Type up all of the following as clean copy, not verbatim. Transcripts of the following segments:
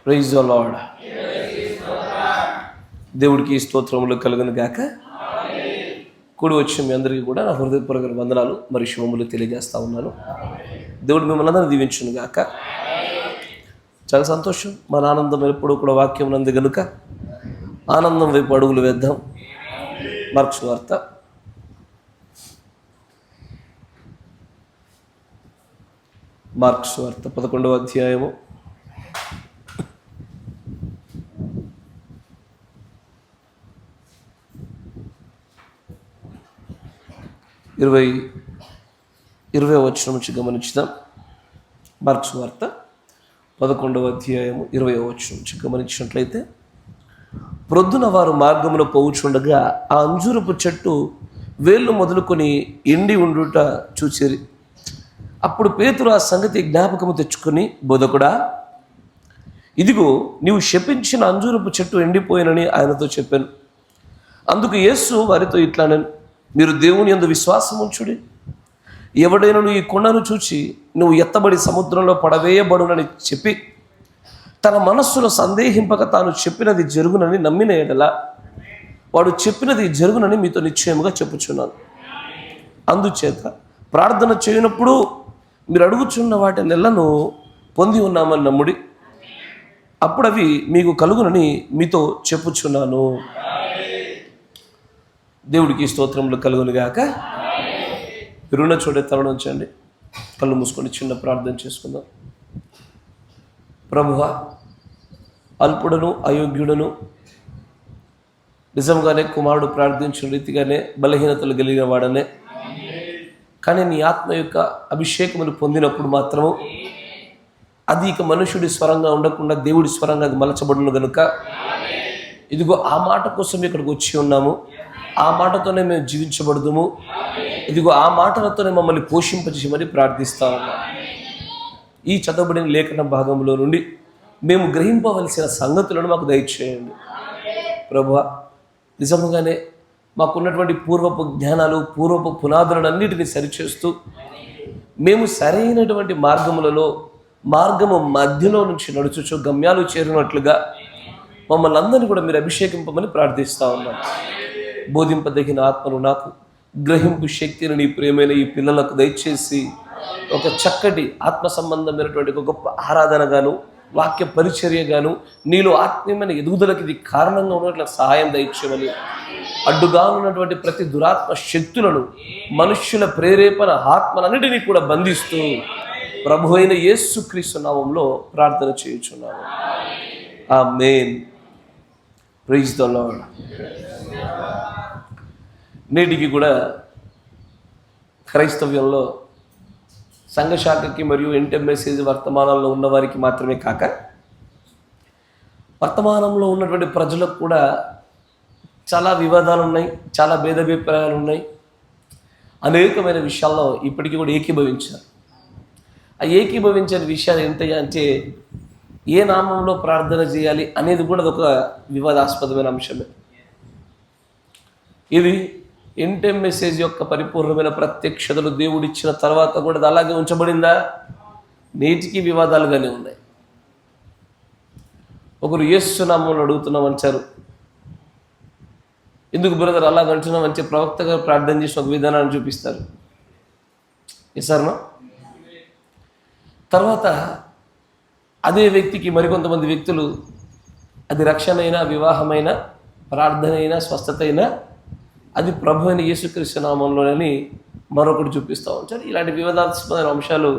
Praise the lord. దేవుడికి స్తోత్రములు కలుగును గాక. కూడి వచ్చిన మీ అందరికీ కూడా నా హృదయపూర్వక వందనాలు మరి శుభములు తెలియజేస్తా ఉన్నాను. దేవుడు మిమ్మల్ని అందరినీ దీవించును గాక. చాలా సంతోషం. మన ఆనందం ఎప్పుడు కూడా వాక్యం నందు గనుక ఆనందం వైపు అడుగులు వేద్దాం. మార్క్స్ వార్త 11వ అధ్యాయము 20వ వచనం నుంచి గమనించుదాం. మార్క్స్ వార్త 11వ అధ్యాయము 20వ వచనం నుంచి గమనించినట్లయితే, ప్రొద్దున వారు మార్గంలో పోవుచుండగా ఆ అంజూరపు చెట్టు వేళ్ళు మొదలుకొని ఎండి ఉండుట చూచిరి. అప్పుడు పేతురు ఆ సంగతి జ్ఞాపకము తెచ్చుకొని, బోధకుడా, ఇదిగో నీవు శపించిన అంజూరపు చెట్టు ఎండిపోయినని ఆయనతో చెప్పాను. అందుకు యేసు వారితో ఇట్లానని, మీరు దేవుని యందు విశ్వాసం ఉంచుడి. ఎవడైనా ఈ కొండను చూచి నువ్వు ఎత్తబడి సముద్రంలో పడవేయబడునని చెప్పి తన మనస్సులో సందేహింపక తాను చెప్పినది జరుగునని నమ్మిన ఎడల వాడు చెప్పినది జరుగునని మీతో నిశ్చయముగా చెప్పుచున్నాను. అందుచేత ప్రార్థన చేయనప్పుడు మీరు అడుగుచున్న వాటి నెలను పొంది ఉన్నామని నమ్ముడి, అప్పుడు అవి మీకు కలుగునని మీతో చెప్పుచున్నాను. దేవుడికి స్తోత్రములు కలుగునుగాక. విరుణ చూడే తరుణించండి, కళ్ళు మూసుకొని చిన్న ప్రార్థన చేసుకుందాం. ప్రభువా, అల్పుడను అయోగ్యుడను, నిజంగానే కుమారుడు ప్రార్థించిన రీతిగానే బలహీనతలు కలిగిన వాడనే, కానీ నీ ఆత్మ యొక్క అభిషేకమును పొందినప్పుడు మాత్రము అది ఇక మనుషుడి స్వరంగా ఉండకుండా దేవుడి స్వరంగా అది మలచబడును గనుక ఇదిగో ఆ మాట కోసం ఇక్కడికి వచ్చి ఉన్నాము. ఆ మాటతోనే మేము జీవించబడదుము. ఇదిగో ఆ మాటలతోనే మమ్మల్ని పోషింపజేయమని ప్రార్థిస్తా ఉన్నాం. ఈ చదవబడిన లేఖన భాగంలో నుండి మేము గ్రహింపవలసిన సంగతులను మాకు దయచేయండి. ప్రభువా, నిజంగానే మాకున్నటువంటి పూర్వపు జ్ఞానాలు, పూర్వపు పునాదులను అన్నిటినీ సరిచేస్తూ మేము సరైనటువంటి మార్గము మధ్యలో నుంచి నడుచుచు గమ్యాలు చేరినట్లుగా మమ్మల్ని అందరినీ కూడా మీరు అభిషేకింపమని ప్రార్థిస్తూ ఉన్నాం. బోధింపదగిన ఆత్మను నాకు, గ్రహింపు శక్తిని నీ ప్రియమైన ఈ పిల్లలకు దయచేసి ఒక చక్కటి ఆత్మ సంబంధమైనటువంటి ఒక గొప్ప ఆరాధనగాను, వాక్య పరిచర్యగాను, నీలో ఆత్మీయమైన ఎదుగుదలకి ఇది కారణంగా ఉన్నట్లు సహాయం దయచేయమని, అడ్డుగా ఉన్నటువంటి ప్రతి దురాత్మ శక్తులను, మనుష్యుల ప్రేరేపణ ఆత్మలన్నిటినీ కూడా బంధిస్తూ ప్రభు అయిన యేసుక్రీస్తు నామములో ప్రార్థన చేయుచున్నాను. ఆమేన్. Praise the Lord. నేటికి కూడా క్రైస్తవ్యంలో సంఘశాఖకి మరియు ఎంటెం మెసేజ్ వర్తమానంలో ఉన్నవారికి మాత్రమే కాక వర్తమానంలో ఉన్నటువంటి ప్రజలకు కూడా చాలా వివాదాలు ఉన్నాయి, చాలా భేదాభిప్రాయాలు ఉన్నాయి. అనేకమైన విషయాల్లో ఇప్పటికీ కూడా ఏకీభవించారు. ఆ ఏకీభవించిన విషయాలు ఏంటయ్యా అంటే, ఏ నామంలో ప్రార్థన చేయాలి అనేది కూడా ఒక వివాదాస్పదమైన అంశమే. ఇది ఎంటెం మెసేజ్ యొక్క పరిపూర్ణమైన ప్రత్యక్షతలు దేవుడిచ్చిన తర్వాత కూడా అది అలాగే ఉంచబడిందా? నేటికి వివాదాలుగానే ఉన్నాయి. ఒకరు యేసు నామంలో అడుగుతున్నామంటారు. ఎందుకు బ్రదర్ అలాగ అంటున్నామంటే ప్రవక్త గారు ప్రార్థన చేసిన ఒక విధానాన్ని చూపిస్తారు. ఎసార్నా? తర్వాత అదే వ్యక్తికి మరికొంతమంది వ్యక్తులు అది రక్షణ అయినా, వివాహమైనా, ప్రార్థన అయినా, స్వస్థత అయినా అది ప్రభు అయిన యేసుక్రీస్తు నామంలోనని మరొకటి చూపిస్తూ ఉంటారు. ఇలాంటి వివాదాస్పదమైన అంశాలు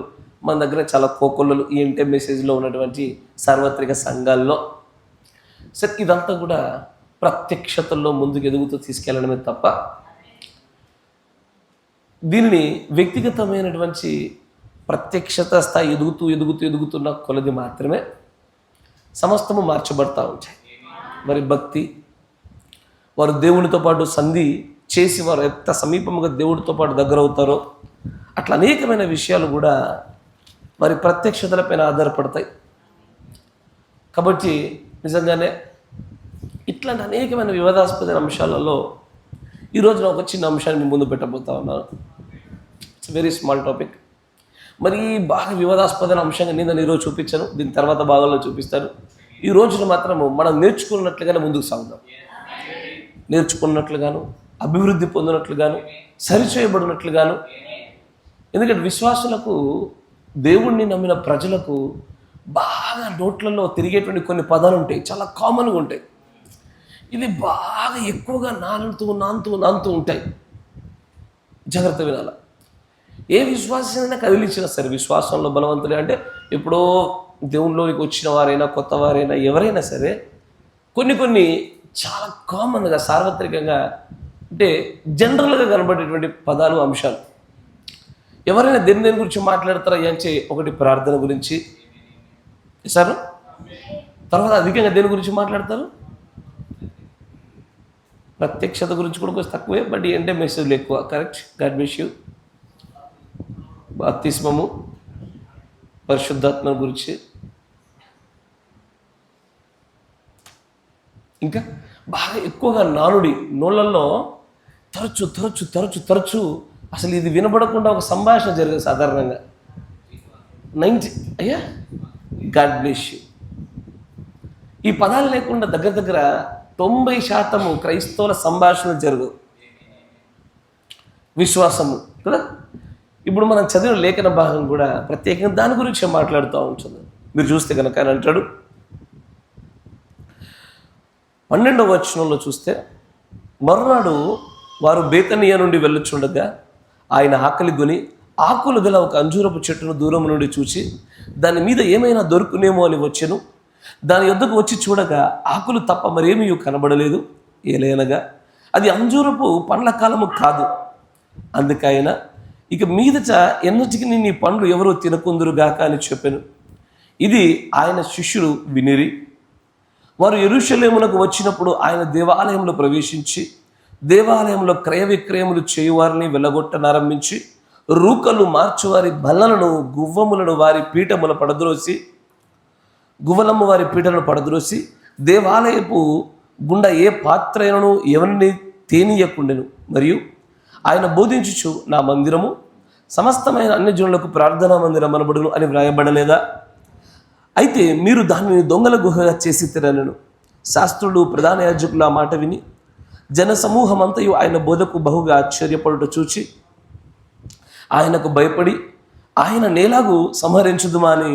మన దగ్గర చాలా కోకొల్లలు ఈ ఎంటెం మెసేజ్లో ఉన్నటువంటి సార్వత్రిక సంఘాల్లో. సరే, ఇదంతా కూడా ప్రత్యక్షతల్లో ముందుకు ఎదుగుతూ తీసుకెళ్ళడమే తప్ప దీనిని వ్యక్తిగతమైనటువంటి ప్రత్యక్షత స్థాయి ఎదుగుతున్న కొలది మాత్రమే సమస్తము మార్చబడతా ఉంటాయి. మరి భక్తి, వారు దేవునితో పాటు సంధి చేసి వారు ఎంత సమీపముగా దేవుడితో పాటు దగ్గర అవుతారో అట్లా అనేకమైన విషయాలు కూడా వారి ప్రత్యక్షతలపైన ఆధారపడతాయి. కాబట్టి నిజంగానే ఇట్లాంటి అనేకమైన వివాదాస్పద అంశాలలో ఈరోజు నేను ఒక చిన్న అంశాన్ని ముందు పెట్టబోతా ఉన్నాను. It's very small topic. మరి బాగా వివాదాస్పద అంశంగా నేను ఈరోజు చూపించాను, దీని తర్వాత భాగంలో చూపిస్తాను. ఈ రోజున మాత్రము మనం నేర్చుకున్నట్లుగానే ముందుకు సాగుదాం. నేర్చుకున్నట్లుగాను, అభివృద్ధి పొందినట్లుగాను, సరిచేయబడినట్లుగాను. ఎందుకంటే విశ్వాసులకు, దేవుణ్ణి నమ్మిన ప్రజలకు బాగా నోట్లలో తిరిగేటువంటి కొన్ని పదాలు ఉంటాయి, చాలా కామన్గా ఉంటాయి. ఇవి బాగా ఎక్కువగా నానుతూ ఉంటాయి. జాగ్రత్త వినాల. ఏ విశ్వాసమైనా కదిలించినా సరే, విశ్వాసంలో బలవంతులే అంటే ఎప్పుడో దేవునిలోకి వచ్చిన వారైనా, కొత్త వారైనా, ఎవరైనా సరే కొన్ని చాలా కామన్గా, సార్వత్రికంగా, అంటే జనరల్గా కనబడేటువంటి పదాలు, అంశాలు. ఎవరైనా దేని గురించి మాట్లాడతారా అంటే ఒకటి ప్రార్థన గురించి సార్, తర్వాత అధికంగా దేని గురించి మాట్లాడతారు? ప్రత్యక్షత గురించి కూడా కొంచెం తక్కువే, బట్ ఏంటంటే మెసేజ్లు ఎక్కువ. కరెక్ట్. God bless you. బాప్తిస్మము, పరిశుద్ధాత్మ గురించి, ఇంకా బాగా ఎక్కువగా నానుడి, నోళ్ళల్లో తరచు అసలు ఇది వినబడకుండా ఒక సంభాషణ జరిగేది సాధారణంగా. 90 గాడ్ బ్లెస్ యూ. ఈ పదాలు లేకుండా దగ్గర 90% క్రైస్తవుల సంభాషణ జరగదు. విశ్వాసము కదా. ఇప్పుడు మనం చదివిన లేఖన భాగం కూడా ప్రత్యేకంగా దాని గురించే మాట్లాడుతూ ఉంటుంది. మీరు చూస్తే కనుక ఆయన అంటాడు, 12వ వచనంలో చూస్తే, మరునాడు వారు బేతనియా నుండి వెళ్ళుచుండగా ఆయన ఆకలి కొని ఆకులు గల ఒక అంజూరపు చెట్టును దూరం నుండి చూచి దాని మీద ఏమైనా దొరుకునేమో అని వచ్చెను. దాని యొద్దకు వచ్చి చూడగా ఆకులు తప్ప మరేమీ కనబడలేదు. ఏలైనగా అది అంజూరపు పండ్ల కాలము కాదు. అందుకైన ఇక మీదట ఎన్నటికి నీ పండ్లు ఎవరో తినకుందురుగాక అని చెప్పాను. ఇది ఆయన శిష్యులు వినిరి. వారు యెరూషలేమునకు వచ్చినప్పుడు ఆయన దేవాలయంలో ప్రవేశించి దేవాలయంలో క్రయ విక్రయములు చేయువారిని వెళ్ళగొట్టనారంభించి రూకలు మార్చువారి బల్లలను, గువ్వములను వారి పీఠముల పడద్రోసి గువ్వలమ్మ వారి పీఠలను పడద్రోసి దేవాలయపు గుండా ఏ పాత్రను ఎవరిని తేనీయకుండెను. మరియు ఆయన బోధించుచు, నా మందిరము సమస్తమైన అన్యజనులకు ప్రార్థనా మందిరం అనబడును అని వ్రాయబడలేదా? అయితే మీరు దానిని దొంగల గుహగా చేసి తిరనను. శాస్త్రులు, ప్రధాన యాజకులు ఆ మాట విని జనసమూహమంతయు ఆయన బోధకు బహుగా ఆశ్చర్యపడుట చూచి ఆయనకు భయపడి ఆయన నేలాగు సంహరించుదుమా అని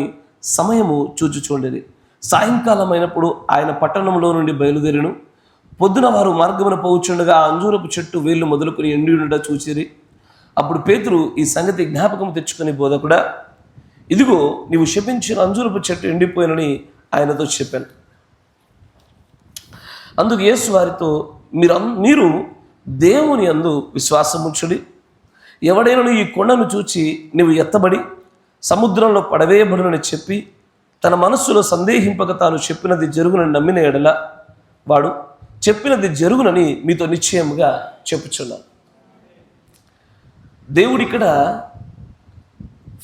సమయము చూచుచుండేది. సాయంకాలం అయినప్పుడు ఆయన పట్టణంలో నుండి బయలుదేరిను. పొద్దున వారు మార్గమున పోవుచుండగా ఆ అంజూరపు చెట్టు వేళ్ళు మొదలుకొని ఎండి ఉండట చూచిరి. అప్పుడు పేతురు ఈ సంగతి జ్ఞాపకం తెచ్చుకొని, బోధకుడా, ఇదిగో నీవు శపించిన అంజూరపు చెట్టు ఎండిపోయినని ఆయనతో చెప్పాను. అందుకు యేసు వారితో, మీరు దేవుని యందు విశ్వాసముంచుడి. ఎవడైనా ఈ కొండను చూచి నీవు ఎత్తబడి సముద్రంలో పడవేయబడునని చెప్పి తన మనస్సులో సందేహింపక తాను చెప్పినది జరుగునని నమ్మిన ఎడల వాడు చెప్పినది జరుగునని మీతో నిశ్చయముగా చెప్పుచున్నాను. దేవుడిక్కడ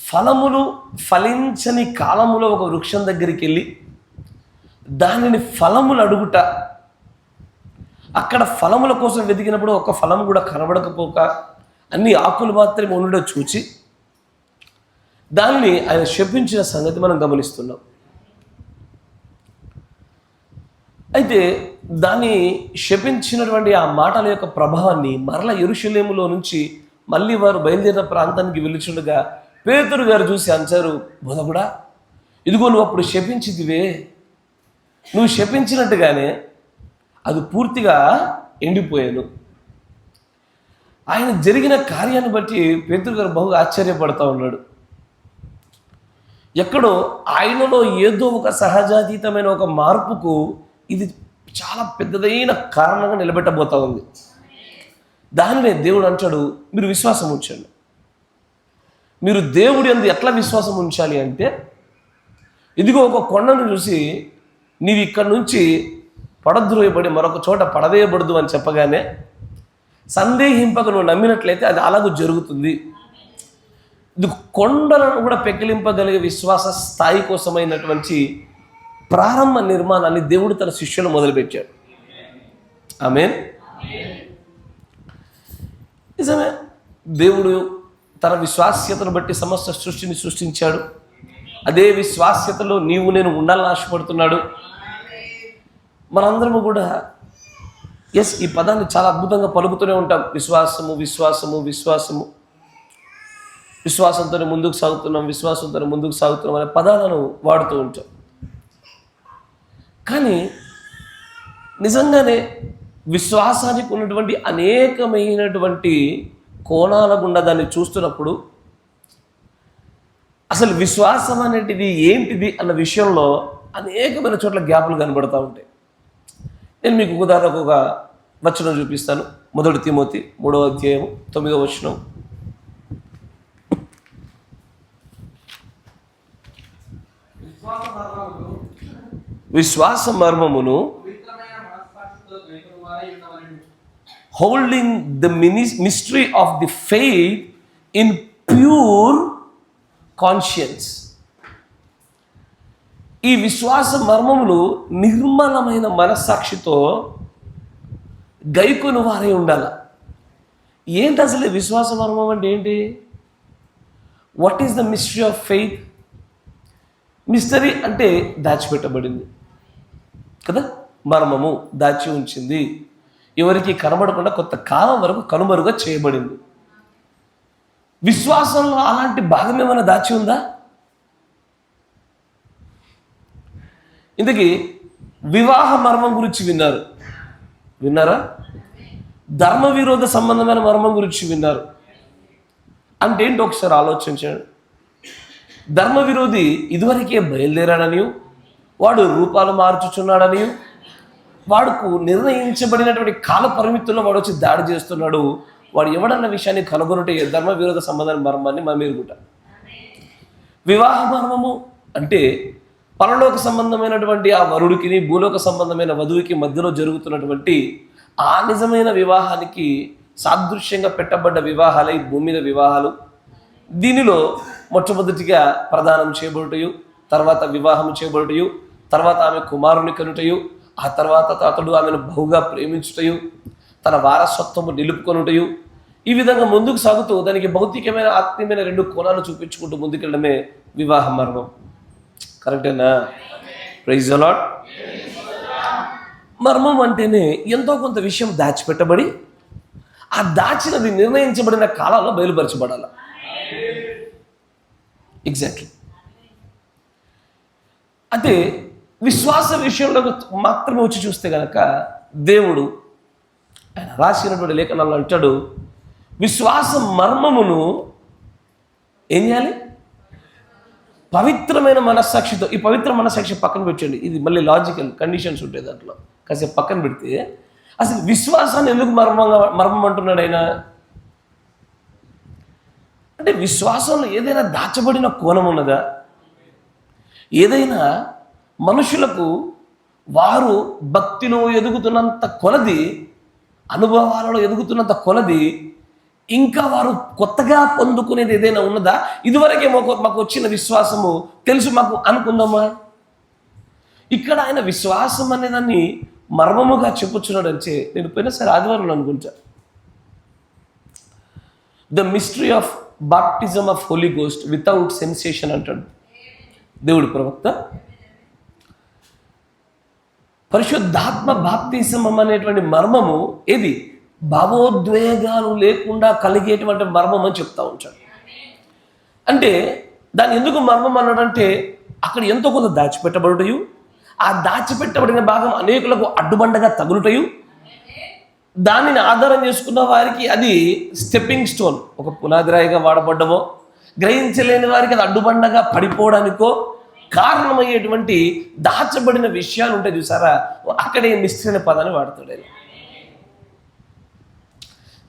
ఫలములు ఫలించని కాలములో ఒక వృక్షం దగ్గరికి వెళ్ళి దానిని ఫలములు అడుగుట, అక్కడ ఫలముల కోసం వెతికినప్పుడు ఒక ఫలం కూడా కనబడకపోక అన్ని ఆకులు మాత్రమే ఉండడం చూచి దానిని ఆయన శపించిన సంగతి మనం గమనిస్తున్నాం. అయితే దాన్ని శపించినటువంటి ఆ మాటల యొక్క ప్రభావాన్ని మరల యెరూషలేములో నుంచి మళ్ళీ వారు బయలుదేరిన ప్రాంతానికి వెళ్ళుచుండగా పేతురు గారు చూసి అంచారు, బోధకుడా, ఇదిగో నువ్వు అప్పుడు శపించితివే, నువ్వు శపించినట్టుగానే అది పూర్తిగా ఎండిపోయాను. ఆయన జరిగిన కార్యాన్ని బట్టి పేతురు గారు బహుగా ఆశ్చర్యపడతా ఉన్నాడు. ఎక్కడో ఆయనలో ఏదో ఒక సహజాతీతమైన ఒక మార్పుకు ఇది చాలా పెద్దదైన కారణంగా నిలబెట్టబోతా ఉంది. దానినే దేవుడు అంటాడు, మీరు విశ్వాసం ఉంచండి. మీరు దేవుడి యందు ఎట్లా విశ్వాసం ఉంచాలి అంటే, ఇదిగో ఒక కొండను చూసి నీవు ఇక్కడి నుంచి పడద్రోయబడి మరొక చోట పడవేయబడదు అని చెప్పగానే సందేహింపక నువ్వు నమ్మినట్లయితే అది అలాగూ జరుగుతుంది. ఇది కొండలను కూడా పెకిలింపగలిగే విశ్వాస స్థాయి కోసమైనటువంటి ప్రారంభ నిర్మాణాన్ని దేవుడు తన శిష్యులు మొదలుపెట్టాడు. ఆమేన్. నిజమే, దేవుడు తన విశ్వాస్యతను బట్టి సమస్త సృష్టిని సృష్టించాడు. అదే విశ్వాస్యతలో నీవు నేను ఉండాలని ఆశపడుతున్నాడు. మనందరము కూడా ఈ పదాన్ని చాలా అద్భుతంగా పలుకుతూనే ఉంటాం. విశ్వాసము విశ్వాసము విశ్వాసము, విశ్వాసంతోనే ముందుకు సాగుతున్నాం, విశ్వాసంతోనే ముందుకు సాగుతున్నాం అనే పదాలను వాడుతూ ఉంటాం. కానీ నిజంగానే విశ్వాసానికి ఉన్నటువంటి అనేకమైనటువంటి కోణాల గుండా దాన్ని చూస్తున్నప్పుడు అసలు విశ్వాసం అనేటిది ఏంటిది అన్న విషయంలో అనేకమైన చోట్ల గ్యాపులు కనబడుతూ ఉంటాయి. నేను మీకు ఉదాహరణకు ఒక వచనం చూపిస్తాను. 1 తిమోతి 3వ అధ్యాయం 9వ వచనం. విశ్వాస మర్మమును holding the mystery of the faith in pure conscience. ఈ విశ్వాస మర్మములు నిర్మలమైన మనస్సాక్షితో గైకొని వారై ఉండాలి. ఏంటి అసలు విశ్వాస మర్మం అంటే ఏంటి? What is the mystery of faith? Mystery అంటే దాచిపెట్టబడింది కదా, మర్మము దాచి ఉంచింది, ఎవరికి కనబడకుండా కొంత కాలం వరకు కనుమరుగా చేయబడింది. విశ్వాసంలో అలాంటి భాగం ఏమైనా దాచి ఉందా? ఇందుకే వివాహ మర్మం గురించి విన్నారా? ధర్మ విరోధ సంబంధమైన మర్మం గురించి విన్నారు. అంటే ఏంటి ఒకసారి ఆలోచించండి. ధర్మ విరోధి ఇదివరకే బయలుదేరాడని, వాడు రూపాలు మార్చుచున్నాడని, వాడుకు నిర్ణయించబడినటువంటి కాల పరిమితుల్లో వాడు వచ్చి దాడి చేస్తున్నాడు, వాడు ఎవడన్న విషయాన్ని కనుగొనుటే ధర్మ విరోధ సంబంధమైన మర్మాన్ని మనం ఎరుగుతాం. వివాహ మర్మము అంటే పరలోక సంబంధమైనటువంటి ఆ వరుడికి భూలోక సంబంధమైన వధువుకి మధ్యలో జరుగుతున్నటువంటి ఆ నిజమైన వివాహానికి సాదృశ్యంగా పెట్టబడ్డ వివాహాలే భూమి మీద వివాహాలు. దీనిలో మొట్టమొదటిగా ప్రదానం చేయబడుటయు, తర్వాత వివాహం చేయబడుటయు, తర్వాత ఆమె కుమారుని కనుటయు, ఆ తర్వాత అతడు ఆమెను బహుగా ప్రేమించుటయు, తన వారసత్వము నిలుపుకొనుటయు, ఈ విధంగా ముందుకు సాగుతూ దానికి భౌతికమైన ఆత్మీయమైన 2 కోణాలు చూపించుకుంటూ ముందుకెళ్ళడమే వివాహ మర్మం. కరెక్టేనా? Praise the lord. మర్మం అంటేనే ఎంతో కొంత విషయం దాచిపెట్టబడి ఆ దాచినది నిర్ణయించబడిన కాలంలో బయలుపరచబడాలి. ఎగ్జాక్ట్లీ. అంటే విశ్వాస విషయంలో మాత్రమే వచ్చి చూస్తే కనుక దేవుడు ఆయన రాసినటువంటి లేఖనాల్లో అంటాడు, విశ్వాస మర్మమును ఏం చేయాలి? పవిత్రమైన మనస్సాక్షితో. ఈ పవిత్ర మనస్సాక్షి పక్కన పెట్టండి, ఇది మళ్ళీ లాజికల్ కండిషన్స్ ఉంటాయి దాంట్లో, కాసేపు పక్కన పెడితే అసలు విశ్వాసాన్ని ఎందుకు మర్మం అంటున్నాడు ఆయన? అంటే విశ్వాసంలో ఏదైనా దాచబడిన కోణం ఉన్నదా? ఏదైనా మనుషులకు వారు భక్తిలో ఎదుగుతున్నంత కొలది, అనుభవాలలో ఎదుగుతున్నంత కొలది ఇంకా వారు కొత్తగా పొందుకునేది ఏదైనా ఉన్నదా? ఇదివరకే మాకు వచ్చిన విశ్వాసము తెలుసు మాకు అనుకుందామా? ఇక్కడ ఆయన విశ్వాసం అనేదాన్ని మర్మముగా చెప్పుచున్నాడు. అంటే నేను పోయినసారి ఆదివారం అనుకుంటా, the mystery of baptism of holy ghost without sensation అంటాడు దేవుడి ప్రవక్త. పరిశుద్ధాత్మ బాప్తిజం అనేటువంటి మర్మము ఏది? భావోద్వేగాలు లేకుండా కలిగేటువంటి మర్మం అని చెప్తా ఉంటాడు. అంటే దాన్ని ఎందుకు మర్మం అన్నాడంటే అక్కడ ఎంతో కొంత దాచిపెట్టబడుటయు, ఆ దాచిపెట్టబడిన భాగం అనేకులకు అడ్డుబండగా తగులుటయు, దానిని ఆధారం చేసుకున్న వారికి అది స్టెప్పింగ్ స్టోన్, ఒక పునాదిరాయిగా వాడబడ్డమో, గ్రహించలేని వారికి అది అడ్డుబండగా పడిపోవడానికో కారణమయ్యేటువంటి దాచబడిన విషయాలు ఉంటాయి చూసారా, అక్కడే మిస్టరీ అనే పదాన్ని వాడతాడు ఆయన.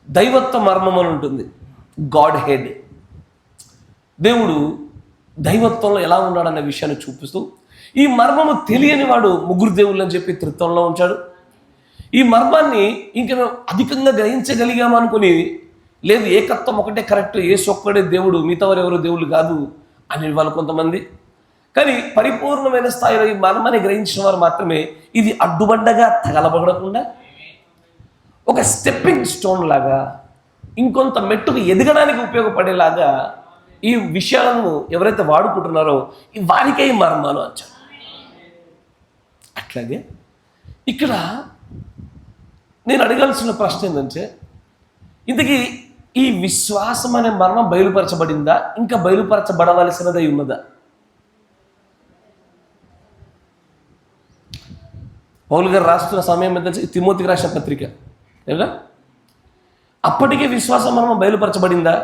దైవత్వ మర్మం అని ఉంటుంది, గాడ్ హెడ్. దేవుడు దైవత్వంలో ఎలా ఉన్నాడన్న విషయాన్ని చూపిస్తూ ఈ మర్మము తెలియని వాడు 3 దేవుళ్ళు అని చెప్పి త్రిత్వంలో ఉంచాడు. ఈ మర్మాన్ని ఇంక అధికంగా గ్రహించగలిగామనుకుని, లేదు ఏకత్వం ఒకటే కరెక్ట్, యేసు ఒక్కడే దేవుడు, మిగతా వారు ఎవరు దేవుళ్ళు కాదు అని వాళ్ళు కొంతమంది. కానీ పరిపూర్ణమైన స్థాయిలో ఈ మర్మాన్ని గ్రహించిన వారు మాత్రమే ఇది అడ్డుబండగా తగలబడకుండా ఒక స్టెప్పింగ్ స్టోన్ లాగా ఇంకొంత మెట్టుకు ఎదగడానికి ఉపయోగపడేలాగా ఈ విషయాలను ఎవరైతే వాడుకుంటున్నారో వారికే ఈ మర్మాలు అంటారు. అట్లాగే ఇక్కడ నేను అడగాల్సిన ప్రశ్న ఏంటంటే, ఇంతకీ ఈ విశ్వాసం అనే మర్మం బయలుపరచబడిందా, ఇంకా బయలుపరచబడవలసినదై ఉన్నదా? పౌలు గారు రాస్తున్న సమయం ఎంత తిమోతికి రాసిన పత్రిక లేదా, అప్పటికే విశ్వాసం మర్మం బయలుపరచబడిందా?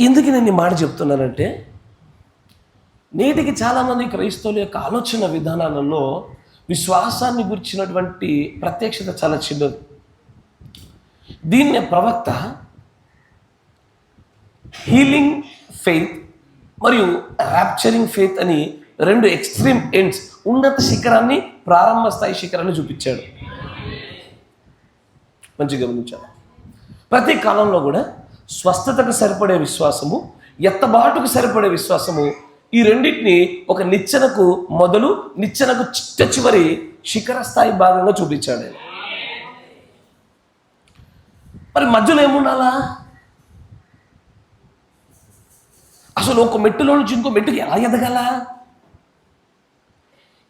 ఎందుకు నేను ఈ మాట చెప్తున్నానంటే, నేటికి చాలామంది క్రైస్తవుల యొక్క ఆలోచన విధానాలలో విశ్వాసాన్ని గురించినటువంటి ప్రత్యక్షత చాలా చిన్నది. దీన్నే ప్రవక్త హీలింగ్ ఫెయిత్ మరియు ర్యాప్చరింగ్ ఫెయిత్ అని రెండు ఎక్స్ట్రీమ్ ఎండ్స్, ఉన్నత శిఖరాన్ని, ప్రారంభ స్థాయి శిఖరాన్ని చూపించాడు. మంచిగా గమనించాలి. ప్రతి కాలంలో కూడా స్వస్థతకు సరిపడే విశ్వాసము, ఎత్తబాటుకు సరిపడే విశ్వాసము, ఈ రెండింటిని ఒక నిచ్చెనకు మొదలు, నిచ్చెనకు చిట్ట చివరి శిఖర స్థాయి భాగంగా చూపించాడు. మరి మధ్యలో ఏముండాలా? అసలు ఒక మెట్టులో నుంచి ఇంకో మెట్టుకి ఎలా ఎదగల?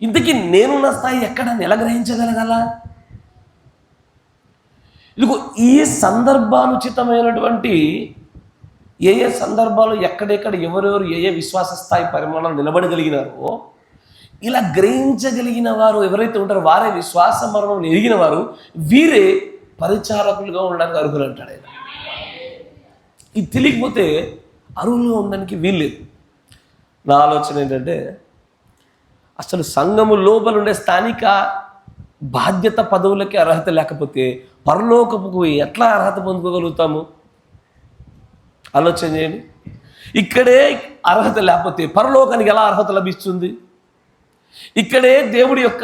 ఇంతకీ నేనున్న స్థాయి ఎక్కడ ఎలా గ్రహించగలగాల? ఇదిగో ఈ సందర్భానుచితమైనటువంటి ఏ సందర్భాలు ఎక్కడెక్కడ ఎవరెవరు ఏ విశ్వాస స్థాయి పరిమాణాలు నిలబడగలిగినారో, ఇలా గ్రహించగలిగిన వారు ఎవరైతే ఉంటారో వారే విశ్వాస మరణం ఎరిగిన వారు, వీరే పరిచారకులుగా ఉండడానికి అర్హులు అంటాడు ఆయన. ఇది తెలియకపోతే అర్హులుగా ఉండడానికి వీల్లేదు. నా ఆలోచన ఏంటంటే, అసలు సంఘము లోపల ఉండే స్థానిక బాధ్యత పదవులకి అర్హత లేకపోతే పరలోకపుకు ఎట్లా అర్హత పొందుకోగలుగుతాము? ఆలోచన చేయండి. ఇక్కడే అర్హత లేకపోతే పరలోకానికి ఎలా అర్హత లభిస్తుంది? ఇక్కడే దేవుడి యొక్క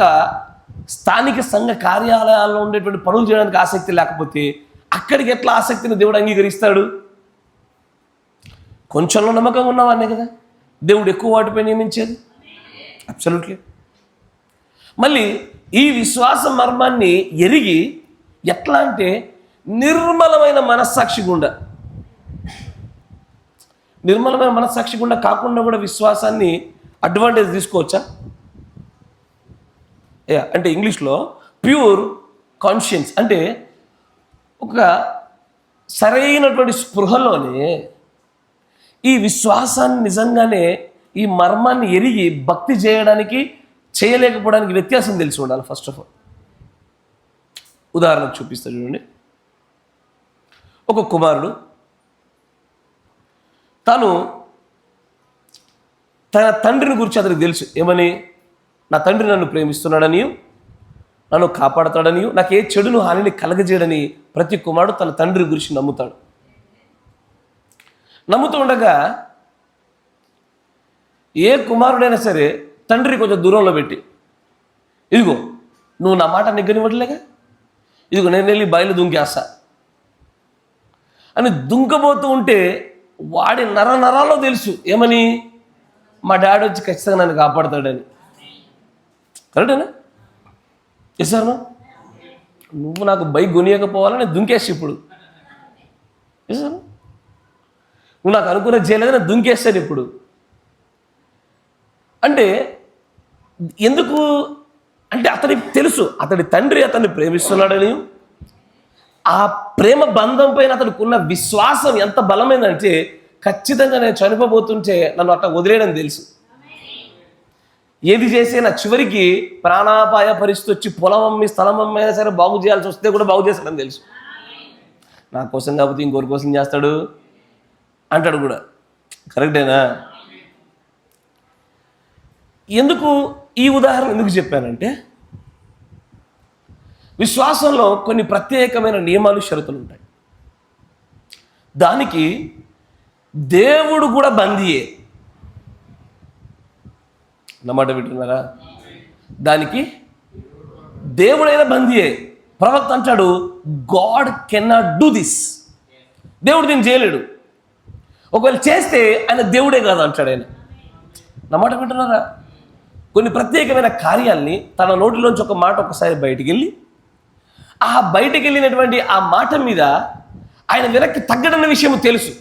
స్థానిక సంఘ కార్యాలయాల్లో ఉండేటువంటి పనులు చేయడానికి ఆసక్తి లేకపోతే అక్కడికి ఎట్లా ఆసక్తిని దేవుడు అంగీకరిస్తాడు? కొంచెంలో నమ్మకం ఉన్నవాడినే కదా దేవుడు ఎక్కువ వాటిపై నియమించేది. అబ్సల్యూట్లీ. మళ్ళీ ఈ విశ్వాస మర్మాన్ని ఎరిగి ఎట్లా అంటే నిర్మలమైన మనస్సాక్షి గుండా, నిర్మలమైన మనస్సాక్షి గుండా కాకుండా కూడా విశ్వాసాన్ని అడ్వాంటేజ్ తీసుకోవచ్చా? అంటే ఇంగ్లీష్లో ప్యూర్ కాన్షియన్స్ అంటే ఒక సరైనటువంటి స్పృహలోనే ఈ విశ్వాసాన్ని నిజంగానే ఈ మర్మాన్ని ఎరిగి భక్తి చేయడానికి చేయలేకపోవడానికి వ్యత్యాసం తెలిసి ఉండాలి. ఫస్ట్ ఆఫ్ ఆల్ ఉదాహరణకు చూపిస్తా చూడండి. ఒక కుమారుడు తను తన తండ్రిని గురించి అతనికి తెలుసు. ఏమని? నా తండ్రి నన్ను ప్రేమిస్తున్నాడని, నన్ను కాపాడతాడని, నాకు ఏ చెడును హానిని కలగజేయడని ప్రతి కుమారుడు తన తండ్రి గురించి నమ్ముతాడు. నమ్ముతూ ఉండగా ఏ కుమారుడైనా సరే తండ్రి కొంచెం దూరంలో పెట్టి, ఇదిగో నువ్వు నా మాట నెగ్గనివ్వట్లేగా, ఇదిగో నేను వెళ్ళి బయలు దుంకేస్తా అని దుంకబోతూ ఉంటే వాడి నరాల్లో తెలుసు ఏమని, మా డాడీ వచ్చి ఖచ్చితంగా నన్ను కాపాడతాడని. కరెక్టేనా? చేశాను. నువ్వు నాకు బైక్ కొనియకపోవాలని దుంకేసి ఇప్పుడు చేశాను. నువ్వు నాకు అనుకున్నది చేయలేదని దుంకేస్తాను ఇప్పుడు. అంటే ఎందుకు అంటే అతనికి తెలుసు అతడి తండ్రి అతన్ని ప్రేమిస్తున్నాడని, ఆ ప్రేమ బంధం పైన అతనికి ఉన్న విశ్వాసం ఎంత బలమైందంటే ఖచ్చితంగా నేను చనిపోబోతుంటే నన్ను అట్లా వదిలేయడం తెలుసు. ఏది చేసే నా చివరికి ప్రాణాపాయ పరిస్థితి వచ్చి పొలం అమ్మి స్థలం అమ్మైనా సరే బాగు చేయాల్సి వస్తే కూడా బాగు చేస్తాడని తెలుసు. నా కోసం కాకపోతే ఇంకోరి కోసం చేస్తాడు అంటాడు కూడా. కరెక్టేనా? ఎందుకు ఈ ఉదాహరణ ఎందుకు చెప్పానంటే, విశ్వాసంలో కొన్ని ప్రత్యేకమైన నియమాలు, షరతులు ఉంటాయి. దానికి దేవుడు కూడా బందీయే. నమాట వింటున్నారా? దానికి దేవుడైనా బందీయే. ప్రవక్త అంటాడు, గాడ్ కెనాట్ డూ దిస్. దేవుడు దీన్ని చేయలేడు. ఒకవేళ చేస్తే ఆయన దేవుడే కాదు అంటాడు ఆయన. నమాట వింటున్నారా? కొన్ని ప్రత్యేకమైన కార్యాల్ని తన నోటిలోంచి ఒక మాట ఒకసారి బయటికి వెళ్ళి ఆ బయటికి వెళ్ళినటువంటి ఆ మాట మీద ఆయన వెనక్కి తగ్గడన్న విషయం తెలుసు.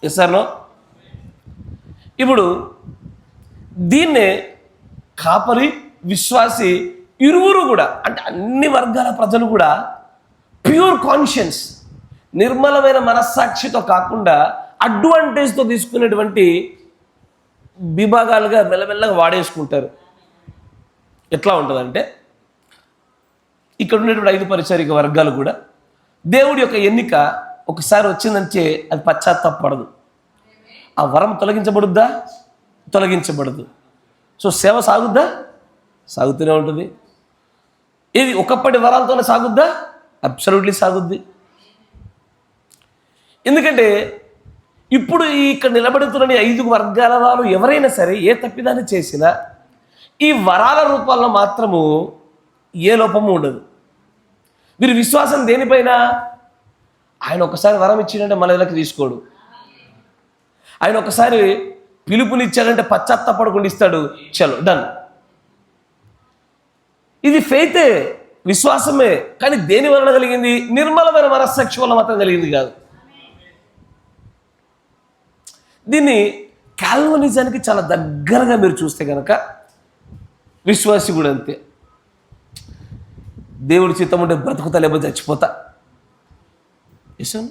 Yes or no? ఇప్పుడు దీన్నే కాపరి, విశ్వాసి ఇరువురు కూడా, అంటే అన్ని వర్గాల ప్రజలు కూడా ప్యూర్ కాన్షియన్స్, నిర్మలమైన మనస్సాక్షితో కాకుండా అడ్వాంటేజ్తో తీసుకునేటువంటి విభాగాలుగా మెల్లమెల్లగా వాడేసుకుంటారు. ఎట్లా ఉంటుందంటే, ఇక్కడ ఉండేటువంటి 5 పరిచారిక వర్గాలు కూడా దేవుడి యొక్క ఎన్నిక ఒకసారి వచ్చిందంటే అది పశ్చాత్తాపడదు. ఆ వరం తొలగించబడుద్దా? తొలగించబడదు. సో సేవ సాగుద్దా? సాగుతూనే ఉంటుంది. ఇది ఒకప్పటి వరాలతోనే సాగుద్దా? అబ్సల్యూట్లీ సాగుద్ది. ఎందుకంటే ఇప్పుడు ఇక్కడ నిలబడుతున్న 5 వర్గాల వారు ఎవరైనా సరే ఏ తప్పిదాన్ని చేసినా ఈ వరాల రూపాల్లో మాత్రము ఏ లోపము ఉండదు. మీరు విశ్వాసం దేనిపైన? ఆయన ఒకసారి వరం ఇచ్చిందంటే మన దగ్గరికి తీసుకోడు. ఆయన ఒకసారి పిలుపునిచ్చాడంటే పశ్చాత్తాపడకుండా ఇస్తాడు. చలో డన్. ఇది ఫెయితే, విశ్వాసమే. కానీ దేని వలన కలిగింది? నిర్మలమైన మనస్సాక్షి వల్ల మాత్రం కలిగింది కాదు. దీన్ని కాల్వనిజానికి చాలా దగ్గరగా మీరు చూస్తే కనుక విశ్వాసి కూడా అంతే. దేవుడి చిత్తం ఉంటే బ్రతుకుతా, లేకపోతే చచ్చిపోతా. యశన్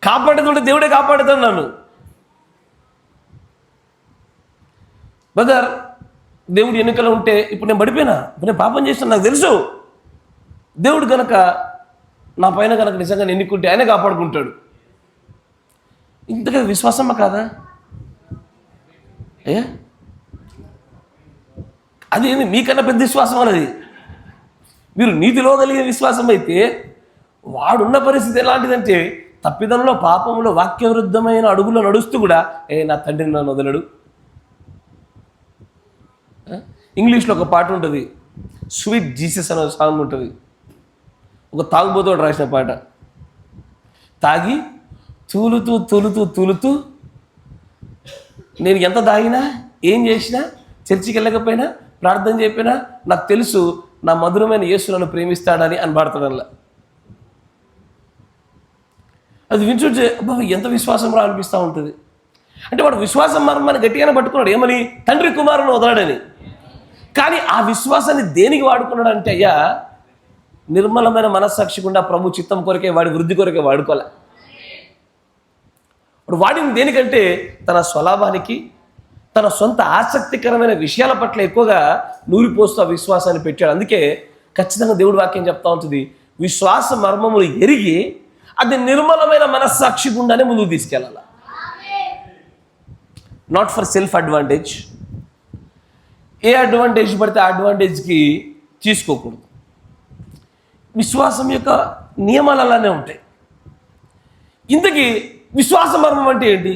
కాపాడుతుంటే దేవుడే కాపాడుతాడు నన్ను. బ్రదర్, దేవుడు ఎన్నికలో ఉంటే ఇప్పుడు నేను పడిపోయినా, ఇప్పుడు నేను పాపం చేస్తాను నాకు తెలుసు. దేవుడు కనుక నా పైన కనుక నిజంగా ఎన్నుకుంటే ఆయనే కాపాడుకుంటాడు. ఇంతగా విశ్వాసమా కాదా? అయ్యా, అది ఏంది మీకన్నా పెద్ద విశ్వాసం అనేది. మీరు నీతిలో కలిగే విశ్వాసం అయితే వాడున్న పరిస్థితి ఎలాంటిదంటే తప్పిదంలో, పాపంలో, వాక్యవృద్ధమైన అడుగులో నడుస్తూ కూడా నా తండ్రిని నన్ను వదలడు. ఇంగ్లీష్లో ఒక పాట ఉంటుంది, స్వీట్ జీసస్ అనే సాంగ్ ఉంటుంది. ఒక తాగుబోతోడు రాసిన పాట. తాగి తూలుతూ తూలుతూ తూలుతూ నేను ఎంత తాగినా, ఏం చేసినా, చర్చికి వెళ్ళకపోయినా, ప్రార్థన చెప్పినా నాకు తెలుసు నా మధురమైన యేసు నన్ను ప్రేమిస్తాడని అని పాడతాడల్లా. అది వింటుంటే అబ్బా ఎంత విశ్వాసం రా అనిపిస్తూ ఉంటుంది. అంటే వాడు విశ్వాసం మర్మాన్ని గట్టిగానే పట్టుకున్నాడు. ఏమని? తండ్రి కుమారుని వదలడని. కానీ ఆ విశ్వాసాన్ని దేనికి వాడుకున్నాడు అంటే, అయ్యా నిర్మలమైన మనస్సాక్షి గుండా ప్రభు చిత్తం కొరకే, వాడి వృద్ధి కొరకే వాడుకోలే. వాడు వాడిని దేనికంటే తన స్వలాభానికి, తన సొంత ఆసక్తికరమైన విషయాల పట్ల ఎక్కువగా నూరిపోస్తూ ఆ విశ్వాసాన్ని పెట్టాడు. అందుకే ఖచ్చితంగా దేవుడి వాక్యం చెప్తా ఉంటుంది, విశ్వాస మర్మములు ఎరిగి అది నిర్మలమైన మనస్సాక్షి గుండానే ముందుకు తీసుకెళ్ళాల. Not for self advantage. ఏ అడ్వాంటేజ్ పడితే ఆ అడ్వాంటేజ్కి తీసుకోకూడదు. విశ్వాసం యొక్క నియమాలు అలానే ఉంటాయి. ఇంతకీ విశ్వాస మర్మం అంటే ఏంటి?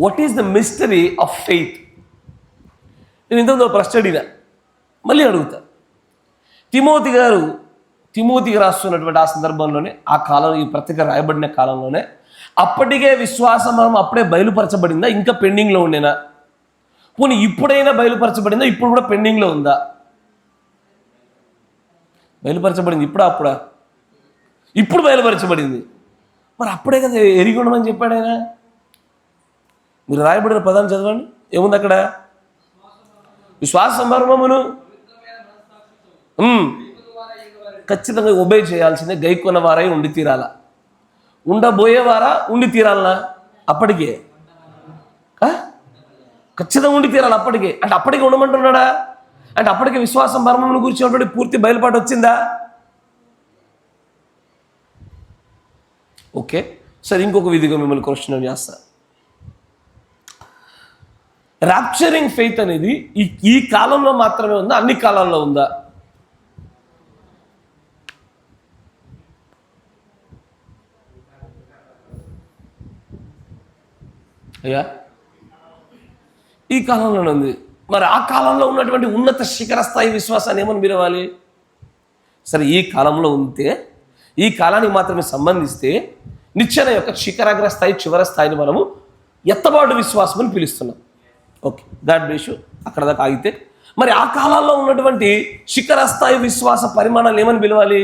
What is the mystery of faith? నేను ఇంతకుముందు ప్రశ్న అడిగినా, మళ్ళీ అడుగుతా. తిమోతికి రాస్తున్నటువంటి ఆ సందర్భంలోనే, ఆ కాలంలో, ఈ పత్రిక రాయబడిన కాలంలోనే అప్పటికే విశ్వాస మర్మం అప్పుడే బయలుపరచబడిందా, ఇంకా పెండింగ్లో ఉండేనా? పోనీ ఇప్పుడైనా బయలుపరచబడిందా, ఇప్పుడు కూడా పెండింగ్లో ఉందా? బయలుపరచబడింది ఇప్పుడా? అప్పుడా? ఇప్పుడు బయలుపరచబడింది. మరి అప్పుడే కదా ఎరిగి ఉండమని చెప్పాడు ఆయన. మీరు రాయబడిన పదాన్ని చదవండి, ఏముంది అక్కడ? విశ్వాస మర్మమును ఖచ్చితంగా ఒబే చేయాల్సిందే, గైకొన్న వారై ఉండి తీరాలా. ఉండబోయేవారా ఉండి తీరాలనా? అప్పటికే ఖచ్చితంగా ఉండి తీరాలి. అప్పటికే అంటే అప్పటికే ఉండమంటున్నాడా? అంటే అప్పటికే విశ్వాసం మర్మమును గురించి పూర్తి బయలుపాటు వచ్చిందా? ఓకే, సరే, ఇంకొక విధిగా మిమ్మల్ని క్వశ్చన్ చేస్తా. ర్యాప్చరింగ్ ఫెయిత్ అనేది ఈ కాలంలో మాత్రమే ఉందా, అన్ని కాలాల్లో ఉందా? అయ్యా, ఈ కాలంలోనే ఉంది. మరి ఆ కాలంలో ఉన్నటువంటి ఉన్నత శిఖర స్థాయి విశ్వాసాన్ని ఏమని పిలవాలి? సరే, ఈ కాలంలో ఉంటే, ఈ కాలానికి మాత్రమే సంబంధిస్తే నిచ్చెన యొక్క శిఖరాగ్ర స్థాయి, చివరి స్థాయిని మనము ఎత్తబాటు విశ్వాసం అని పిలుస్తున్నాం. Okay, God bless you. అక్కడ దాకా ఆగితే మరి ఆ కాలాల్లో ఉన్నటువంటి శిఖర స్థాయి విశ్వాస పరిమాణాలు ఏమని పిలవాలి?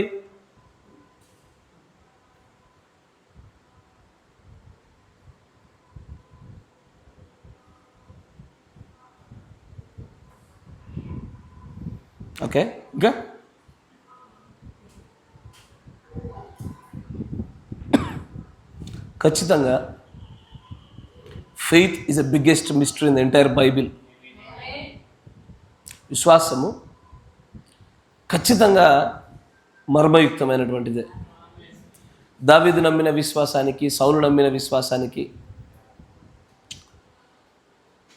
ఓకే, ఇంకా ఖచ్చితంగా faith is the biggest mystery in the entire Bible. విశ్వాసము ఖచ్చితంగా మర్మయుక్తమైనటువంటిదే. దావీదు నమ్మిన విశ్వాసానికి, సౌలు నమ్మిన విశ్వాసానికి,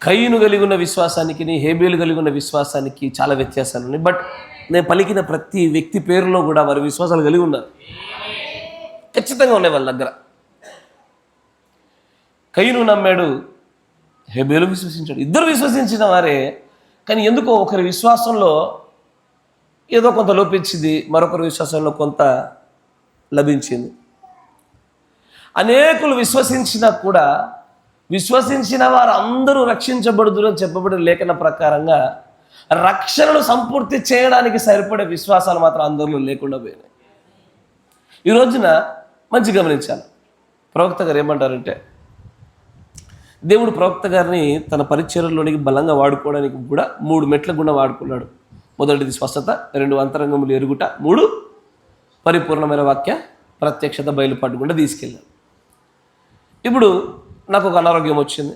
కయీను కలిగి ఉన్న విశ్వాసానికి, హేబేలు కలిగి ఉన్న విశ్వాసానికి చాలా వ్యత్యాసాలు ఉన్నాయి. బట్ నేను పలికిన ప్రతి వ్యక్తి పేరులో కూడా వారి విశ్వాసాలు కలిగి ఉన్నారు, ఖచ్చితంగా ఉన్నాయి వాళ్ళ దగ్గర. కయీను నమ్మాడు, హేబేలు విశ్వసించాడు, ఇద్దరు విశ్వసించిన వారే. కానీ ఎందుకో ఒకరి విశ్వాసంలో ఏదో కొంత లోపించింది, మరొకరి విశ్వాసంలో కొంత లభించింది. అనేకులు విశ్వసించినా కూడా విశ్వసించిన వారు అందరూ రక్షించబడుదురు అని చెప్పబడిన లేఖన ప్రకారంగా రక్షణను సంపూర్తి చేయడానికి సరిపడే విశ్వాసాలు మాత్రం అందరిలో లేకుండా పోయినాయి. ఈ రోజున మంచి గమనించాలి. ప్రవక్త గారు ఏమంటారంటే, దేవుడు ప్రవక్త గారిని తన పరిచర్యలోనికి బలంగా వాడుకోవడానికి కూడా 3 మెట్ల గుండా వాడుకున్నాడు. మొదటిది స్వస్థత, 2 అంతరంగములు ఎరుగుట, 3 పరిపూర్ణమైన వాక్య ప్రత్యక్షత బయలుపాటు గుండా తీసుకెళ్ళాను. ఇప్పుడు నాకు ఒక అనారోగ్యం వచ్చింది,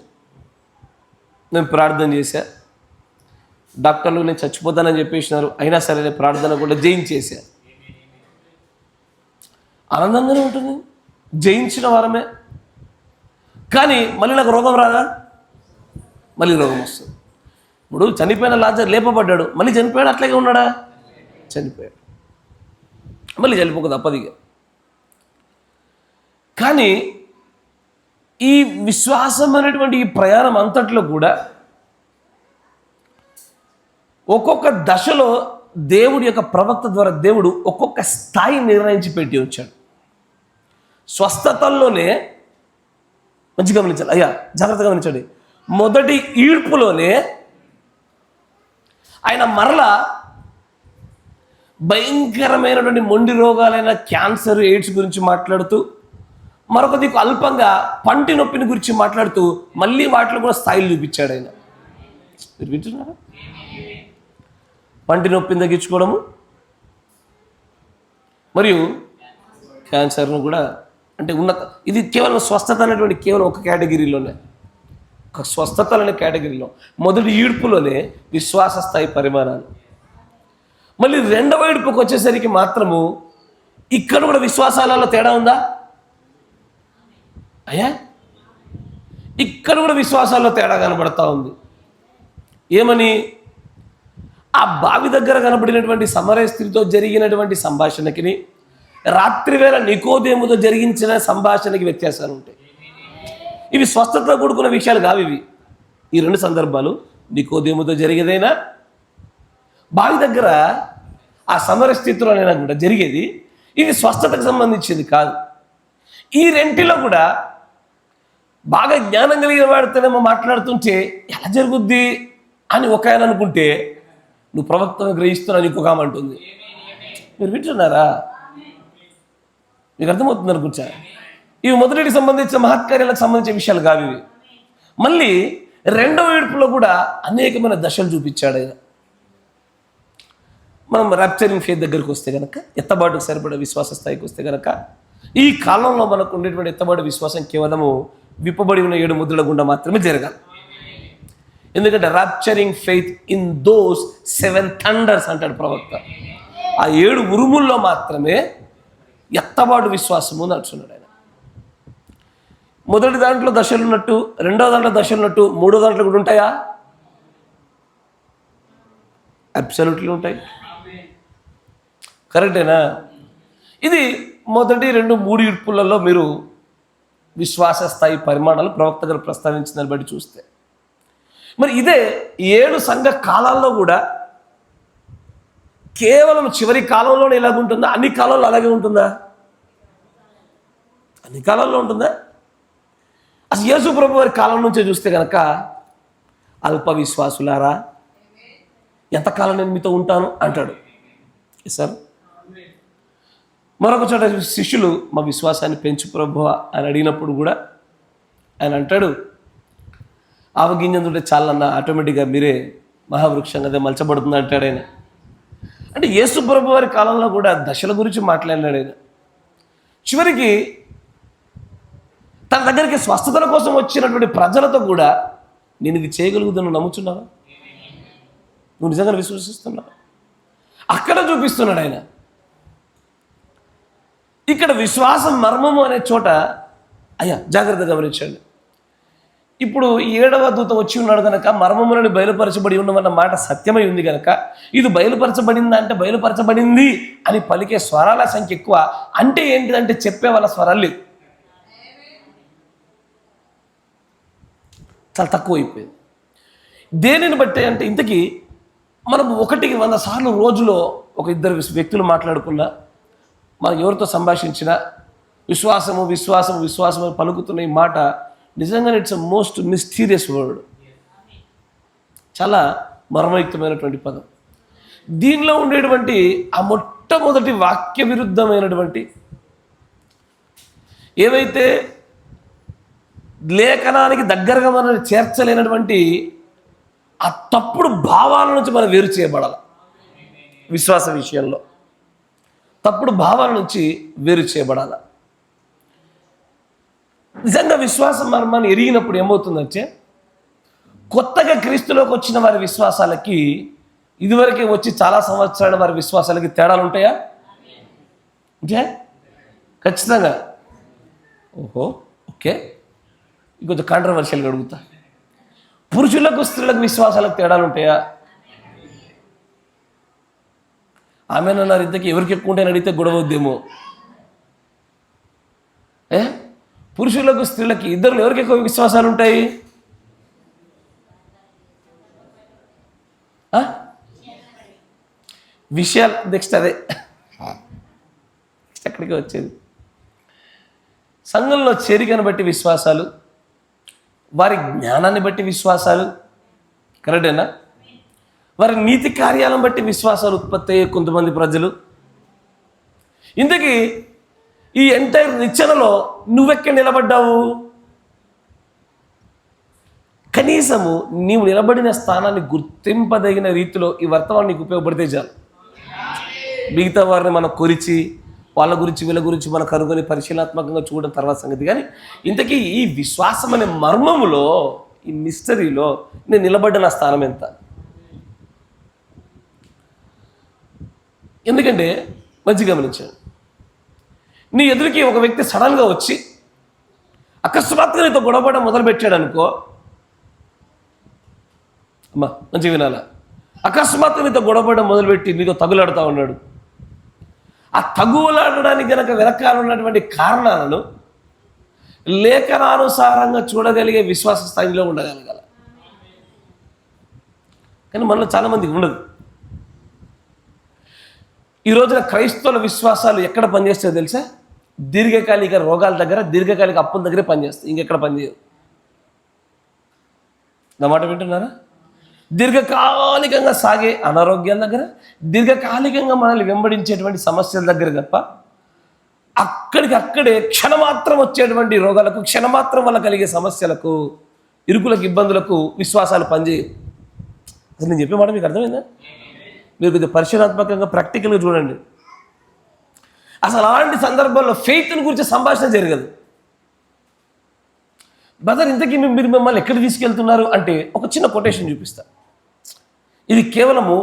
నేను ప్రార్థన చేశా. డాక్టర్లు నేను చచ్చిపోతానని చెప్పేసినారు, అయినా సరే నేను ప్రార్థన కూడా జయించేశా. ఆనందంగానే ఉంటుంది, జయించిన వారమే. కానీ మళ్ళీ నాకు రోగం రాదా? మళ్ళీ రోగం వస్తుంది. ఇప్పుడు చనిపోయిన లాజర్ లేపబడ్డాడు, మళ్ళీ చనిపోయాడు, అట్లాగే ఉన్నాడా? చనిపోయాడు, మళ్ళీ చనిపోక తప్పదిగా. కానీ ఈ విశ్వాసం అనేటువంటి ఈ ప్రయాణం అంతట్లో కూడా ఒక్కొక్క దశలో దేవుడి యొక్క ప్రవక్త ద్వారా దేవుడు ఒక్కొక్క స్థాయి నిర్ణయించి పెట్టి వచ్చాడు. స్వస్థతల్లోనే మంచి గమనించాలి, అయ్యా జాగ్రత్తగా గమనించండి. మొదటి ఈడ్పులోనే ఆయన మరలా భయంకరమైనటువంటి మొండి రోగాలైన క్యాన్సర్, ఎయిడ్స్ గురించి మాట్లాడుతూ, మరొక దిక్కు అల్పంగా పంటి నొప్పిని గురించి మాట్లాడుతూ మళ్ళీ వాటిలో కూడా స్థాయిలు చూపించాడు ఆయన. మీరు వింటున్నారా? పంటి నొప్పిని తగ్గించుకోవడము మరియు క్యాన్సర్ను కూడా, అంటే ఉన్నత, ఇది కేవలం స్వస్థత అనేటువంటి కేవలం ఒక కేటగిరీలోనే, ఒక స్వస్థత అనే కేటగిరీలో మొదటి ఈడ్పులోనే విశ్వాస స్థాయి పరిమాణాలు. మళ్ళీ రెండవ ఈడ్పుకి వచ్చేసరికి మాత్రము ఇక్కడ కూడా విశ్వాసాలలో తేడా ఉందా అయ్యా? ఇక్కడ కూడా విశ్వాసాల్లో తేడా కనబడతా ఉంది. ఏమని? ఆ బావి దగ్గర కనబడినటువంటి సమరయ స్త్రీతో జరిగినటువంటి సంభాషణకి, రాత్రివేళ నికోదేముతో జరిగించిన సంభాషణకి వ్యత్యాసాలు ఉంటాయి. ఇవి స్వస్థతతో కూడుకున్న విషయాలు కావు ఇవి. ఈ 2 సందర్భాలు నికోదేముతో జరిగేదైనా, బావి దగ్గర ఆ సమరయ స్థితిలోనైనా కూడా జరిగేది, ఇది స్వస్థతకు సంబంధించింది కాదు. ఈ రెంటిలో కూడా బాగా జ్ఞానం కలిగిన వాడితేనేమో మాట్లాడుతుంటే ఎలా జరుగుద్ది అని ఒక ఆయన అనుకుంటే, నువ్వు ప్రవక్తను గ్రహిస్తున్నావు ఇంకొక ఆమె అంటుంది. మీరు వింటున్నారా? మీకు అర్థమవుతుంది అనుకుంటా. ఇవి మొదటికి సంబంధించిన మహత్కార్యాలకు సంబంధించిన విషయాలు కావు ఇవి. మళ్ళీ రెండవ ఏడుపులో కూడా అనేకమైన దశలు చూపించాడు ఆయన. మనం ర్యాప్చరింగ్ ఫెయిత్ దగ్గరికి వస్తే కనుక, ఎత్తబాటుకు సరిపడే విశ్వాస స్థాయికి వస్తే కనుక, ఈ కాలంలో మనకు ఉండేటువంటి ఎత్తబాటు విశ్వాసం కేవలము విప్పబడి ఉన్న 7 ముద్రల గుండా మాత్రమే జరగాలి. ఎందుకంటే ర్యాప్చరింగ్ ఫెయిత్ ఇన్ దోస్ 7 థండర్స్ అంటాడు ప్రవక్త. ఆ 7 ఉరుముల్లో మాత్రమే ఎత్తబాటు విశ్వాసము నడుచున్నాడు ఆయన. మొదటి దాంట్లో దశలు ఉన్నట్టు, రెండో దాంట్లో దశలు ఉన్నట్టు, మూడో దాంట్లో కూడా ఉంటాయా? అబ్సల్యూట్లీ ఉంటాయి. కరెక్టేనా? ఇది మొదటి 2, 3 ఈడ్పులలో మీరు విశ్వాస స్థాయి పరిమాణాలు ప్రవక్త గారు ప్రస్తావించిన దాన్ని బట్టి చూస్తే, మరి ఇదే 7 సంఘ కాలాల్లో కూడా కేవలం చివరి కాలంలోనే ఎలాగుంటుందా? అన్ని కాలంలో అలాగే ఉంటుందా? అన్ని కాలాల్లో ఉంటుందా? అసలు యేసు ప్రభు వారి కాలం నుంచే చూస్తే కనుక అల్ప విశ్వాసులారా, ఎంతకాలం నేను మీతో ఉంటాను అంటాడు. సార్ మరొక చోట శిష్యులు మా విశ్వాసాన్ని పెంచు ప్రభువా అని అడిగినప్పుడు కూడా ఆయన అంటాడు, ఆవగింజందుంటే చాలన్నా ఆటోమేటిక్గా మీరే మహావృక్షంగా అదే మలచబడుతుంది అంటాడు ఆయన. అంటే యేసు ప్రభు వారి కాలంలో కూడా దశల గురించి మాట్లాడినాడు ఆయన. చివరికి తన దగ్గరికి స్వస్థతల కోసం వచ్చినటువంటి ప్రజలతో కూడా నేను ఇది చేయగలుగుతాను నమ్ముచున్నావా, నువ్వు నిజంగా విశ్వసిస్తున్నావా, అక్కడ చూపిస్తున్నాడు ఆయన. ఇక్కడ విశ్వాసం మర్మము అనే చోట అయ్యా జాగ్రత్తగా గమనించండి. ఇప్పుడు 7వ దూత వచ్చి ఉన్నాడు కనుక మర్మములను బయలుపరచబడి ఉన్నవన్న మాట సత్యమై ఉంది కనుక ఇది బయలుపరచబడిందా అంటే బయలుపరచబడింది అని పలికే స్వరాల సంఖ్య ఎక్కువ. అంటే ఏంటిదంటే చెప్పే వాళ్ళ స్వరాలు లేవు, చాలా తక్కువ అయిపోయింది. దేనిని బట్టి అంటే ఇంతకీ మనం 100 సార్లు రోజులో ఒక ఇద్దరు వ్యక్తులు మాట్లాడుకున్నా, మనం ఎవరితో సంభాషించినా విశ్వాసము విశ్వాసము విశ్వాసము పలుకుతున్న ఈ మాట నిజంగానే ఇట్స్ మోస్ట్ మిస్టీరియస్ వర్డ్, చాలా మర్మయుక్తమైనటువంటి పదం. దీనిలో ఉండేటువంటి ఆ మొట్టమొదటి వాక్య విరుద్ధమైనటువంటి ఏవైతే లేఖనానికి దగ్గరగా మనం చేర్చలేనటువంటి ఆ తప్పుడు భావాల నుంచి మనం వేరు చేయబడాలి. విశ్వాస విషయంలో తప్పుడు భావాల నుంచి వేరు చేయబడాలి. నిజంగా విశ్వాస మర్మాన్ని ఎరిగినప్పుడు ఏమవుతుందంటే కొత్తగా క్రీస్తులోకి వచ్చిన వారి విశ్వాసాలకి ఇదివరకే వచ్చి చాలా సంవత్సరాల వారి విశ్వాసాలకి తేడాలు ఉంటాయా? అంటే ఖచ్చితంగా. ఓకే, ఇంకొంచెం కాంట్రవర్షియల్గా అడుగుతా, పురుషులకు స్త్రీలకు విశ్వాసాలకు తేడాలు ఉంటాయా? ఆమెనన్నారు, ఇంతకీ ఎవరికి ఎక్కువ ఉంటాయని అడిగితే గొడవ వద్దేమో. పురుషులకు స్త్రీలకి ఇద్దరు ఎవరికి ఎక్కువ విశ్వాసాలు ఉంటాయి? విషయాలు నెక్స్ట్ అదే ఎక్కడికి వచ్చేది. సంఘంలో చేరికను బట్టి విశ్వాసాలు, వారి జ్ఞానాన్ని బట్టి విశ్వాసాలు, కరెక్టేనా? వారి నీతి కార్యాలను బట్టి విశ్వాసాలు ఉత్పత్తి అయ్యే కొంతమంది ప్రజలు. ఇంతకీ ఈ ఎంటైర్ నిచ్చెనలో నువ్వెక్కడ నిలబడ్డావు? కనీసము నీవు నిలబడిన స్థానాన్ని గుర్తింపదగిన రీతిలో ఈ వర్తమానం నీకు ఉపయోగపడితే చాలు. మిగతా వారిని మనం కొరిచి వాళ్ళ గురించి వీళ్ళ గురించి మనం కనుగొని పరిశీలనాత్మకంగా చూడడం తర్వాత సంగతి. కానీ ఇంతకీ ఈ విశ్వాసం అనే మర్మములో, ఈ మిస్టరీలో నేను నిలబడ్డ స్థానం ఎంత? ఎందుకంటే మంచిగా గమనించాను, నీ ఎదురికి ఒక వ్యక్తి సడన్గా వచ్చి అకస్మాత్తుగా నీతో గొడవపడడం మొదలుపెట్టాడు అనుకో, అమ్మా మంచిగా వినాలా, అకస్మాత్తుగా నీతో గొడవపడడం మొదలుపెట్టి నీతో తగులాడుతూ ఉన్నాడు. ఆ తగులాడడానికి గనక వెనకాల ఉన్నటువంటి కారణాలను లేఖనానుసారంగా చూడగలిగే విశ్వాస స్థాయిలో ఉండగలగాల. కానీ మనలో చాలామందికి ఉండదు. ఈ రోజున క్రైస్తవుల విశ్వాసాలు ఎక్కడ పనిచేస్తాయో తెలుసా? దీర్ఘకాలిక రోగాల దగ్గర, దీర్ఘకాలిక అప్పుల దగ్గరే పనిచేస్తాయి, ఇంకెక్కడ పనిచేయదు. నా మాట వింటున్నారా? దీర్ఘకాలికంగా సాగే అనారోగ్యాల దగ్గర, దీర్ఘకాలికంగా మనల్ని వెంబడించేటువంటి సమస్యల దగ్గర తప్ప అక్కడికక్కడే క్షణమాత్రం వచ్చేటువంటి రోగాలకు, క్షణమాత్రం వల్ల కలిగే సమస్యలకు, ఇరుకులకు, ఇబ్బందులకు విశ్వాసాలు పనిచేయవు. అసలు నేను చెప్పే మాట మీకు అర్థమైందా? మీరు కొద్దిగా పరిశీలనాత్మకంగా ప్రాక్టికల్గా చూడండి. అసలు అలాంటి సందర్భాల్లో ఫెయిత్ని గురించి సంభాషణ జరగదు. బ్రదర్ ఇంతకీ మీరు మిమ్మల్ని ఎక్కడ తీసుకెళ్తున్నారు అంటే ఒక చిన్న కొటేషన్ చూపిస్తా. ఇది కేవలము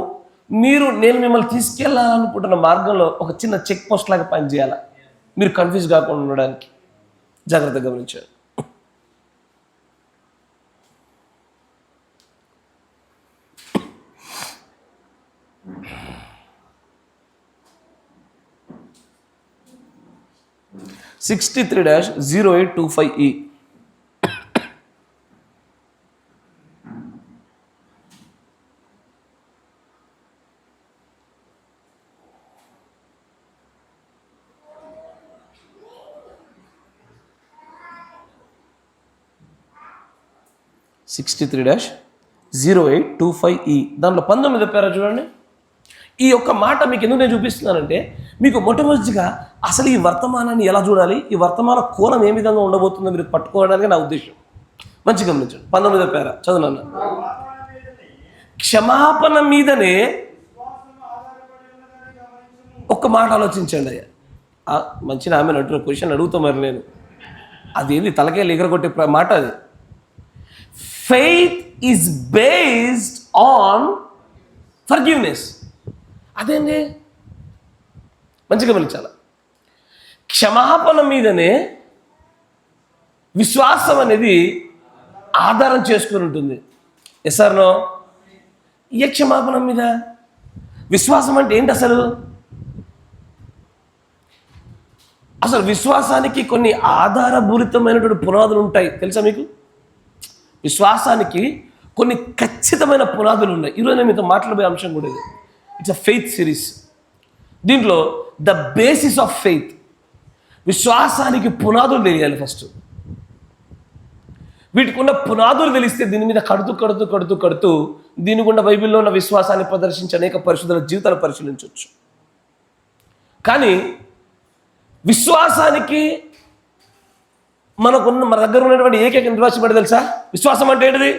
నేను మిమ్మల్ని తీసుకెళ్ళాలనుకుంటున్న మార్గంలో ఒక చిన్న చెక్ పోస్ట్ లాగా పనిచేయాలి, మీరు కన్ఫ్యూజ్ కాకుండా ఉండడానికి. జాగ్రత్తగా గమనించారు. (63-0825E) 0825E. దాంట్లో 19 పేరా చూడండి. ఈ యొక్క మాట మీకు ఎందుకు నేను చూపిస్తున్నానంటే, మీకు మొట్టమొదటిగా అసలు ఈ వర్తమానాన్ని ఎలా చూడాలి, ఈ వర్తమాన కోణం ఏ విధంగా ఉండబోతుందో మీరు పట్టుకోవడానికి నా ఉద్దేశం. మంచి గమనించండి. 19 పేరా చదువునన్న. క్షమాపణ మీదనే ఒక్క మాట ఆలోచించండి అయ్యా. మంచిగా ఆమె అంటున్న క్వశ్చన్ అడుగుతాం మరి నేను. అదేంది తలకే ఎగరగొట్టే మాట అది. Faith is based on forgiveness. అదేంటి మంచిగా గమనించాలి. క్షమాపణ మీదనే విశ్వాసం అనేది ఆధారం చేసుకుని ఉంటుంది. Yes or no? ఏ క్షమాపణ మీద విశ్వాసం అంటే ఏంటి అసలు? అసలు విశ్వాసానికి కొన్ని ఆధారపూరితమైనటువంటి పునాదులు ఉంటాయి, తెలుసా మీకు? విశ్వాసానికి కొన్ని ఖచ్చితమైన పునాదులు ఉన్నాయి. ఈరోజు నేను మీతో మాట్లాడే అంశం కూడా ఇది. It's a faith series. దీంట్లో ద బేసిస్ ఆఫ్ ఫెయిత్, విశ్వాసానికి పునాదులు తెలియాలి ఫస్ట్. వీటికి ఉన్న పునాదులు తెలిస్తే దీని మీద కడుతూ దీని గుండా బైబిల్లో ఉన్న విశ్వాసాన్ని ప్రదర్శించి అనేక పరిశుద్ధుల జీవితాలు పరిశీలించవచ్చు. కానీ విశ్వాసానికి మన దగ్గర ఉన్నటువంటి ఏకైక నిర్వాచం ఏంటో తెలుసా? విశ్వాసం అంటే ఏంటిది?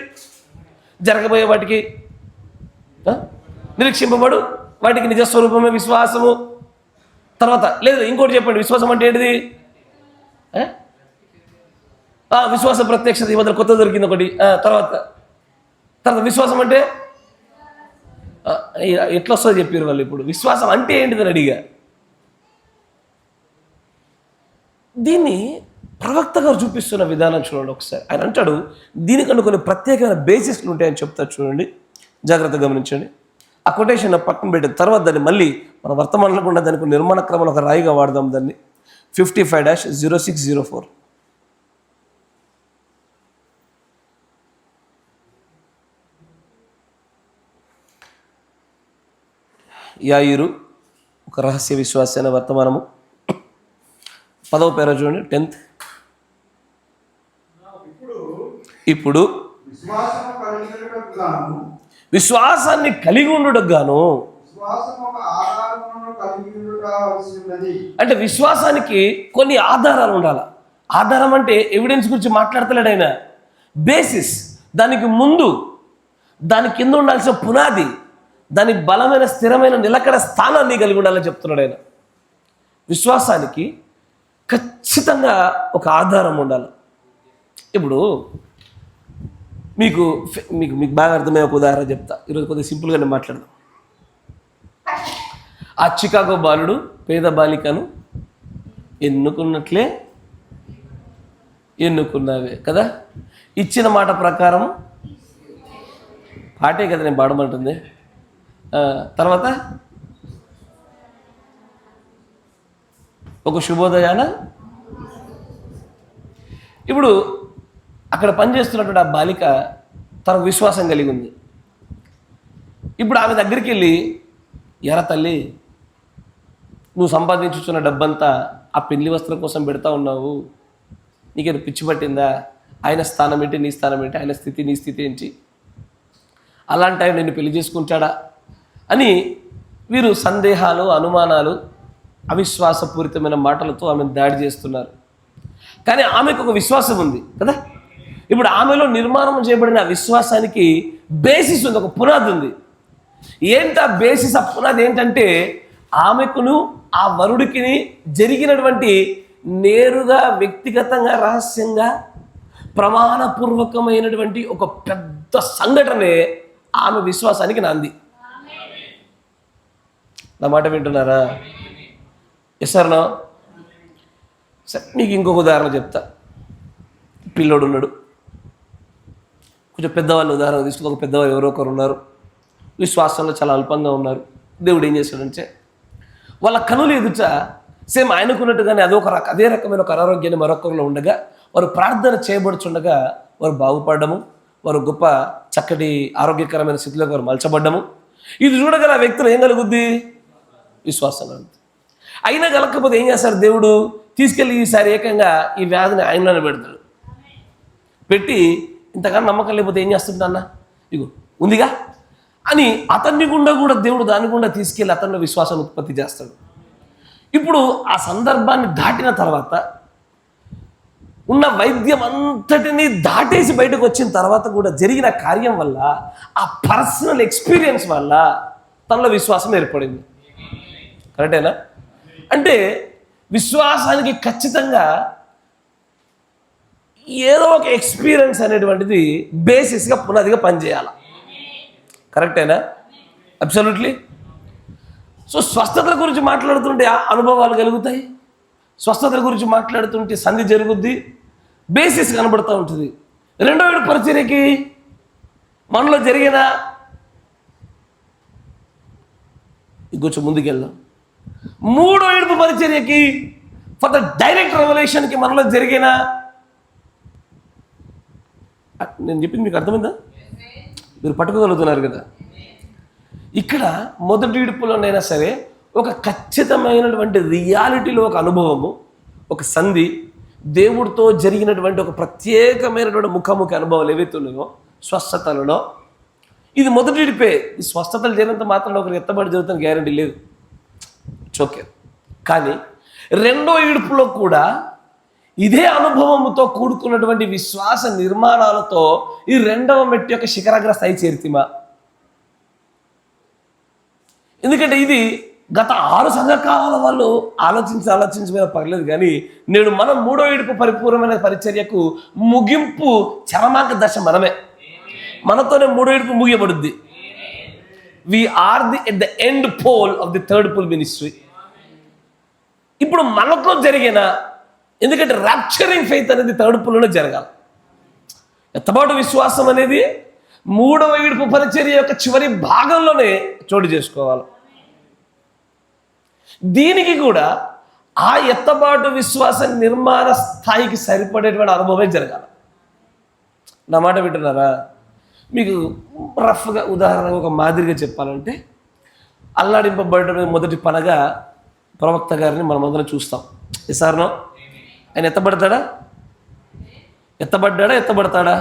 జరగబోయే వాటికి నిరీక్షింపబడు వాటికి నిజస్వరూపమే విశ్వాసము. తర్వాత లేదు ఇంకోటి చెప్పండి, విశ్వాసం అంటే ఏంటిది? విశ్వాస ప్రత్యక్షత. ఈ మధ్య కొత్త దొరికింది ఒకటి. తర్వాత విశ్వాసం అంటే ఎట్లా వస్తుందో చెప్పారు వాళ్ళు. ఇప్పుడు విశ్వాసం అంటే ఏంటిదని అడిగా. దీన్ని ప్రవక్త గారు చూపిస్తున్న విధానం చూడండి ఒకసారి. ఆయన అంటాడు దీనికన్నా కొన్ని ప్రత్యేకమైన బేసిస్లు ఉంటాయని చెప్తారు. చూడండి, జాగ్రత్తగా గమనించండి. ఆ కొటేషన్ పక్కన పెట్టిన తర్వాత దాన్ని మళ్ళీ మన వర్తమానంలో కూడా దానికి నిర్మాణ క్రమంలో ఒక రాయిగా వాడదాం దాన్ని. 55-0604. యాయిరు ఒక రహస్య విశ్వాసైన వర్తమానము. 10వ పేర చూడండి, 10th. ఇప్పుడు విశ్వాసాన్ని కలిగి ఉండుటకు గాను, అంటే విశ్వాసానికి కొన్ని ఆధారాలు ఉండాలి. ఆధారం అంటే ఎవిడెన్స్ గురించి మాట్లాడతలేడు ఆయన. బేసిస్, దానికి ముందు దాని కింద ఉండాల్సిన పునాది, దాని బలమైన స్థిరమైన నిలకడ స్థానాన్ని కలిగి ఉండాలని చెప్తున్నాడు ఆయన. విశ్వాసానికి ఖచ్చితంగా ఒక ఆధారం ఉండాలి. ఇప్పుడు మీకు మీకు మీకు బాగా అర్థమయ్యే ఒక ఉదాహరణ చెప్తా. ఈరోజు కొద్దిగా సింపుల్గానే మాట్లాడదాం. ఆ చికాగో బాలుడు పేద బాలికను ఎన్నుకున్నట్లే ఎన్నుకున్నావే కదా. ఇచ్చిన మాట ప్రకారం పాటే కదా నేను పాడమంటుంది. తర్వాత ఒక శుభోదయాన ఇప్పుడు అక్కడ పనిచేస్తున్నటువంటి ఆ బాలిక తనకు విశ్వాసం కలిగి ఉంది. ఇప్పుడు ఆమె దగ్గరికి వెళ్ళి, ఎరా తల్లి, నువ్వు సంపాదించుతున్న డబ్బంతా ఆ పెళ్లి వస్త్రం కోసం పెడతా ఉన్నావు, నీకేదో పిచ్చి పట్టిందా? ఆయన స్థానం ఏంటి, నీ స్థానం ఏంటి? ఆయన స్థితి నీ స్థితి ఏంటి? అలాంటి ఆయన నిన్ను పెళ్లి చేసుకుంటాడా అని వీరు సందేహాలు, అనుమానాలు, అవిశ్వాసపూరితమైన మాటలతో ఆమెను దాడి చేస్తున్నారు. కానీ ఆమెకు ఒక విశ్వాసం ఉంది కదా. ఇప్పుడు ఆమెలో నిర్మాణం చేయబడిన విశ్వాసానికి బేసిస్ ఉంది, ఒక పునాది ఉంది. ఏంటి ఆ బేసిస్, ఆ పునాది ఏంటంటే ఆమెకును ఆ వరుడికి జరిగినటువంటి నేరుగా వ్యక్తిగతంగా రహస్యంగా ప్రమాణపూర్వకమైనటువంటి ఒక పెద్ద సంఘటనే ఆమె విశ్వాసానికి నాంది. నా మాట వింటున్నారా? Yes or no? సరే, మీకు ఇంకొక ఉదాహరణ చెప్తా. పిల్లోడు ఉన్నాడు, కొంచెం పెద్దవాళ్ళు ఉదాహరణ తీసుకుని, ఒక పెద్దవాళ్ళు ఎవరో ఒకరు ఉన్నారు, విశ్వాసంలో చాలా అల్పంగా ఉన్నారు. దేవుడు ఏం చేశాడంటే వాళ్ళ కనులు ఎదుట సేమ్ ఆయనకున్నట్టుగానే అదే రకమైన ఒక అనారోగ్యాన్ని మరొకరిలో ఉండగా వారు ప్రార్థన చేయబడుచుండగా వారు బాగుపడము, వారు గొప్ప చక్కటి ఆరోగ్యకరమైన స్థితిలోకి వారు మలచబడ్డము. ఇది చూడగల ఆ వ్యక్తులు ఏం కలుగుద్ది? విశ్వాసం కలుగుద్ది. అయినా కలగకపోతే ఏం చేస్తాడు దేవుడు? తీసుకెళ్ళి ఈసారి ఏకంగా ఈ వ్యాధిని ఆయనలోనే పెడతాడు. పెట్టి ఇంతకన్నా నమ్మకం లేకపోతే ఏం చేస్తుంటా అన్న, ఇగో ఉందిగా అని అతన్ని గుండా కూడా దేవుడు దాని గుండా తీసుకెళ్ళి అతనిలో విశ్వాసాన్ని ఉత్పత్తి చేస్తాడు. ఇప్పుడు ఆ సందర్భాన్ని దాటిన తర్వాత ఉన్న వైద్యం అంతటినీ దాటేసి బయటకు వచ్చిన తర్వాత కూడా జరిగిన కార్యం వల్ల, ఆ పర్సనల్ ఎక్స్పీరియన్స్ వల్ల తనలో విశ్వాసం ఏర్పడింది. కరెక్టేనా? అంటే విశ్వాసానికి ఖచ్చితంగా ఏదో ఒక ఎక్స్పీరియన్స్ అనేటువంటిది బేసిస్గా పునాదిగా పనిచేయాలి. కరెక్టేనా? అబ్సల్యూట్లీ. సో స్వస్థతల గురించి మాట్లాడుతుంటే అనుభవాలు కలుగుతాయి, స్వస్థతల గురించి మాట్లాడుతుంటే సంధి జరుగుద్ది, బేసిస్ కనబడుతూ ఉంటుంది. రెండో ఏడు పరిచర్యకి మనలో జరిగిన, ఇంకొంచెం ముందుకెళ్దాం, మూడో ఏడుపు పరిచర్యకి ఫర్ ద డైరెక్ట్ రెవల్యూషన్కి మనలో జరిగిన, నేను చెప్పింది మీకు అర్థమైందా? మీరు పట్టుకోగలుగుతున్నారు కదా? ఇక్కడ మొదటి ఇడుపులోనైనా సరే ఒక ఖచ్చితమైనటువంటి రియాలిటీలో ఒక అనుభవము, ఒక సంధి, దేవుడితో జరిగినటువంటి ఒక ప్రత్యేకమైనటువంటి ముఖాముఖి అనుభవాలు ఏవైతే ఉన్నాయో స్వస్థతలలో, ఇది మొదటి ఇడిపే. ఈ స్వస్థతలు జరిగినంత మాత్రం ఒకరు ఎత్తబడి జరుగుతున్న గ్యారంటీ లేదు, ఓకే. కానీ రెండో ఇడుపులో కూడా ఇదే అనుభవంతో కూడుకున్నటువంటి విశ్వాస నిర్మాణాలతో ఈ రెండవ మెట్టు యొక్క శిఖరాగ్ర స్థాయి చేరితిమా. ఎందుకంటే ఇది గత 6 సంఘకాల వాళ్ళు ఆలోచించమేదో పర్లేదు, కానీ నేను మనం మూడో ఇడుపు పరిపూర్ణమైన పరిచర్యకు ముగింపు చరమాంక దశ మనమే. మనతోనే మూడో ఇడుపు ముగియబడుద్ది. We are at the end pole of the third pole ministry. ఇప్పుడు మనతో జరిగిన, ఎందుకంటే ర్యాప్చరింగ్ ఫెయిత్ అనేది థర్డ్ పోల్లోనే జరగాలి. ఎత్తబాటు విశ్వాసం అనేది మూడవ ఇడుపు పరిచర్య యొక్క చివరి భాగంలోనే చోటు చేసుకోవాలి. దీనికి కూడా ఆ ఎత్తబాటు విశ్వాస నిర్మాణ స్థాయికి సరిపడేటువంటి అనుభవమే జరగాలి. నా మాట వింటున్నారా? మీకు రఫ్గా ఉదాహరణగా ఒక మాదిరిగా చెప్పాలంటే, అల్లాడింపబడటం మొదటి పనగా ప్రవక్త గారిని మనం అందరం చూస్తాం. సార్నో ఆయన ఎత్తబడతాడా? ఎత్తబడతాడా?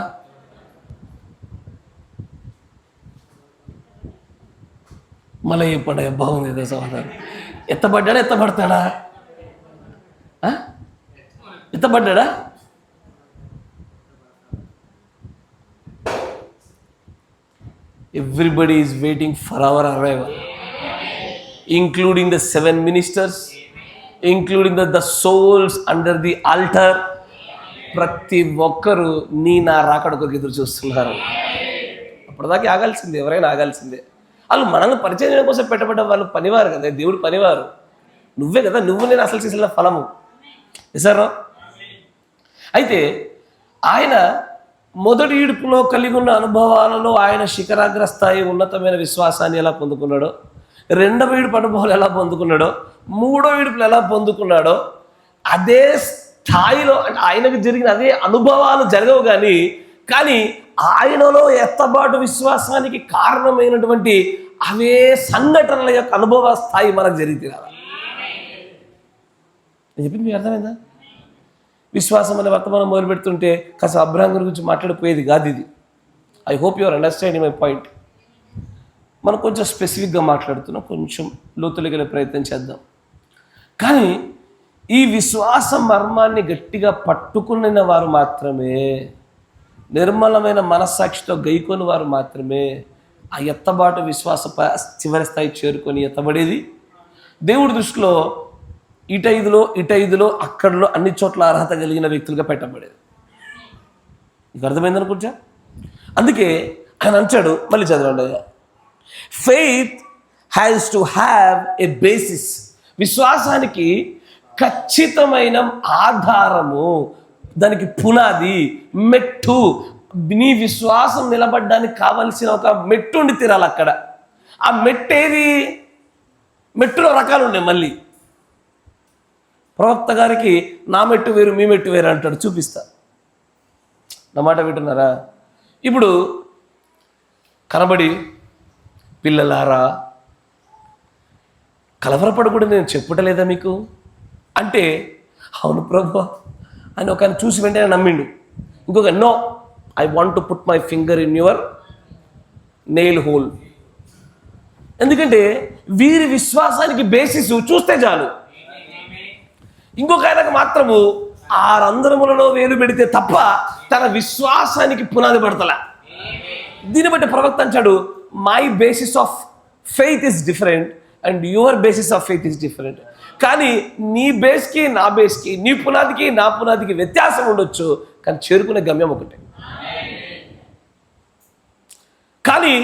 మళ్ళీ చెప్పండి, బాగుంది ఏదో సమాధానం. ఎత్తబడతాడా? ఎత్తబడ్డా? Everybody is waiting for our arrival, including the 7 ministers, including the souls under the altar. ప్రతి ఒక్కరు నీ నా రాకడ కొరకు ఎదురు చూస్తున్నారు. అప్పటిదాకా ఆగాల్సిందే, ఎవరైనా ఆగాల్సిందే. వాళ్ళు మనల్ని పరిచయం చేయడం కోసం పెట్టబడ్డ వాళ్ళు పనివారు కదా, దేవుడు పనివారు. నువ్వే కదా, నువ్వు నేను అసలు చేసిన ఫలము. నిజారా? అయితే ఆయన మొదటి ఈడుపులో కలిగి ఉన్న అనుభవాలలో ఆయన శిఖరాగ్ర స్థాయి ఉన్నతమైన విశ్వాసాన్ని ఎలా పొందుకున్నాడో, రెండవ ఈడుపు అనుభవాలు ఎలా పొందుకున్నాడో, మూడో ఈడుపులు ఎలా పొందుకున్నాడో, అదే స్థాయిలో, అంటే ఆయనకు జరిగిన అదే అనుభవాలు జరగవు కానీ ఆయనలో ఎత్తబాటు విశ్వాసానికి కారణమైనటువంటి అవే సంఘటనల యొక్క అనుభవ స్థాయి మనకు జరిగితే కదా. నేను చెప్పింది మీకు అర్థమైందా? విశ్వాసం అనే వర్తమానం మొదలు పెడుతుంటే కాస్త అబ్రహాం గురించి మాట్లాడిపోయేది కాదు ఇది. I hope your understanding my point. మనం కొంచెం స్పెసిఫిక్గా మాట్లాడుతున్నాం, కొంచెం లోతులోకి వెళ్ళే ప్రయత్నం చేద్దాం. కానీ ఈ విశ్వాస మర్మాన్ని గట్టిగా పట్టుకున్న వారు మాత్రమే, నిర్మలమైన మనస్సాక్షితో గైకొని వారు మాత్రమే ఆ ఎత్తబాటు విశ్వాస చివరి స్థాయి చేరుకొని ఎత్తబడేది. దేవుడి దృష్టిలో ఇటైదులో అక్కడలో అన్ని చోట్ల అర్హత కలిగిన వ్యక్తులుగా పెట్టబడేది. నీకు అర్థమైందనుకుంటా? అందుకే ఆయన అంటాడు, మళ్ళీ చదవండి, faith has to have a basis. విశ్వాసానికి ఖచ్చితమైన ఆధారము, దానికి పునాది, మెట్టు. నీ విశ్వాసం నిలబడడానికి కావలసిన ఒక మెట్టు ఉండి తీరాలి అక్కడ. ఆ మెట్టు ఏది? మెట్టులో రకాలు ఉన్నాయి. మళ్ళీ ప్రవక్త గారికి నా మెట్టు వేరు, మీ మెట్టు వేరు అంటాడు. చూపిస్తా, నా మాట వింటున్నారా? ఇప్పుడు కనబడి, పిల్లలారా కలవరపడకూడదు నేను చెప్పుటలేదా మీకు అంటే, అవును ప్రభు అని ఒక ఆయన చూసి వెంటనే నమ్మిండు. ఇంకొక, no, I want to put my finger in your nail hole. ఎందుకంటే వీరి విశ్వాసానికి బేసిస్ చూస్తే చాలు. ఇంకొక ఆయనకు మాత్రము 6 అంతరములలో వేలు పెడితే తప్ప తన విశ్వాసానికి పునాది పడతలా. దీన్ని బట్టి ప్రవక్త అంటాడు, my basis of faith is different and your basis of faith is different. కానీ నీ బేస్కి నా బేస్కి, నీ పునాదికి నా పునాదికి వ్యత్యాసం ఉండొచ్చు, కానీ చేరుకునే గమ్యం ఒకటే. కానీ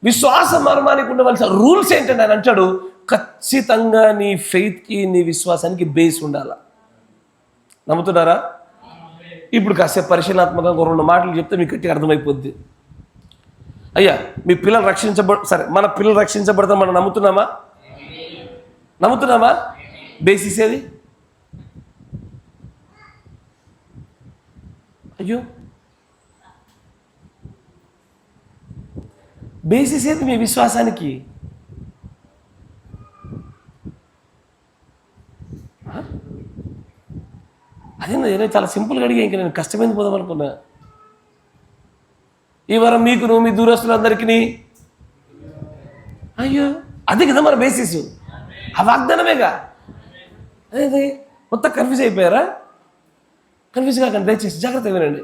విశ్వాస మర్మానికి ఉండవలసిన రూల్స్ ఏంటంటే ఆయన అంటాడు, ఖచ్చితంగా నీ ఫెయిత్కి నీ విశ్వాసానికి బేస్ ఉండాలా. నమ్ముతున్నారా? ఇప్పుడు కాసేపు పరిశీలనాత్మకంగా 2 మాటలు చెప్తే మీకు గట్టిగా అర్థమైపోద్ది. అయ్యా, మీ పిల్లలు సరే, మన పిల్లలు రక్షించబడతాం మనం నమ్ముతున్నామా? బేసిస్ ఏది? అయ్యో, బేసిస్ ఏది మీ విశ్వాసానికి? అదే నేను చాలా సింపుల్గా అడిగా, ఇంకా నేను కష్టమైంది పోదాం అనుకున్నా. ఈ వారం మీకు మీ దూరస్తులందరికీ అయ్యో, అదే కదా మన బేసిస్, ఆ వాగ్దానమేగా. అదే మొత్తం కన్ఫ్యూజ్ అయిపోయారా? కన్ఫ్యూజ్ కాకండి, దయచేసి జాగ్రత్తగా వినండి.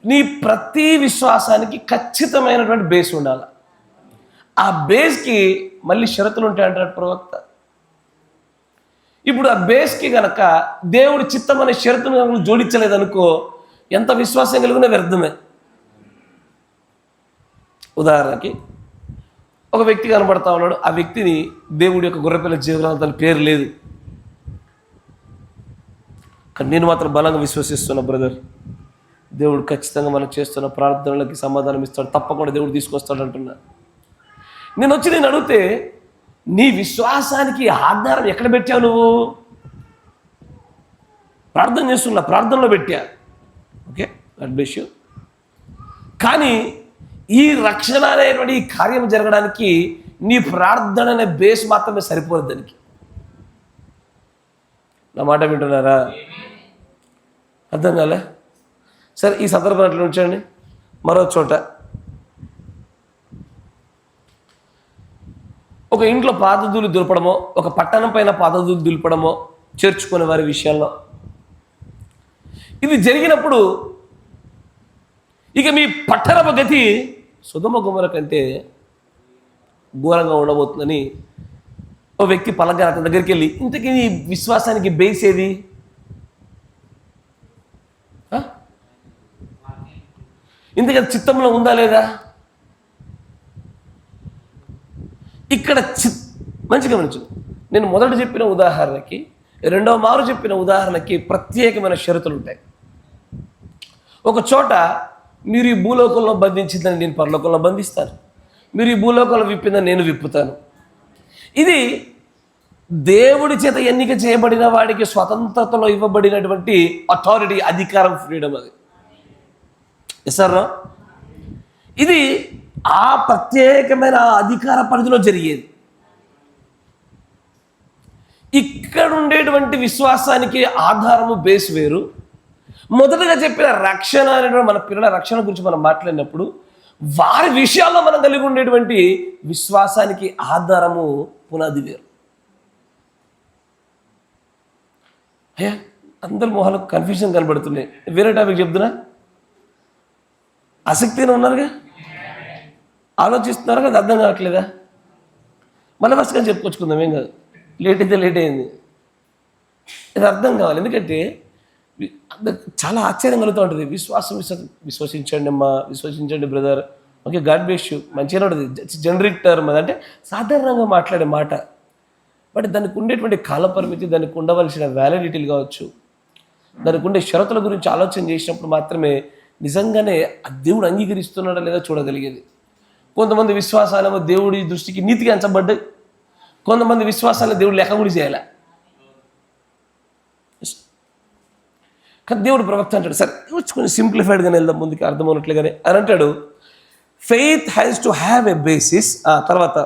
నీ ప్రతి విశ్వాసానికి ఖచ్చితమైనటువంటి బేస్ ఉండాలి. ఆ బేస్కి మళ్ళీ షరతులు ఉంటాయి అంటాడు ప్రవక్త. ఇప్పుడు ఆ బేస్కి కనుక దేవుడి చిత్తం అనే షరతును కనుక జోడించలేదనుకో, ఎంత విశ్వాసం కలిగినా వ్యర్థమే. ఉదాహరణకి ఒక వ్యక్తి కనబడతా ఉన్నాడు, ఆ వ్యక్తిని దేవుడి యొక్క గొర్రెపిల్ల జీవనాలు తన పేరు లేదు, కానీ నేను మాత్రం బలంగా విశ్వసిస్తున్నా, బ్రదర్, దేవుడు ఖచ్చితంగా మనం చేస్తున్న ప్రార్థనలకి సమాధానం ఇస్తాడు, తప్పకుండా దేవుడు తీసుకొస్తాడు అంటున్నా. నేను అడిగితే, నీ విశ్వాసానికి ఆధారం ఎక్కడ పెట్టావు నువ్వు? ప్రార్థన చేస్తున్నా, ప్రార్థనలో పెట్టా, ఓకే, గాడ్ బ్లెస్ యూ. కానీ ఈ రక్షణ అనేటువంటి ఈ కార్యం జరగడానికి నీ ప్రార్థన అనే బేస్ మాత్రమే సరిపోదు దానికి. నా మాట వింటున్నారా? అర్థం కాలే? సరే, ఈ సందర్భం అట్లా ఉంచండి. మరో చోట ఒక ఇంట్లో పాదధూళి దులపడమో, ఒక పట్టణం పైన పాదధూళి దులపడమో చేర్చుకునే వారి విషయాల్లో ఇది జరిగినప్పుడు ఇక మీ పట్టణపు గతి సొదొమ గొమొర్రా కంటే ఘోరంగా ఉండబోతుందని ఓ వ్యక్తి పలకగా అతని దగ్గరికి వెళ్ళి, ఇంతకీ నీ విశ్వాసానికి బేస్ ఏది? ఇంతకీ చిత్తంలో ఉందా లేదా? ఇక్కడ మంచిగా మంచి నేను మొదట చెప్పిన ఉదాహరణకి, రెండవ మారు చెప్పిన ఉదాహరణకి ప్రత్యేకమైన షరతులు ఉంటాయి. ఒక చోట మీరు ఈ భూలోకంలో బంధించిందని నేను పరలోకంలో బంధిస్తాను, మీరు ఈ భూలోకంలో విప్పిందని నేను విప్పుతాను. ఇది దేవుడి చేత ఎన్నిక చేయబడిన వాడికి స్వతంత్రతలో ఇవ్వబడినటువంటి అథారిటీ, అధికారం, ఫ్రీడమ్. అది ఎస్ఆర్, ఇది ఆ ప్రత్యేకమైన అధికార పరిధిలో జరిగేది. ఇక్కడ ఉండేటువంటి విశ్వాసానికి ఆధారము బేస్ వేరు. మొదటగా చెప్పిన రక్షణ అనేటువంటి మన పిల్లల రక్షణ గురించి మనం మాట్లాడినప్పుడు వారి విషయాల్లో మనం కలిగి ఉండేటువంటి విశ్వాసానికి ఆధారము పునాది వేరు. అయ్యా, అందరి మొహాలకు కన్ఫ్యూజన్ కనబడుతున్నాయి. వేరే టాపిక్ చెప్తున్నా, ఆసక్తిగా ఉన్నారుగా, ఆలోచిస్తున్నారు కదా, అర్థం కావట్లేదా? మళ్ళీ ఫస్ట్ కానీ చెప్పుకొచ్చుకుందాం, ఏం కాదు, లేట్ అయితే లేట్ అయింది. ఇది అర్థం కావాలి, ఎందుకంటే చాలా ఆశ్చర్యం కలుగుతూ ఉంటుంది. విశ్వసించండి అమ్మా, విశ్వసించండి brother, okay, God bless you, మంచిగానే ఉంటుంది. జనరిక్ టర్మ్, అదంటే సాధారణంగా మాట్లాడే మాట. బట్ దానికి ఉండేటువంటి కాల పరిమితి, దానికి ఉండవలసిన వ్యాలిడిటీలు కావచ్చు, దానికి ఉండే షరతుల గురించి ఆలోచన చేసినప్పుడు మాత్రమే నిజంగానే ఆ దేవుడు అంగీకరిస్తున్నాడా లేదా చూడగలిగేది. కొంతమంది విశ్వాసాలేమో దేవుడి దృష్టికి నీతిగా ఎంచబడ్డాయి, కొంతమంది విశ్వాసాలు దేవుడు లెక్క కూడా చేయాలి. కానీ దేవుడు ప్రవక్త అంటాడు, సరే కొంచెం సింప్లిఫైడ్గానే వెళ్దాం ముందుకు అర్థమవునట్లుగానే అని అంటాడు. Faith has to have a basis. తర్వాత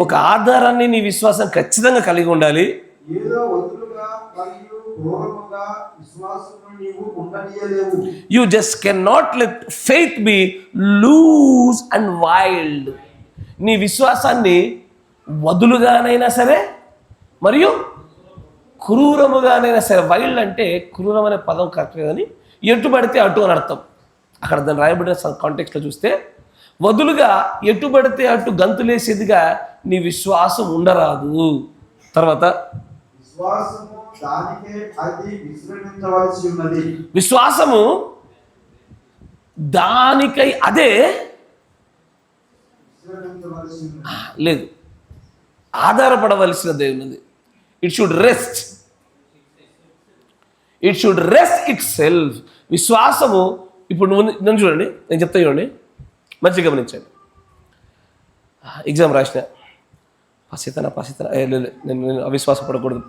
ఒక ఆధారాన్ని నీ విశ్వాసం ఖచ్చితంగా కలిగి ఉండాలి. ఏదో వదులుగా మరియు క్రూరముగా విశ్వాసమును నీవు ఉండనీయలేవు. You just cannot let faith be loose and wild. నీ విశ్వాసాన్ని వదులుగానైనా సరే మరియు క్రూరముగానైనా సరే. వైల్డ్ అంటే క్రూరం అనే పదం కరెక్ట్ కానీ ఎటు పడితే అటు అని అర్థం. అక్కడ దాన్ని రాయబడిన కాంటెక్స్ట్లో చూస్తే వదులుగా ఎటు పడితే అటు గంతులేసేదిగా నీ విశ్వాసం ఉండరాదు. తర్వాత విశ్వాసము దానికే అది విశ్రమించవలసి ఉన్నది. విశ్వాసము దానికై అదే విశ్రమించవలసి ఉన్నది. లేదు, ఆధారపడవలసినదే ఉన్నది. It should rest, it should rest it self. విశ్వాసము ఇప్పుడు నన్ను చూడండి, నేను చెప్తా చూడండి, మంచిగా గమనించండి. ఎగ్జామ్ రాసిన పసితన లేదు, నేను అవిశ్వాసం పడకూడదు,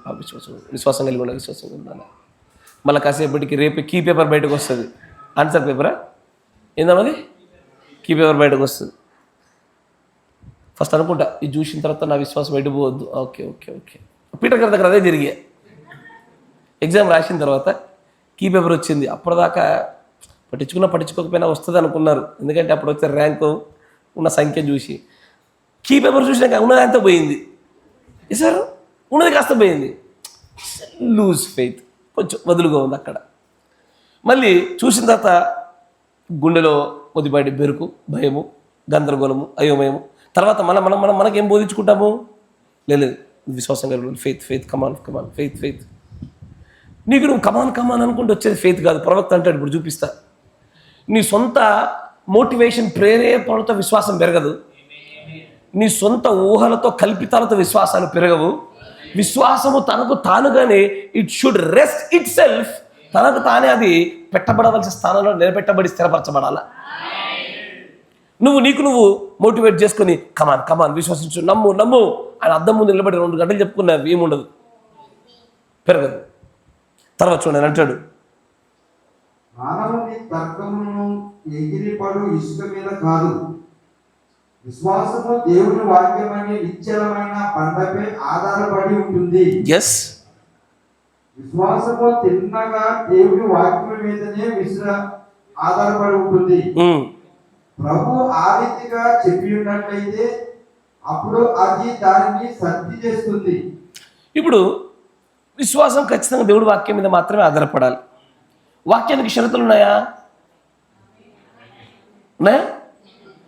విశ్వాసం కలిగి ఉండాలి, విశ్వాసం కలిగి ఉండాలి. మళ్ళీ కాసేపటికి రేపు కీ పేపర్ బయటకు వస్తుంది. ఆన్సర్ పేపరా ఏందమ్మది? కీ పేపర్ బయటకు వస్తుంది. ఫస్ట్ అనుకుంటా ఇది చూసిన తర్వాత నా విశ్వాసం ఎడిపోవద్దు. ఓకే ఓకే ఓకే, పీటర్ గారి దగ్గర అదే జరిగే. ఎగ్జామ్ రాసిన తర్వాత కీ పేపర్ వచ్చింది. అప్పటిదాకా పట్టించుకోకపోయినా వస్తుంది అనుకున్నారు, ఎందుకంటే అప్పుడు వచ్చే ర్యాంకు ఉన్న సంఖ్య చూసి. కీ పేపర్ చూసినాక ఉన్నది అంతా పోయింది. సార్ ఉన్నది కాస్త పోయింది. లూజ్ ఫెయిత్, కొంచెం వదులుగా ఉంది అక్కడ. మళ్ళీ చూసిన తర్వాత గుండెలో కొద్దిపాటి బెరుకు, భయము, గందరగోళము, అయోమయము. తర్వాత మనకేం బోధించుకుంటాము? లేదు, విశ్వాసం కలిగి ఫెయిత్ కమాన్ ఫెయిత్. నీకు నువ్వు కమాన్ అనుకుంటూ వచ్చేది ఫెయిత్ కాదు. ప్రవక్త అంటాడు, ఇప్పుడు చూపిస్తా. నీ సొంత మోటివేషన్ ప్రేరేపణతో విశ్వాసం పెరగదు. నీ సొంత ఊహలతో కల్పితాలతో విశ్వాసాలు పెరగవు. విశ్వాసము తనకు తానుగానే it should rest itself. తనకు తానే అది పెట్టబడవలసిన స్థానంలో నిలబెట్టబడి స్థిరపరచబడాల. నీకు నువ్వు మోటివేట్ చేసుకుని కమాన్ విశ్వసించు, నమ్ము అని అద్దం ముందు నిలబడి 2 గంటలు చెప్పుకున్నావు, ఏముండదు, పెరగదు. తర్వాత చూడండి అంటాడు, మానవుని తర్కమును ఎగిరిపడు ఇసుక మీద కాదు, విశ్వాసము దేవుని వాక్యమనే నిశ్చలమైన బండపై ఆధారపడి ఉంటుంది. ఎస్, విశ్వాసము తిన్నగా దేవుని వాక్యం మీదనే ఆధారపడి ఉంటుంది. ప్రభు ఆ రీతిగా చెప్పి ఉన్నట్లయితే అప్పుడు అది దానిని సత్తి చేస్తుంది. ఇప్పుడు విశ్వాసం ఖచ్చితంగా దేవుడి వాక్యం మీద మాత్రమే ఆధారపడాలి. వాక్యానికి షరతులు ఉన్నాయా?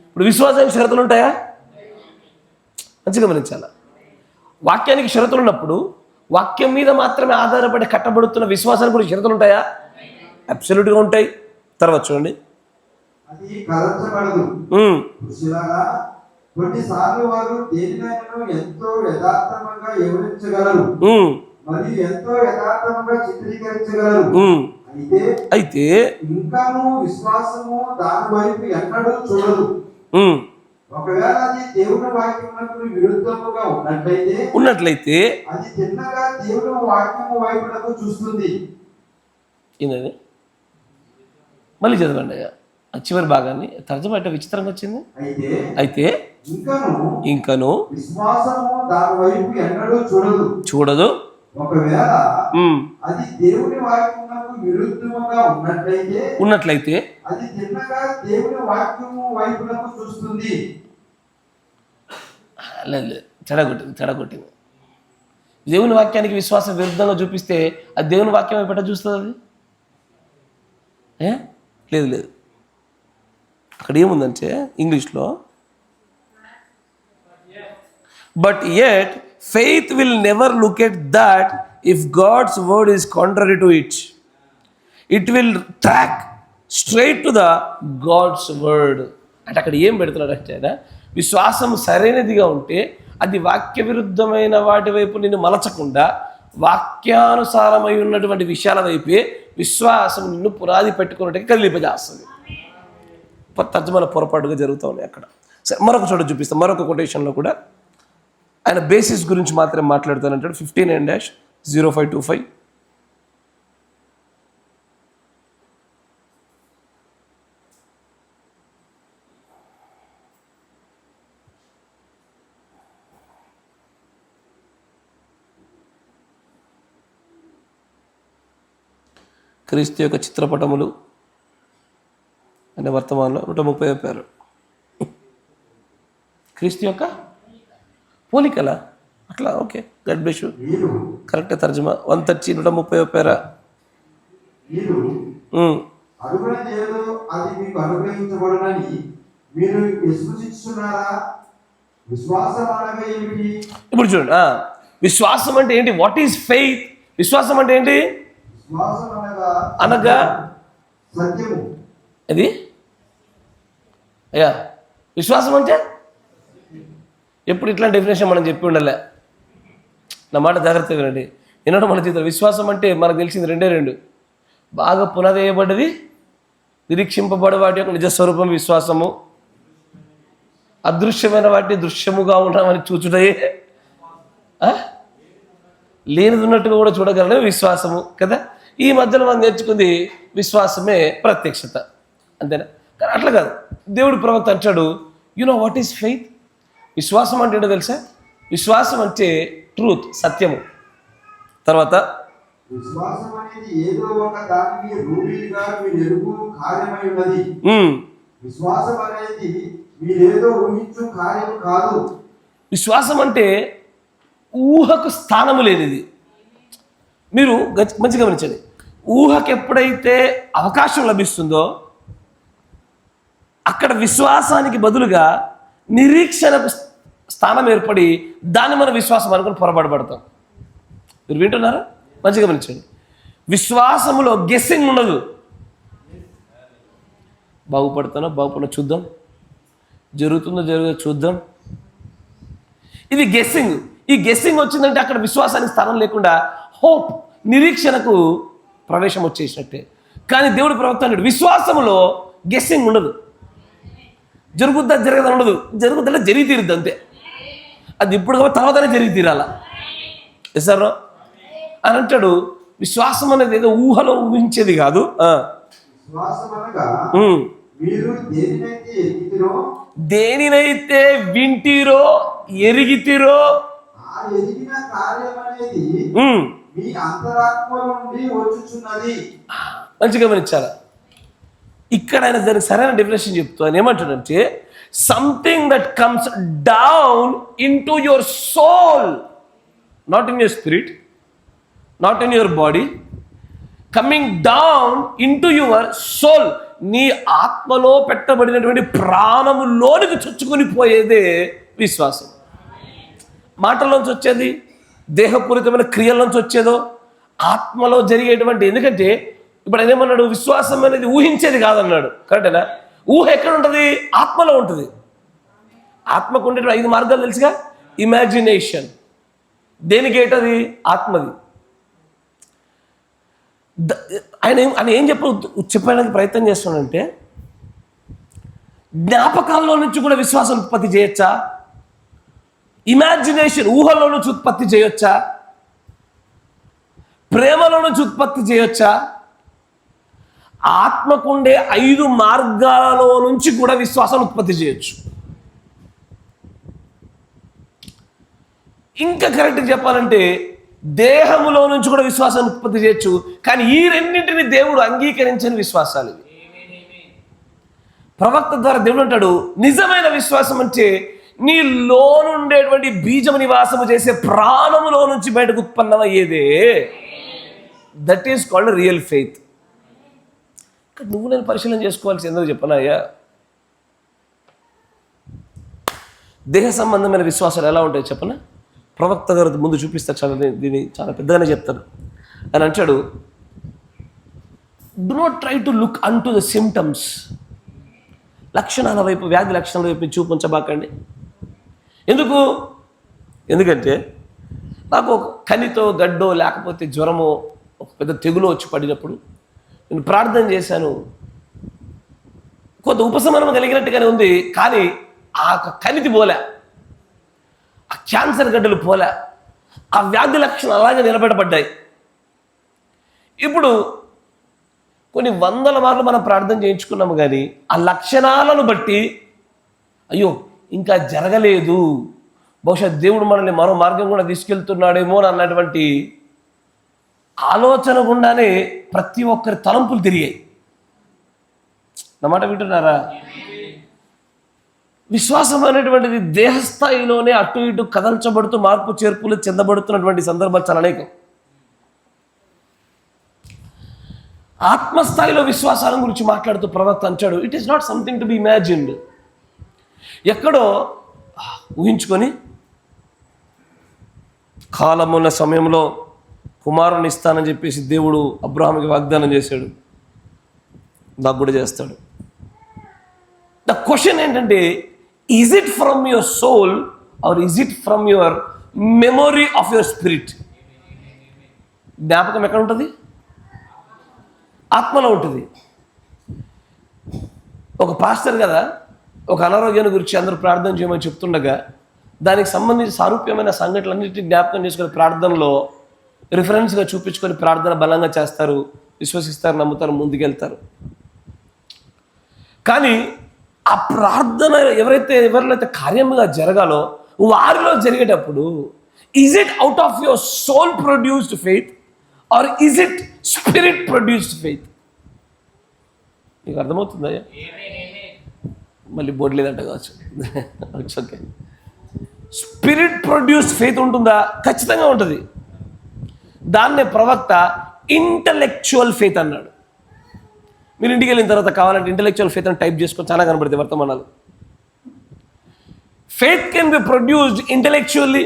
ఇప్పుడు విశ్వాసానికి షరతులు ఉంటాయా? మంచిగా గమనించాలి. వాక్యానికి షరతులు ఉన్నప్పుడు వాక్యం మీద మాత్రమే ఆధారపడి కట్టబడుతున్న విశ్వాసానికి కూడా షరతులు ఉంటాయా? అబ్సల్యూట్గా ఉంటాయి. తర్వాత చూడండి, అది కలచబడదు. కొన్నిసార్లు వారు దేనినైనా ఎంతో యథార్థంగా వివరించగలరు మరియు ఎంతో యథార్థంగా చిత్రీకరించగలరు. అయితే ఇంకాను విశ్వాసము దాని వైపు ఎన్నడూ చూడదు. ఒకవేళ అది దేవుని వాక్యమునకు విరుద్ధముగా ఉన్నట్లయితే అది తిన్నగా దేవుని వాక్యము వైపునకు చూస్తుంది. మళ్ళీ చదవండి చివరి భాగాన్ని. తర్జమా అంటే విచిత్రంగా వచ్చింది. అయితే ఇంకను విశ్వాసము దాని వైపు ఎన్నడూ చూడదు. ఒకవేళ అది దేవుని వాక్యమునకు విరుద్ధముగా ఉన్నట్లయితే అది తిన్నగా దేవుని వాక్యము వైపునకు చూస్తుంది. లేదు, చెడగొట్టింది. దేవుని వాక్యానికి విశ్వాసం విరుద్ధంగా చూపిస్తే అది దేవుని వాక్యం వైపు చూస్తుంది. అది లేదు. అక్కడ ఏముందంటే ఇంగ్లీష్లో, but yet faith will never look at that if God's word is contrary to it. It will track straight to the God's word. అంటే అక్కడ ఏం పెడుతున్నాడంటే, విశ్వాసం సరైనదిగా ఉంటే అది వాక్య విరుద్ధమైన వాటి వైపు నిన్ను మలచకుండా వాక్యానుసారమై ఉన్నటువంటి విషయాల వైపే విశ్వాసం నిన్ను పునాది పెట్టుకున్నట్టుగా కదిలింపజేస్తుంది. తర్జమాన పొరపాటుగా జరుగుతూ ఉన్నాయి అక్కడ. సరే, మరొక చోట చూపిస్తాం. మరొక కొటేషన్లో కూడా ఆయన బేసిస్ గురించి మాత్రమే మాట్లాడుతానంటాడు. 15-0525. క్రీస్తు యొక్క చిత్రపటములు అనే వర్తమానంలో 130వ పేరు. క్రీస్తు యొక్క పోలికల అట్లా ఓకే, గడ్ బ్లెస్ యు. మీరు కరెక్టే తర్జుమా. 130 130వ పేర. మీరు అడుగునది ఏదో అది మీకు అనుగ్రహించబడునని మీరు విశ్వసిస్తున్నారా? విశ్వాసం అనగా ఏమిటి? ఇప్పుడు చూడండి, విశ్వాసం అంటే ఏంటి? What is faith? విశ్వాసం అంటే ఏంటి? విశ్వాసం అనగా సత్యము. అది అయ్యా విశ్వాసం అంటే ఎప్పుడు ఇట్లాంటి డెఫినేషన్ మనం చెప్పి ఉండాలి. నా మాట జాగ్రత్తగా వినండి. వినడం మన చేతులు. విశ్వాసం అంటే మనకు తెలిసింది రెండే రెండు. బాగా పునాది వేయబడ్డది, నిరీక్షింపబడే వాటి యొక్క నిజస్వరూపం విశ్వాసము. అదృశ్యమైన వాటిని దృశ్యముగా ఉన్నామని చూచుటయే, లేనిది ఉన్నట్టుగా కూడా చూడగలనే విశ్వాసము కదా. ఈ మధ్యలో మనం నేర్చుకుంది విశ్వాసమే ప్రత్యక్షత, అంతేనా? కానీ అట్లా కాదు. దేవుడు ప్రవక్త అంటాడు, you know what is faith? విశ్వాసం అంటే ఏంటో తెలుసా? విశ్వాసం అంటే ట్రూత్, సత్యము. తర్వాత విశ్వాసం అనేది ఏదో ఒక దానికి రూఢిగా మీరు ఎరుగు కార్యమై ఉన్నది. విశ్వాసం అనేది మీరేదో ఊహించు కార్యం కాదు. విశ్వాసం అంటే ఊహకు స్థానము లేనిది. మీరు మంచిగా గమనించండి. ఊహకు ఎప్పుడైతే అవకాశం లభిస్తుందో అక్కడ విశ్వాసానికి బదులుగా నిరీక్షణకు స్థానం ఏర్పడి దాన్ని మనం విశ్వాసం అనుకుని పొరపాటుపడతాం. మీరు వింటున్నారా? మంచిగా గమనించండి. విశ్వాసములో గెస్సింగ్ ఉండదు. బాగుపడుతున్నా చూద్దాం, జరుగుతుందో చూద్దాం. ఇది గెస్సింగ్. ఈ గెస్సింగ్ వచ్చిందంటే అక్కడ విశ్వాసానికి స్థానం లేకుండా హోప్, నిరీక్షణకు ప్రవేశం వచ్చేసినట్టే. కానీ దేవుడు ప్రవక్త అన్నాడు, విశ్వాసములో గెస్సింగ్ ఉండదు. జరుగుద్దా జరగదా ఉండదు. జరుగుతుందంటే జరిగి తీరుద్ది అంతే. అది ఇప్పుడు తర్వాతనే జరిగి తీరాల. ఎసారో అని అంటాడు. విశ్వాసం అనేది ఏదో ఊహలో ఊహించేది కాదు. విశ్వాసం అనగా మీరు దేనినైతే వింటిరో ఎరిగితిరో ఆ ఎరిగిన కార్యం అనేది మీ అంతరాత్మ నుండి వచ్చుచున్నది. మంచిగా గమనించాలి. ఇక్కడ ఆయన దానికి సరైన డెఫినేషన్ చెప్తూ ఆయన ఏమంటాడంటే, something that comes down into your soul, not in your spirit, not in your body, coming down into your soul. నీ ఆత్మలో పెట్టబడినటువంటి ప్రాణములోనికి చొచ్చుకొని పోయేదే విశ్వాసం. మాటల్లోంచి వచ్చేది, దేహపూరితమైన క్రియల్లోంచి వచ్చేదో, ఆత్మలో జరిగేటువంటి. ఎందుకంటే ఇప్పుడు ఆయన ఏమన్నాడు? విశ్వాసం అనేది ఊహించేది కాదన్నాడు. కరెక్టేనా? ఊహ ఎక్కడ ఉంటుంది? ఆత్మలో ఉంటుంది. ఆత్మకు ఉండే 5 మార్గాలు తెలుసుగా. ఇమాజినేషన్ దేనికి ఏంటది? ఆత్మది. ఆయన ఏం చెప్పడానికి ప్రయత్నం చేస్తున్నాడంటే, జ్ఞాపకాల్లో నుంచి కూడా విశ్వాసం ఉత్పత్తి చేయొచ్చా? ఇమాజినేషన్ ఊహలో నుంచి ఉత్పత్తి చేయొచ్చా? ప్రేమలో నుంచి ఉత్పత్తి చేయొచ్చా? ఆత్మకుండే 5 మార్గాలలో నుంచి కూడా విశ్వాసం ఉత్పత్తి చేయొచ్చు. ఇంకా కరెక్ట్గా చెప్పాలంటే దేహములో నుంచి కూడా విశ్వాసాన్ని ఉత్పత్తి చేయొచ్చు. కానీ ఈ రెండింటిని దేవుడు అంగీకరించని విశ్వాసాలు ఇవి. ప్రవక్త ద్వారా దేవుడు అంటాడు, నిజమైన విశ్వాసం అంటే నీ లోనుండేటువంటి బీజము నివాసము చేసే ప్రాణములో నుంచి బయటకు ఉత్పన్నమయ్యేదే. That is called real faith. నువ్వు నేను పరిశీలన చేసుకోవాల్సి ఎందుకు చెప్పనయ్యా? దేహ సంబంధమైన విశ్వాసాలు ఎలా ఉంటాయి చెప్పనా? ప్రవక్త గారు ముందు చూపిస్తారు. చాలా దీన్ని చాలా పెద్దగానే చెప్తారు. అని అంటాడు, do not try to look an to the symptoms. లక్షణాల వైపు, వ్యాధి లక్షణాల వైపు చూపించబాకండి. ఎందుకంటే నాకు ఒక కనితో గడ్డో లేకపోతే జ్వరమో ఒక పెద్ద తెగులో వచ్చి పడినప్పుడు నేను ప్రార్థన చేశాను, కొంత ఉపశమనం కలిగినట్టుగానే ఉంది. కానీ ఆ కనితి పోలే, ఆ క్యాన్సర్ గడ్డలు పోలే, ఆ వ్యాధి లక్షణాలు అలాగే నిలబెట్టబడ్డాయి. ఇప్పుడు కొన్ని 100 మార్లు మనం ప్రార్థన చేయించుకున్నాము, కానీ ఆ లక్షణాలను బట్టి అయ్యో ఇంకా జరగలేదు, బహుశా దేవుడు మనల్ని మరో మార్గం కూడా తీసుకెళ్తున్నాడేమో అన్నటువంటి ఆలోచన గుండానే ప్రతి ఒక్కరి తలంపులు తిరిగాయి. నా మాట వింటున్నారా? విశ్వాసం అనేటువంటిది దేహస్థాయిలోనే అటు ఇటు కదల్చబడుతూ మార్పు చేర్పులు చెందబడుతున్నటువంటి సందర్భాలు చాలా అనేకం. ఆత్మస్థాయిలో విశ్వాసాల గురించి మాట్లాడుతూ ప్రవక్త అంటాడు, it is not something to be imagined. ఎక్కడో ఊహించుకొని కాలమున్న సమయంలో కుమారుని ఇస్తానని చెప్పేసి దేవుడు అబ్రహాముకి వాగ్దానం చేశాడు, నాకు కూడా చేస్తాడు. ద క్వశ్చన్ ఏంటంటే, is it from your soul or is it from your memory of your spirit? జ్ఞాపకం ఎక్కడ ఉంటుంది? ఆత్మలో ఉంటుంది. ఒక పాస్టర్ కదా ఒక అనారోగ్యాన్ని గురించి అందరూ ప్రార్థన చేయమని చెప్తుండగా దానికి సంబంధించి సారూప్యమైన సంఘటనలన్నింటినీ జ్ఞాపకం చేసుకుని ప్రార్థనలో రిఫరెన్స్గా చూపించుకొని ప్రార్థన బలంగా చేస్తారు, విశ్వసిస్తారు, నమ్ముతారు, ముందుకెళ్తారు. కానీ ఆ ప్రార్థన ఎవరిలో కార్యముగా జరగాలో వారిలో జరిగేటప్పుడు is it out of your soul produced faith or is it spirit produced faith? నీకు అర్థమవుతుందా? మళ్ళీ బోర్డు లేదంట కావచ్చు. It's okay. Spirit produced faith ఉంటుందా? ఖచ్చితంగా ఉంటుంది. దాన్నే ప్రవక్త ఇంటలెక్చువల్ ఫెయిత్ అన్నాడు. మీరు ఇంటికి వెళ్ళిన తర్వాత కావాలంటే ఇంటలెక్చువల్ ఫెయిత్ అని టైప్ చేసుకొని చాలా కనబడతాయి వర్తమానాలు. Faith can be produced intellectually,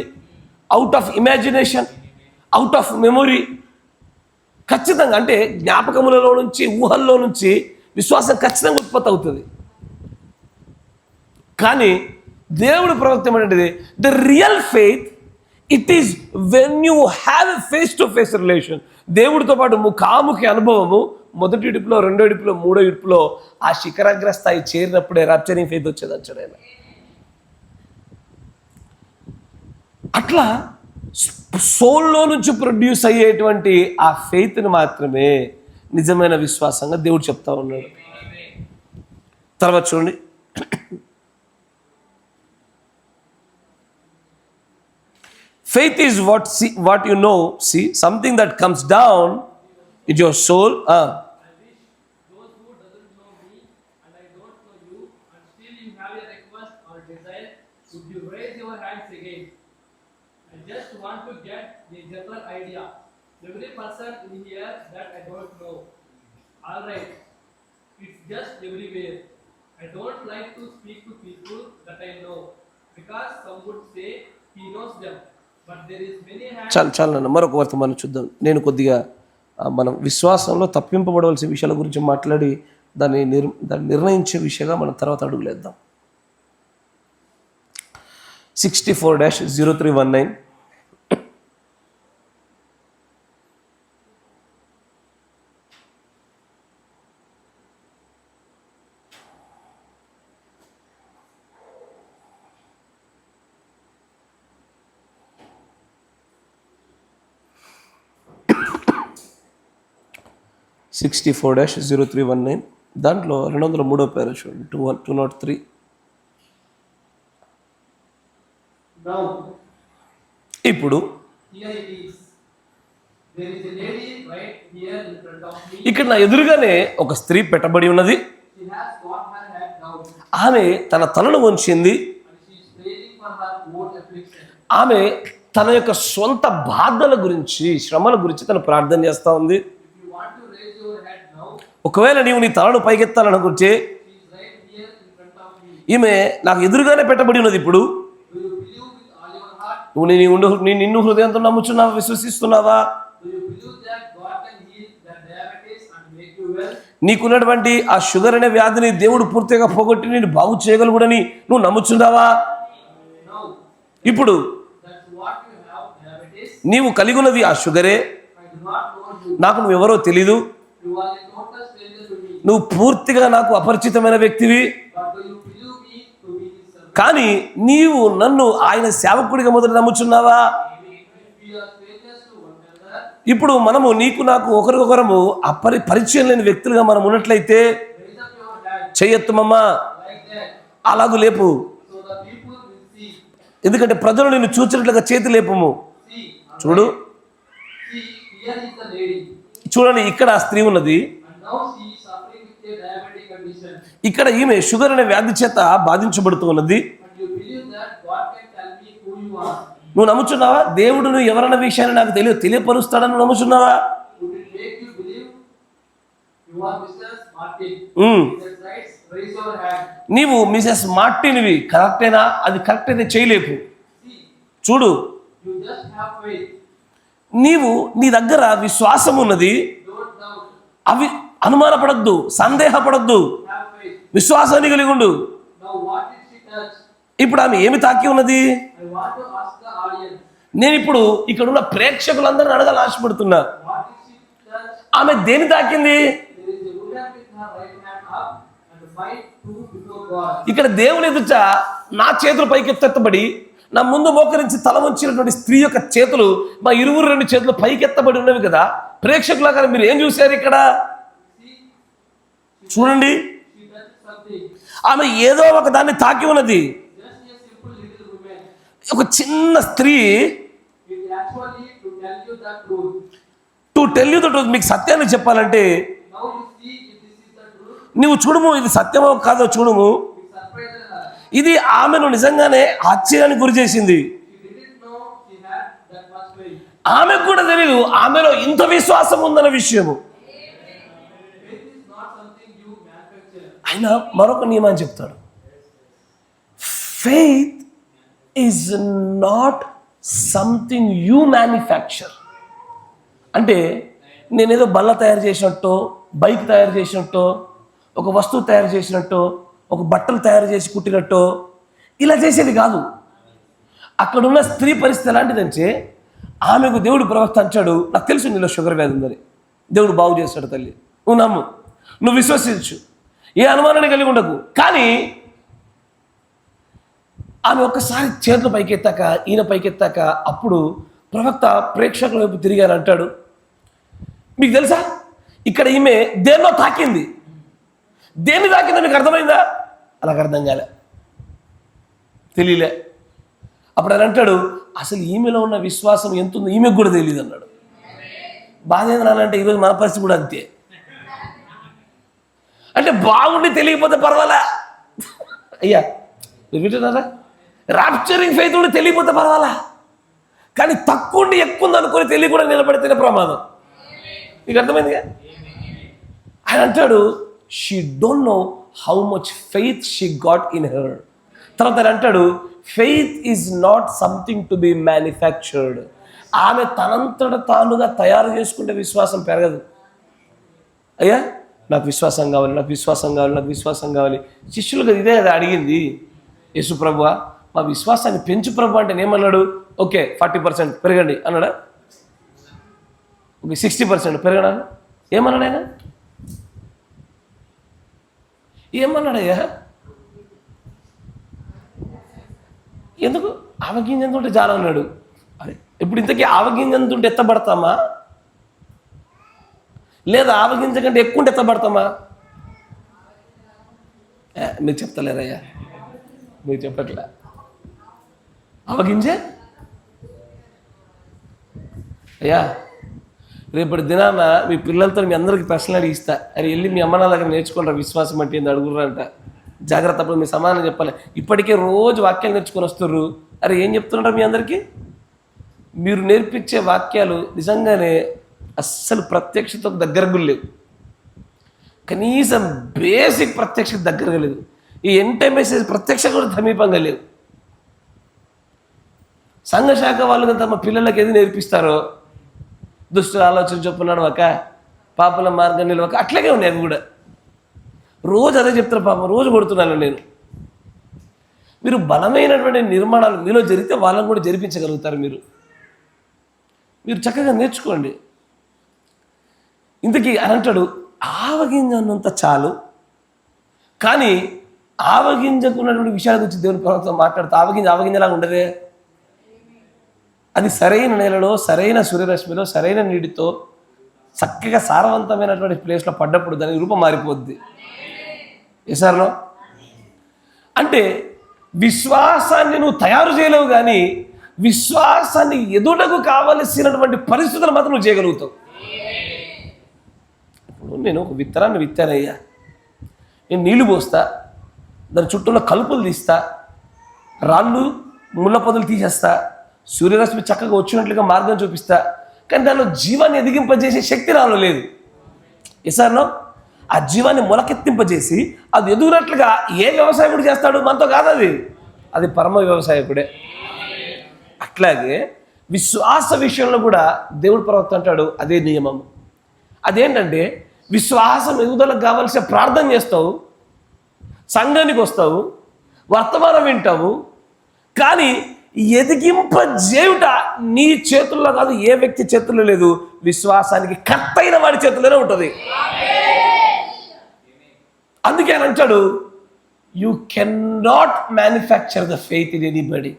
out of imagination, out of memory. ఖచ్చితంగా అంటే జ్ఞాపకములలో నుంచి, ఊహల్లో నుంచి విశ్వాసం ఖచ్చితంగా ఉత్పత్తి అవుతుంది. కానీ దేవుడు ప్రవక్త ఏమంటే, the real faith it is when you have a face to face relation. దేవుడితో పాటు ముఖాముఖి అనుభవము మొదటి ఇడుపులో, రెండో ఇడుపులో, మూడో ఇడుపులో ఆ శిఖరాగ్ర స్థాయి చేరినప్పుడే రాప్చరింగ్ ఫెయిత్ వచ్చేది అంటాడు ఆయన. అట్లా సోల్లో నుంచి ప్రొడ్యూస్ అయ్యేటువంటి ఆ ఫెయిత్ని మాత్రమే నిజమైన విశ్వాసంగా దేవుడు చెప్తా ఉన్నాడు. తర్వాత చూడండి, faith is what you know, see, something that comes down in your soul. I wish those who doesn't know me and I don't know you, and still you have a request or desire, would you raise your hands again? I just want to get a general idea. Every person in here that I don't know. All right, it's just everywhere. I don't like to speak to people that I know, because some would say he knows them. చాలా నన్ను మరొక వర్తమానం చూద్దాం. నేను కొద్దిగా మనం విశ్వాసంలో తప్పింపబడవలసిన విషయాల గురించి మాట్లాడి దాన్ని నిర్ణయించే విషయంగా మనం తర్వాత అడుగులేద్దాం. 64-0319. దాంట్లో 203వ పేరు చూడండి, 203. ఇప్పుడు ఇక్కడ నా ఎదురుగానే ఒక స్త్రీ పెట్టబడి ఉన్నది. ఆమె తన తలను వంచింది. ఆమె తన యొక్క సొంత బాధల గురించి, శ్రమల గురించి తను ప్రార్థన చేస్తూ ఉంది. ఒకవేళ నీవు నీ తలను పైకెత్తాలనుకుంటే ఈమె నాకు ఎదురుగానే పెట్టబడి ఉన్నది. ఇప్పుడు నువ్వు నిన్ను హృదయంతో నమ్ముచున్నావా, విశ్వసిస్తున్నావా? నీకున్నటువంటి ఆ షుగర్ అనే వ్యాధిని దేవుడు పూర్తిగా పోగొట్టి నేను బాగు చేయగలుగుడని నువ్వు నమ్ముచున్నావా? ఇప్పుడు నీవు కలిగి ఉన్నది ఆ షుగరే. నాకు నువ్వెవరో తెలీదు, నువ్వు పూర్తిగా నాకు అపరిచితమైన వ్యక్తివి. కానీ నీవు నన్ను ఆయన సేవకుడిగా మొదలు నమ్ముచున్నావా? ఇప్పుడు మనము నీకు నాకు ఒకరికొకరము పరిచయం లేని వ్యక్తులుగా మనం ఉన్నట్లయితే చెయ్యొత్తమమ్మా, అలాగూ లేపు. ఎందుకంటే ప్రజలు నిన్ను చూచినట్లుగా చేతి లేపము. చూడు, here is the lady, చూడండి, ఇక్కడ ఆ స్త్రీ ఉన్నది, and now she is suffering with a diabetic condition. ఇక్కడ ఈమె షుగర్ అనే వ్యాధి చేత బాధించబడుతూ ఉన్నది. And you believe that God can tell me who you are? నువ్వు నమ్ముచున్నావా? దేవుడు నువ్వు ఎవరన్న విషయాన్ని నాకు తెలియపరుస్తాడని నువ్వు నమ్ముచున్నావా? Would it make you believe you are Mrs. Martin? That's right. Raise your hand. నీవు మిసెస్ మార్టిన్వి, కరెక్టేనా? అది కరెక్ట్ అయితే చేయలేకు. See, చూడు, you just have faith. నీవు నీ దగ్గర విశ్వాసం ఉన్నది, Don't doubt. అవి అనుమానపడద్దు, సందేహపడద్దు, Have faith. విశ్వాసాన్ని కలిగి ఉండు. Now what did she touch? ఇప్పుడు ఆమె ఏమి తాకి ఉన్నది? I want to ask the audience. నేను ఇప్పుడు ఇక్కడ ఉన్న ప్రేక్షకులందరిని అడగాలని ఆశపడుతున్నా, What did she touch? ఆమె దేని తాకింది? There is a woman with her right hand up and fight two before God. ఇక్కడ దేవుని ఎదుట నా చేతులు పైకెత్తబడి నా ముందు మోకరించి తల వంచినటువంటి స్త్రీ యొక్క చేతులు, మా ఇరువురు రెండు చేతులు పైకెత్తబడి ఉన్నవి కదా. ప్రేక్షకులాగా మీరు ఏం చూశారు ఇక్కడ? See, చూడండి, she touched something. ఆమె ఏదో ఒక దాన్ని తాకి ఉన్నది. Just a simple little woman. ఒక చిన్న స్త్రీ. It actually to tell you the truth. To tell you the truth, మీకు సత్యాన్ని చెప్పాలంటే Now you see if this is the truth. నువ్వు చూడుము, ఇది సత్యమో కాదో చూడుము. It surprised her. ఇది ఆమెను నిజంగానే ఆశ్చర్యానికి గురి చేసింది. She didn't know she had that much faith. ఆమెకు కూడా తెలియదు ఆమెలో ఇంత విశ్వాసం ఉందన్న విషయము. Faith is not something you manufacture. ఆయన మరొక నియమాన్ని చెప్తాడు. Faith is not something you manufacture. అంటే నేనేదో బల్ల తయారు చేసినట్టు, బైక్ తయారు చేసినట్టు, ఒక వస్తువు తయారు చేసినట్టు, ఒక బట్టలు తయారు చేసి కుట్టినట్టు ఇలా చేసేది కాదు. అక్కడున్న స్త్రీ పరిస్థితి ఎలాంటిదంటే, ఆమెకు దేవుడు ప్రవక్త అంటాడు, నాకు తెలుసు నీలో షుగర్ వ్యాధి ఉందని, దేవుడు బాగు చేస్తాడు తల్లి, నువ్వు నమ్ము, నువ్వు విశ్వసించు, ఏ అనుమానాన్ని కలిగి ఉండకు. కానీ ఆమె ఒక్కసారి చేతులు పైకెత్తాక, ఈయన పైకెత్తాక, అప్పుడు ప్రవక్త ప్రేక్షకుల వైపు తిరిగాను అంటాడు, మీకు తెలుసా ఇక్కడ ఈమె దేన్నో తాకింది. దేన్ని తాకిందో మీకు అర్థమైందా? అలాగ అర్థం కాలే, తెలియలే. అప్పుడు ఆయన అంటాడు, అసలు ఈమెలో ఉన్న విశ్వాసం ఎంత ఉందో ఈమెకు కూడా తెలియదు అన్నాడు. బాధ ఏంటంటే ఈరోజు మన పరిస్థితి కూడా అంతే. అంటే బాగుండి తెలియకపోతే పర్వాలా అయ్యా, మీరు వింటున్నారా? రాప్చరింగ్ ఫెయిత్ ఉండి తెలియకపోతే పర్వాలా, కానీ తక్కువ ఉండి ఎక్కువ ఉంది అనుకుని తెలియకుండా నిలబడితేనే ప్రమాదం. మీకు అర్థమైందిగా? ఆయన అంటాడు, she don't know how much faith she got in her. తర్వాత ఆయన అంటాడు, faith is not something to be manufactured. ఆమె తనంతట తానుగా తయారు చేసుకుంటే విశ్వాసం పెరగదు. అయ్యా నాకు విశ్వాసం కావాలి, నాకు విశ్వాసం కావాలి, నాకు విశ్వాసం కావాలి. శిష్యులుగా ఇదే అది అడిగింది. యేసు ప్రభువా మా విశ్వాసాన్ని పెంచు ప్రభు అంటే ఏమన్నాడు? ఓకే 40% పెరగండి అన్నాడా? ఓకే 60% పెరగడా? ఏమన్నాడు ఆయన? ఏమన్నాడయ్యా? ఎందుకు? ఆవగింజంత ఉంటే చాలా అన్నాడు. అరే ఇప్పుడు ఇంతకీ ఆవగింజంత ఉంటే ఎత్తబడతామా, లేదా ఆవగింజ కంటే ఎక్కువ ఉంటే ఎత్తబడతామా? మీరు చెప్తలేరయ్యా, మీరు చెప్పట్లే. ఆవగింజే అయ్యా, రేపటి దినాన మీ పిల్లలతో మీ అందరికీ ప్రశ్నలు అడిగిస్తా. అరే వెళ్ళి మీ అమ్మ నా దగ్గర నేర్చుకుంటారు విశ్వాసం అంటే ఏంది అడుగురంట. జాగ్రత్త, అప్పుడు మీ సమాధానం చెప్పాలి. ఇప్పటికే రోజు వాక్యాలు నేర్చుకొని వస్తుర్రు. అరే ఏం చెప్తుంటారు మీ అందరికీ? మీరు నేర్పించే వాక్యాలు నిజంగానే అస్సలు ప్రత్యక్షతకు దగ్గరగా లేవు. కనీసం బేసిక్ ప్రత్యక్షత దగ్గరగా లేదు. ఈ ఎంటే మెసేజ్ ప్రత్యక్ష కూడా సమీపంగా లేవు. సంఘశాఖ వాళ్ళు తమ పిల్లలకి ఏది నేర్పిస్తారో, దుష్ట ఆలోచన చొప్పున్నాడు ఒక పాపల మార్గం నిలవక, అట్లాగే ఉన్నాయి అవి కూడా. రోజు అదే చెప్తారు పాపం, రోజు కొడుతున్నాను నేను. మీరు బలమైనటువంటి నిర్మాణాలు మీలో జరిగితే వాళ్ళని కూడా జరిపించగలుగుతారు. మీరు చక్కగా నేర్చుకోండి. ఇంతకీ అని అంటాడు, ఆవగింజన్నంత చాలు. కానీ ఆవగింజకు ఉన్నటువంటి విషయాల గురించి దేవుని ప్రవక్త మాట్లాడుతూ ఆవగింజలాగా ఉండదే. అది సరైన నేలలో, సరైన సూర్యరశ్మిలో, సరైన నీటితో చక్కగా సారవంతమైనటువంటి ప్లేస్లో పడ్డప్పుడు దాని రూపం మారిపోద్ది. ఎసార్లో అంటే విశ్వాసాన్ని నువ్వు తయారు చేయలేవు, కానీ విశ్వాసాన్ని ఎదుటకు కావలసినటువంటి పరిస్థితులు మాత్రం నువ్వు చేయగలుగుతావు. ఇప్పుడు నేను ఒక విత్తనాన్ని విత్తానయ్యా, నేను నీళ్లు పోస్తా, దాని చుట్టూలో కలుపులు తీస్తా, రాళ్ళు ముళ్ళ పొదలు తీసేస్తా, సూర్యరశ్మి చక్కగా వచ్చినట్లుగా మార్గం చూపిస్తా, కానీ దానిలో జీవాన్ని ఎదిగింపజేసే శక్తి నాలో లేదు. ఎసార్నో ఆ జీవాన్ని మొలకెత్తింపజేసి అది ఎదుగునట్లుగా ఏ వ్యవసాయకుడు చేస్తాడు? మనతో కాదు, అది పరమ వ్యవసాయకుడే. అట్లాగే విశ్వాస విషయంలో కూడా దేవుడు ప్రవక్త అంటాడు అదే నియమం. అదేంటంటే విశ్వాసం ఎదుగుదలకు కావలసిన ప్రార్థన చేస్తావు, సంఘానికి వస్తావు, వర్తమానం వింటావు, కానీ ఎదిగింపజేయుట నీ చేతుల్లో కాదు, ఏ వ్యక్తి చేతుల్లో లేదు, విశ్వాసానికి కర్తైన వాడి చేతుల్లోనే ఉంటుంది. అందుకే ఆయన అంటాడు you can not manufacture the faith in anybody.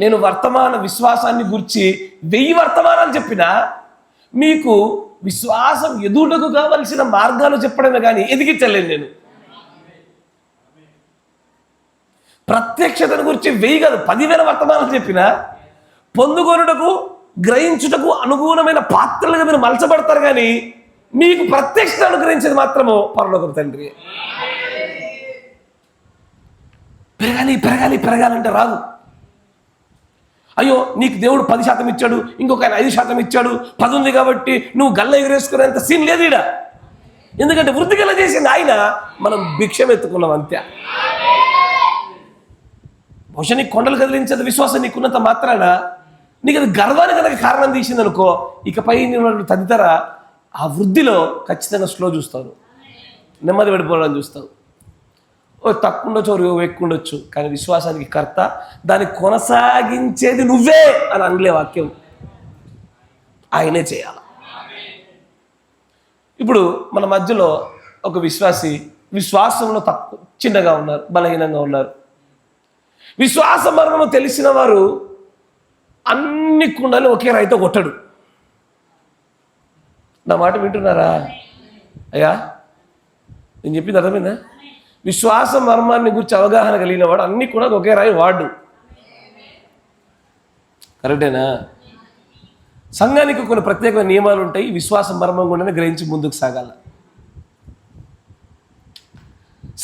నేను వర్తమాన విశ్వాసాన్ని గురించి 1000 వర్తమానాలు చెప్పినా మీకు విశ్వాసం ఎదుటకు కావలసిన మార్గాలు చెప్పడమే కానీ ఎదిగించలేను. నేను ప్రత్యక్షతను గురించి 1000 కాదు 10,000 వర్తమానాలు చెప్పినా పొందుకొనుటకు గ్రహించుటకు అనుగుణమైన పాత్రలుగా మీరు మలచబడతారు, కానీ మీకు ప్రత్యక్షత అనుగ్రహించేది మాత్రము పరలోకపు తండ్రి. పెరగాలి పెరగాలి పెరగాలంటే రాదు. అయ్యో నీకు దేవుడు 10% ఇచ్చాడు, ఇంకొక ఆయన 5% ఇచ్చాడు, 10 ఉంది కాబట్టి నువ్వు గల్ల ఎగరేసుకునేంత సీన్ లేదు ఈడ. ఎందుకంటే వృద్ధి గల చేసింది ఆయన, మనం భిక్షం ఎత్తుకున్నాం అంతే. బహుశా నీకు కొండలు కదిలించేది విశ్వాసం నీకున్నంత మాత్రాన నీకు అది గర్వానికి కనుక కారణం తీసింది అనుకో, ఇకపై నేను తదితర ఆ వృద్ధిలో ఖచ్చితంగా స్లో చూస్తావు, నెమ్మది పడిపోవడం చూస్తావు. ఓ తక్కువ ఉండొచ్చు, ఎక్కువ ఉండొచ్చు, కానీ విశ్వాసానికి కర్త, దాన్ని కొనసాగించేది నువ్వే అని అనలే వాక్యం, ఆయనే చేయాలి. ఇప్పుడు మన మధ్యలో ఒక విశ్వాసి విశ్వాసంలో తక్కువ చిన్నగా ఉన్నారు, బలహీనంగా ఉన్నారు. విశ్వాస మర్మము తెలిసిన వారు అన్ని కుండలు ఒకే రైతో కొట్టడు. నా మాట వింటున్నారా అయ్యా? నేను చెప్పింది అర్థమైందా? విశ్వాస మర్మాన్ని గురించి అవగాహన కలిగిన వాడు అన్ని కూడా ఒకే రాయి వాడు. కరెక్టేనా? సంఘానికి కొన్ని ప్రత్యేకమైన నియమాలు ఉంటాయి. విశ్వాస మర్మం గుండానే గ్రహించి ముందుకు సాగాల.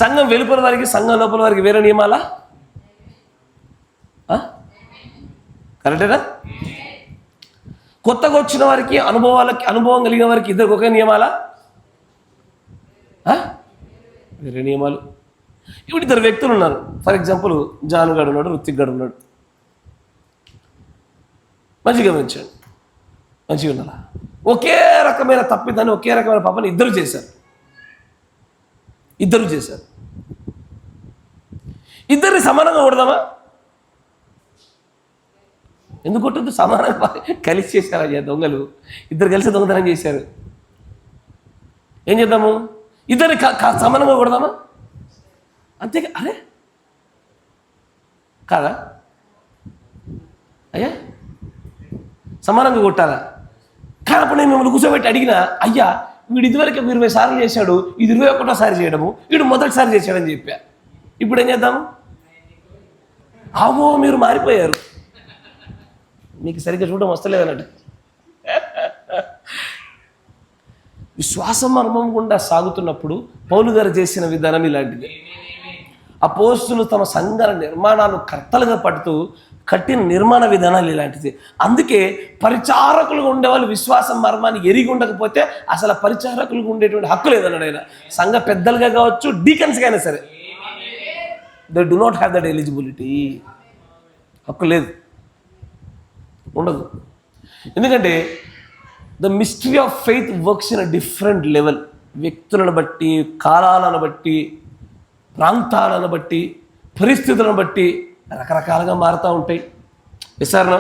సంఘం వెలుపల వారికి సంఘం లోపల వారికి వేరే నియమాలా? కరెక్టేనా? కొత్తగా వచ్చిన వారికి అనుభవం కలిగిన వారికి ఇద్దరికి ఒకే నియమాలా? వేరే నియమాలు. ఇప్పుడు 2 వ్యక్తులు ఉన్నారు. ఫర్ ఎగ్జాంపుల్ జాను గారు ఉన్నాడు, రుత్తిక్ గారు ఉన్నాడు. మంచిగా గమనించాడు, మంచిగా ఉండాలా. ఒకే రకమైన తప్పిదాన్ని ఒకే రకమైన పాపని ఇద్దరు చేశారు. ఇద్దరిని సమానంగా కొడదామా? ఎందుకు కొట్టద్దు? సమానంగా కలిసి చేశారు. అయ్యా దొంగలు ఇద్దరు కలిసి దొంగతనం చేశారు. ఏం చేద్దాము? ఇద్దరిని సమానంగా కొడదామా? అంతే. అరే కాదా అయ్యా? సమానంగా కొట్టాలా? కానప్పుడు నేను మిమ్మల్ని కూర్చోబెట్టి అడిగినా, అయ్యా వీడు ఇదివరకు 20 సార్లు చేశాడు, ఇది 21వ సారి చేయడము, వీడు మొదటిసారి చేశాడని చెప్పా. ఇప్పుడు ఏం చేద్దాము? ఆవో మీరు మారిపోయారు, మీకు సరిగ్గా చూడడం వస్తలేదన్నట్టు. విశ్వాసం మర్మం గుండా సాగుతున్నప్పుడు పౌలు గారు చేసిన విధానం ఇలాంటిది. అపోస్తులు తమ సంఘాల నిర్మాణాలు కర్తలుగా పడుతూ కట్టిన నిర్మాణ విధానాలు ఇలాంటిది. అందుకే పరిచారకులుగా ఉండేవాళ్ళు విశ్వాసం మర్మాన్ని ఎరిగి ఉండకపోతే అసలు పరిచారకులుగా ఉండేటువంటి హక్కు లేదన్నాడు ఆయన. సంఘ పెద్దలుగా కావచ్చు, డీకన్స్గా అయినా సరే, they do not have that eligibility. హక్కు లేదు, ఉండదు. ఎందుకంటే the mystery of faith works in a different level. వ్యక్తులను బట్టి, కాలాలను బట్టి, ప్రాంతాలను బట్టి, పరిస్థితులను బట్టి రకరకాలుగా మారుతూ ఉంటాయి. విసారణ.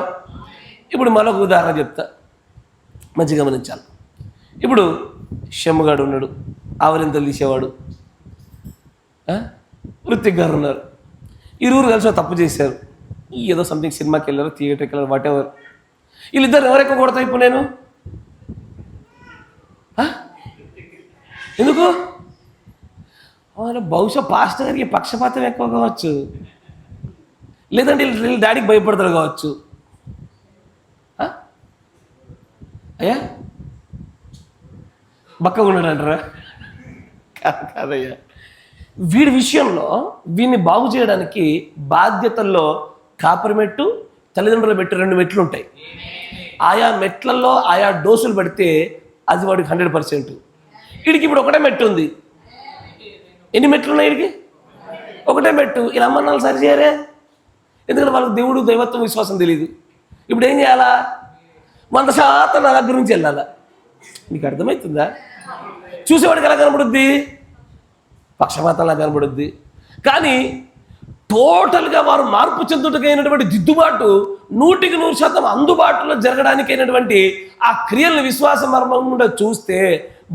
ఇప్పుడు మరొక ఉదాహరణ చెప్తా, మంచిగా గమనించాలి. ఇప్పుడు షమ్ముగాడు ఉన్నాడు, ఆవరింతలు తీసేవాడు. రుత్తిక్ గారు ఉన్నారు. ఇరువురు కలిసి తప్పు చేశారు. ఏదో సంథింగ్ సినిమాకి వెళ్ళారు, థియేటర్కి వెళ్ళారు, వాట్ ఎవర్. వీళ్ళిద్దరు ఎవరెక్కువ కొడతా ఇప్పుడు నేను? ఎందుకు? బహుశా పాస్టర్ గారికి పక్షపాతం ఎక్కువ కావచ్చు, లేదంటే వీళ్ళ డాడీకి భయపడతారు కావచ్చు. అయ్యా బక్కగా ఉన్నాడు అంటారా? కాదయ్యా, వీడి విషయంలో వీడిని బాగు చేయడానికి బాధ్యతల్లో కాపరి మెట్టు, తల్లిదండ్రుల మెట్టు 2 మెట్లు ఉంటాయి. ఆయా మెట్లలో ఆయా డోసులు పెడితే అది వాడికి 100%. వీడికి ఇప్పుడు ఒకటే మెట్టు ఉంది. ఎన్ని మెట్లు ఉన్నాయి వీడికి? ఒకటే మెట్టు. ఇలా అమ్మన్నాళ్ళు సరి చేయరే, ఎందుకంటే వాళ్ళకి దేవుడు దైవత్వం విశ్వాసం తెలియదు. ఇప్పుడు ఏం చేయాలా? 100% నా దగ్గర నుంచి వెళ్ళాలా. నీకు అర్థమవుతుందా? చూసేవాడికి ఎలా కనబడుద్ది? పక్షపాతంలా కనబడుద్ది. కానీ టోటల్గా వారు మార్పు చెందుటకైనటువంటి దిద్దుబాటు 100% అందుబాటులో జరగడానికైనటువంటి ఆ క్రియలను విశ్వాస మర్మం గుండా చూస్తే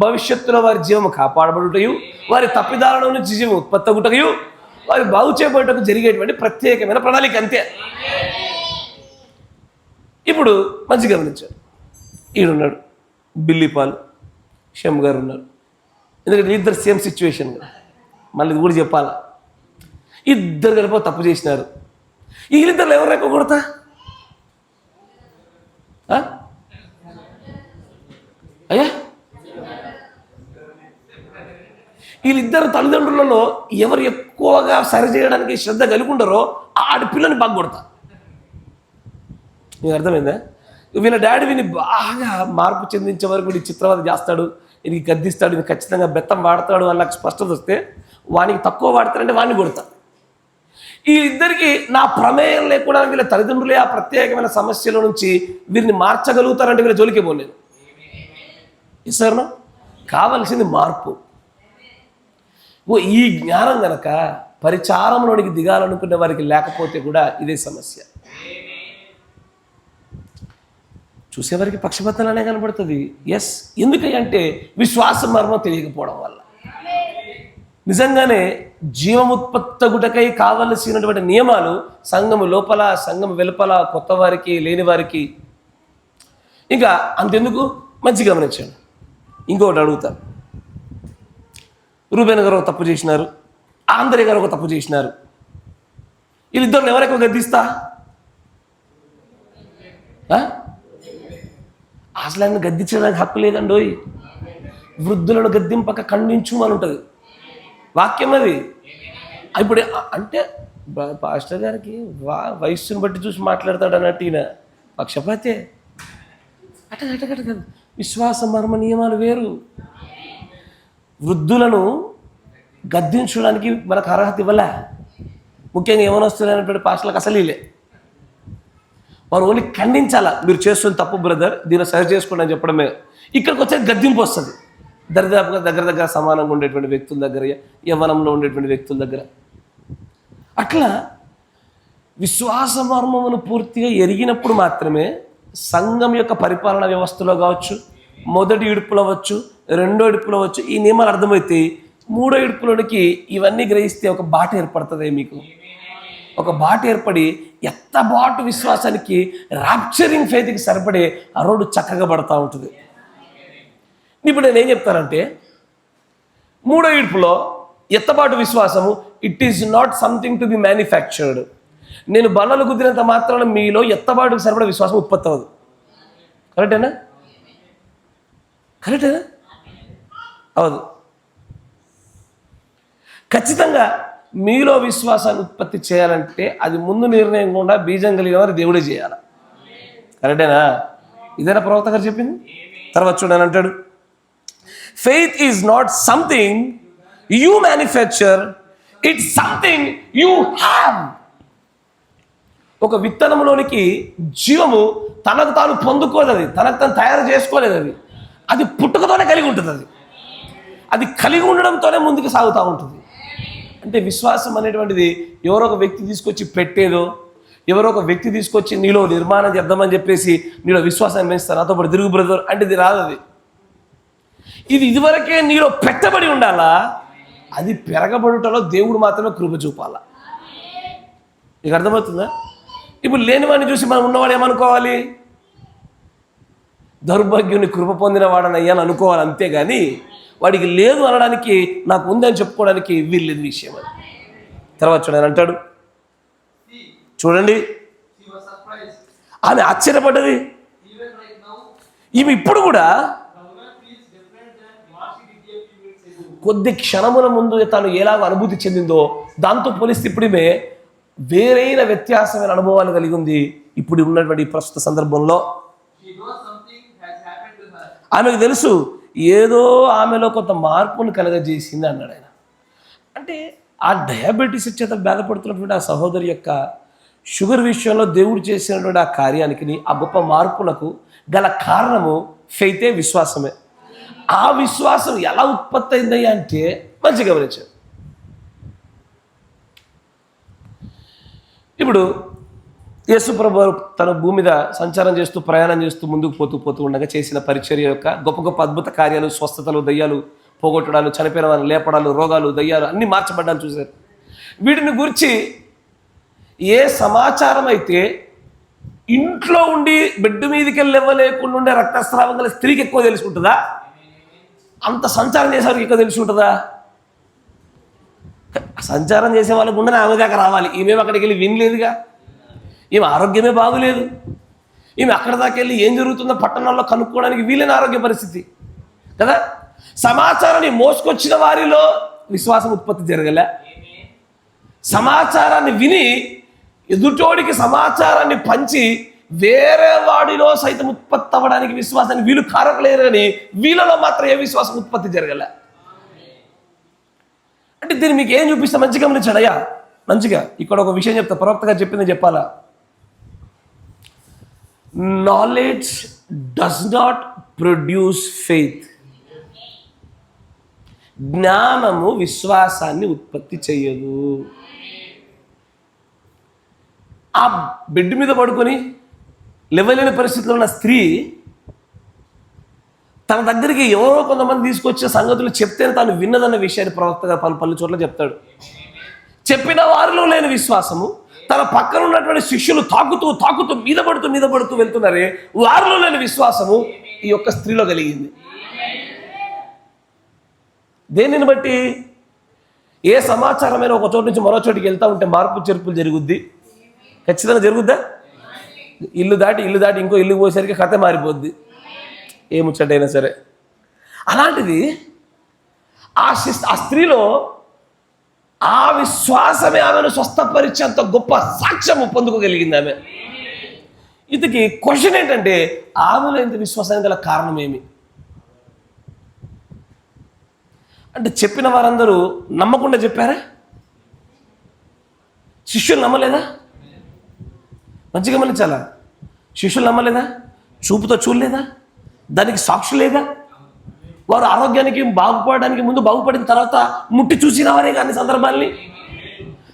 భవిష్యత్తులో వారి జీవం కాపాడబడుటయు, వారి తప్పిదాల నుంచి జీవం ఉత్పత్తగుటయు, వారి బాగు చేయబడటకు జరిగేటువంటి ప్రత్యేకమైన ప్రణాళిక. అంతే. ఇప్పుడు మంచి గమనించారు, ఈడున్నాడు బిల్లిపాలు, షమ్ గారు ఉన్నారు. ఎందుకంటే ఇద్దరు సేమ్ సిచ్యువేషన్. మళ్ళీ ఇది కూడా చెప్పాలా, ఇద్దరు కలిపి తప్పు చేసినారు. వీళ్ళిద్దరు ఎవరు ఎక్కువ కొడతా? అయ్యా, వీళ్ళిద్దరు తల్లిదండ్రులలో ఎవరు ఎక్కువగా సరి చేయడానికి శ్రద్ధ కలిగి ఉండరో ఆడి పిల్లని బాగా కొడతా. నీకు అర్థమైందా? వీళ్ళ డాడీ వీని బాగా మార్పు చెందించే వరకు వీడి చిత్రవద చేస్తాడు, ఇది గద్దిస్తాడు, ఇది ఖచ్చితంగా బెత్తం వాడతాడు అన్న స్పష్టత వస్తే వానికి తక్కువ వాడతారంటే వాడిని కొడతా. ఈ ఇద్దరికి నా ప్రమేయం లేకుండా వీళ్ళ తల్లిదండ్రులే ఆ ప్రత్యేకమైన సమస్యల నుంచి వీరిని మార్చగలుగుతారంటే వీళ్ళ జోలికి పోలేను. ఇస్తారో కావలసింది మార్పు. ఈ జ్ఞానం గనక పరిచారంలోనికి దిగాలనుకునే వారికి లేకపోతే కూడా ఇదే సమస్య. చూసేవారికి పక్షపాతంలానే కనబడుతుంది. ఎస్, ఎందుకంటే విశ్వాస మర్మం తెలియకపోవడం వల్ల. నిజంగానే జీవముత్పత్తగుటకై కావలసినటువంటి నియమాలు సంఘము లోపల, సంఘము వెలుపల, కొత్త వారికి, లేని వారికి. ఇంకా అంతెందుకు, మంచి గమనించండి. ఇంకొకటి అడుగుతాను. రూబేన్ గారు ఒక తప్పు చేసినారు, ఆంధ్రే గారు ఒక తప్పు చేసినారు. వీళ్ళిద్దరు ఎవరెక్కువ గద్దిస్తా? అసలు ఆయన గద్దించడానికి హక్కు లేదండోయ్. వృద్ధులను గద్దింపక ఖండించు అని ఉంటుంది వాక్యం. అది ఇప్పుడు అంటే పాస్టర్ గారికి వయస్సును బట్టి చూసి మాట్లాడతాడు అన్నట్టు ఈయన పక్షపాతే. అటగటగట కదా, విశ్వాస మర్మ నియమాలు వేరు. వృద్ధులను గద్దించడానికి మనకు అర్హత ఇవ్వలే. ముఖ్యంగా ఏమనొస్తున్నటువంటి పాస్టర్లకు అసలు ఇలే. వారు ఓన్లీ ఖండించాలా, మీరు చేస్తున్న తప్పు బ్రదర్, దీన్ని సరి చేసుకోండి అని చెప్పడమే. ఇక్కడికి వచ్చే గద్దింపు వస్తుంది. దరిదాపుగా దగ్గర సమానంగా ఉండేటువంటి వ్యక్తుల దగ్గర, యవ్వనంలో ఉండేటువంటి వ్యక్తుల దగ్గర. అట్లా విశ్వాస మర్మమును పూర్తిగా ఎరిగినప్పుడు మాత్రమే సంఘం యొక్క పరిపాలన వ్యవస్థలో కావచ్చు, మొదటి ఇడుపులో అవ్వచ్చు, రెండో ఇడుపులో అవ్వచ్చు, ఈ నియమాలు అర్థమైతే మూడో ఇడుపులోనికి ఇవన్నీ గ్రహిస్తే ఒక బాట ఏర్పడుతుంది. మీకు ఒక బాట ఏర్పడి ఎత్తబాటు విశ్వాసానికి, ర్యాప్చరింగ్ ఫెయిత్కి సరిపడే ఆ రోడ్డు చక్కగా పడతా ఉంటుంది. ఇప్పుడు నేనేం చెప్తానంటే, మూడో ఇడుపులో ఎత్తబాటు విశ్వాసము, it is not something to be manufactured. నేను బల్లలు కుదిరినంత మాత్రాన మీలో ఎత్తబాటుకు సరిపడే విశ్వాసం ఉత్పత్తి అవ్వదు. కరెక్టేనా? కరెక్టేనా? అవదు. ఖచ్చితంగా మీలో విశ్వాసాన్ని ఉత్పత్తి చేయాలంటే అది ముందు నిర్ణయం కూడా బీజం కలిగిన వారు దేవుడే చేయాలి. కరెక్టేనా? ఇదేనా ప్రవక్త గారు చెప్పింది? తర్వాత చూడని అంటాడు, faith is not something you manufacture, it's something you have. ఒక విత్తనంలోనికి జీవము తనకు తాను పొందుకోదు, అది తనకు తాను తయారు చేసుకోలేదు. అది పుట్టుకతోనే కలిగి ఉంటుంది. అది కలిగి ఉండడంతోనే ముందుకు సాగుతూ ఉంటుంది. అంటే విశ్వాసం అనేటువంటిది ఎవరో ఒక వ్యక్తి తీసుకొచ్చి పెట్టేదో, ఎవరో ఒక వ్యక్తి తీసుకొచ్చి నీలో నిర్మాణం చేద్దామని చెప్పేసి నీలో విశ్వాసాన్ని పెంచుతారు, నాతో పాటు తిరుగు బ్రదర్ అంటే ఇది రాదు. ఇది ఇదివరకే నీలో పెట్టబడి ఉండాలా. అది పెరగబడుటలో దేవుడు మాత్రమే కృప చూపాలా. నీకు అర్థమవుతుందా? ఇప్పుడు లేనివాడిని చూసి మనం ఉన్నవాడు ఏమనుకోవాలి? దౌర్భాగ్యుని కృప పొందిన వాడని అయ్యాను అనుకోవాలి, అంతేగాని వాడికి లేదు అనడానికి, నాకు ఉందని చెప్పుకోవడానికి వీల్లేదు విషయం. అది తర్వాత చూడని అంటాడు, చూడండి ఆమె ఆశ్చర్యపడ్డది. ఈమె ఇప్పుడు కూడా the woman feels different than what she did a few minutes ago. కొద్ది క్షణముల ముందు తాను ఎలాగ అనుభూతి చెందిందో దాంతో పోలిస్తే ఇప్పుడు ఈమె వేరైన వ్యత్యాసమైన అనుభవాలు కలిగి ఉంది. ఇప్పుడు ఉన్నటువంటి ఈ ప్రస్తుత సందర్భంలో She knows something has happened to her. ఆమెకు తెలుసు ఏదో ఆమెలో కొంత మార్పును కలగజేసింది అన్నాడు ఆయన. అంటే ఆ డయాబెటీస్ చేత బాధపడుతున్నటువంటి ఆ సహోదరి యొక్క షుగర్ విషయంలో దేవుడు చేసినటువంటి ఆ కార్యానికి, ఆ గొప్ప మార్పులకు గల కారణము ఫెయితే, విశ్వాసమే. ఆ విశ్వాసం ఎలా ఉత్పత్తి అయింది అంటే మంచిగా గమనించారు. ఇప్పుడు యేసుప్రభు తన భూమి మీద సంచారం చేస్తూ ప్రయాణం చేస్తూ ముందుకు పోతూ ఉండగా చేసిన పరిచర్య యొక్క గొప్ప గొప్ప అద్భుత కార్యాలు, స్వస్థతలు, దయ్యాలు పోగొట్టడాలు, చనిపోయిన వారిని లేపడాలు, రోగాలు, దయ్యాలు అన్నీ మార్చబడ్డాలు చూశారు. వీటిని గురించి ఏ సమాచారం అయితే ఇంట్లో ఉండి బెడ్ మీదకి వెళ్ళి ఇవ్వలేకుండా ఉండే రక్తస్రావం గల స్త్రీకి ఎక్కువ తెలుసుకుంటుందా, అంత సంచారం చేసేవారికి ఎక్కువ తెలుసుకుంటుందా? సంచారం చేసే వాళ్ళకు ఉండని ఆమె దాకా రావాలి. ఈమె అక్కడికి వెళ్ళి వినలేదుగా, ఈమె ఆరోగ్యమే బాగులేదు. ఈమె అక్కడ దాకా వెళ్ళి ఏం జరుగుతుందో పట్టణాల్లో కనుక్కోవడానికి వీలైన ఆరోగ్య పరిస్థితి కదా. సమాచారాన్ని మోసుకొచ్చిన వారిలో విశ్వాసం ఉత్పత్తి జరగలే. సమాచారాన్ని విని ఎదుటోడికి సమాచారాన్ని పంచి వేరే వాడిలో సైతం ఉత్పత్తి అవ్వడానికి విశ్వాసాన్ని వీళ్ళు కారకులేరు, కానీ వీళ్ళలో మాత్రం ఏ విశ్వాసం ఉత్పత్తి జరగలే. అంటే దీన్ని మీకు ఏం చూపిస్తే మంచిగా గమనించాడు అయ్యా. మంచిగా ఇక్కడ ఒక విషయం చెప్తా, ప్రవక్తగా చెప్పింది చెప్పాలా. Knowledge does not produce faith. జ్ఞానము విశ్వాసాన్ని ఉత్పత్తి చెయ్యదు. ఆ బెడ్ మీద పడుకొని లేవలేని పరిస్థితిలో ఉన్న స్త్రీ తన దగ్గరికి ఎవరో కొంతమంది తీసుకొచ్చే సంగతులు చెప్తేనే తాను విన్నదన్న విషయాన్ని ప్రవక్తగా పలు చోట్ల చెప్తాడు. చెప్పిన వారిలో లేని విశ్వాసము తన పక్కన ఉన్నటువంటి శిష్యులు తాకుతూ మీద పడుతూ వెళ్తున్నారే, వారిలో లేని విశ్వాసము ఈ యొక్క స్త్రీలో కలిగింది. దేనిని బట్టి? ఏ సమాచారమైన ఒక చోటు నుంచి మరో చోటికి వెళ్తా ఉంటే మార్పు చేర్పులు జరుగుద్ది, ఖచ్చితంగా జరుగుద్దా? ఇల్లు దాటి ఇంకో ఇల్లు పోయేసరికి కథ మారిపోద్ది, ఏ ముచ్చటైనా సరే. అలాంటిది ఆ స్త్రీలో ఆ విశ్వాసమే ఆమెను స్వస్థపరిచేంత గొప్ప సాక్ష్యము పొందుకోగలిగింది ఆమె. ఇదికి క్వశ్చన్ ఏంటంటే, ఆమెలో ఇంత విశ్వాసానికి గల కారణం ఏమి అంటే, చెప్పిన వారందరూ నమ్మకుండా చెప్పారా? శిష్యులు నమ్మలేదా? మంచిగా గమనించాలా. శిష్యులు నమ్మలేదా? చూపుతో చూడలేదా? దానికి సాక్షి లేదా? వారు ఆరోగ్యానికి బాగుపడడానికి ముందు, బాగుపడిన తర్వాత ముట్టి చూసిన వారే కానీ సందర్భాల్ని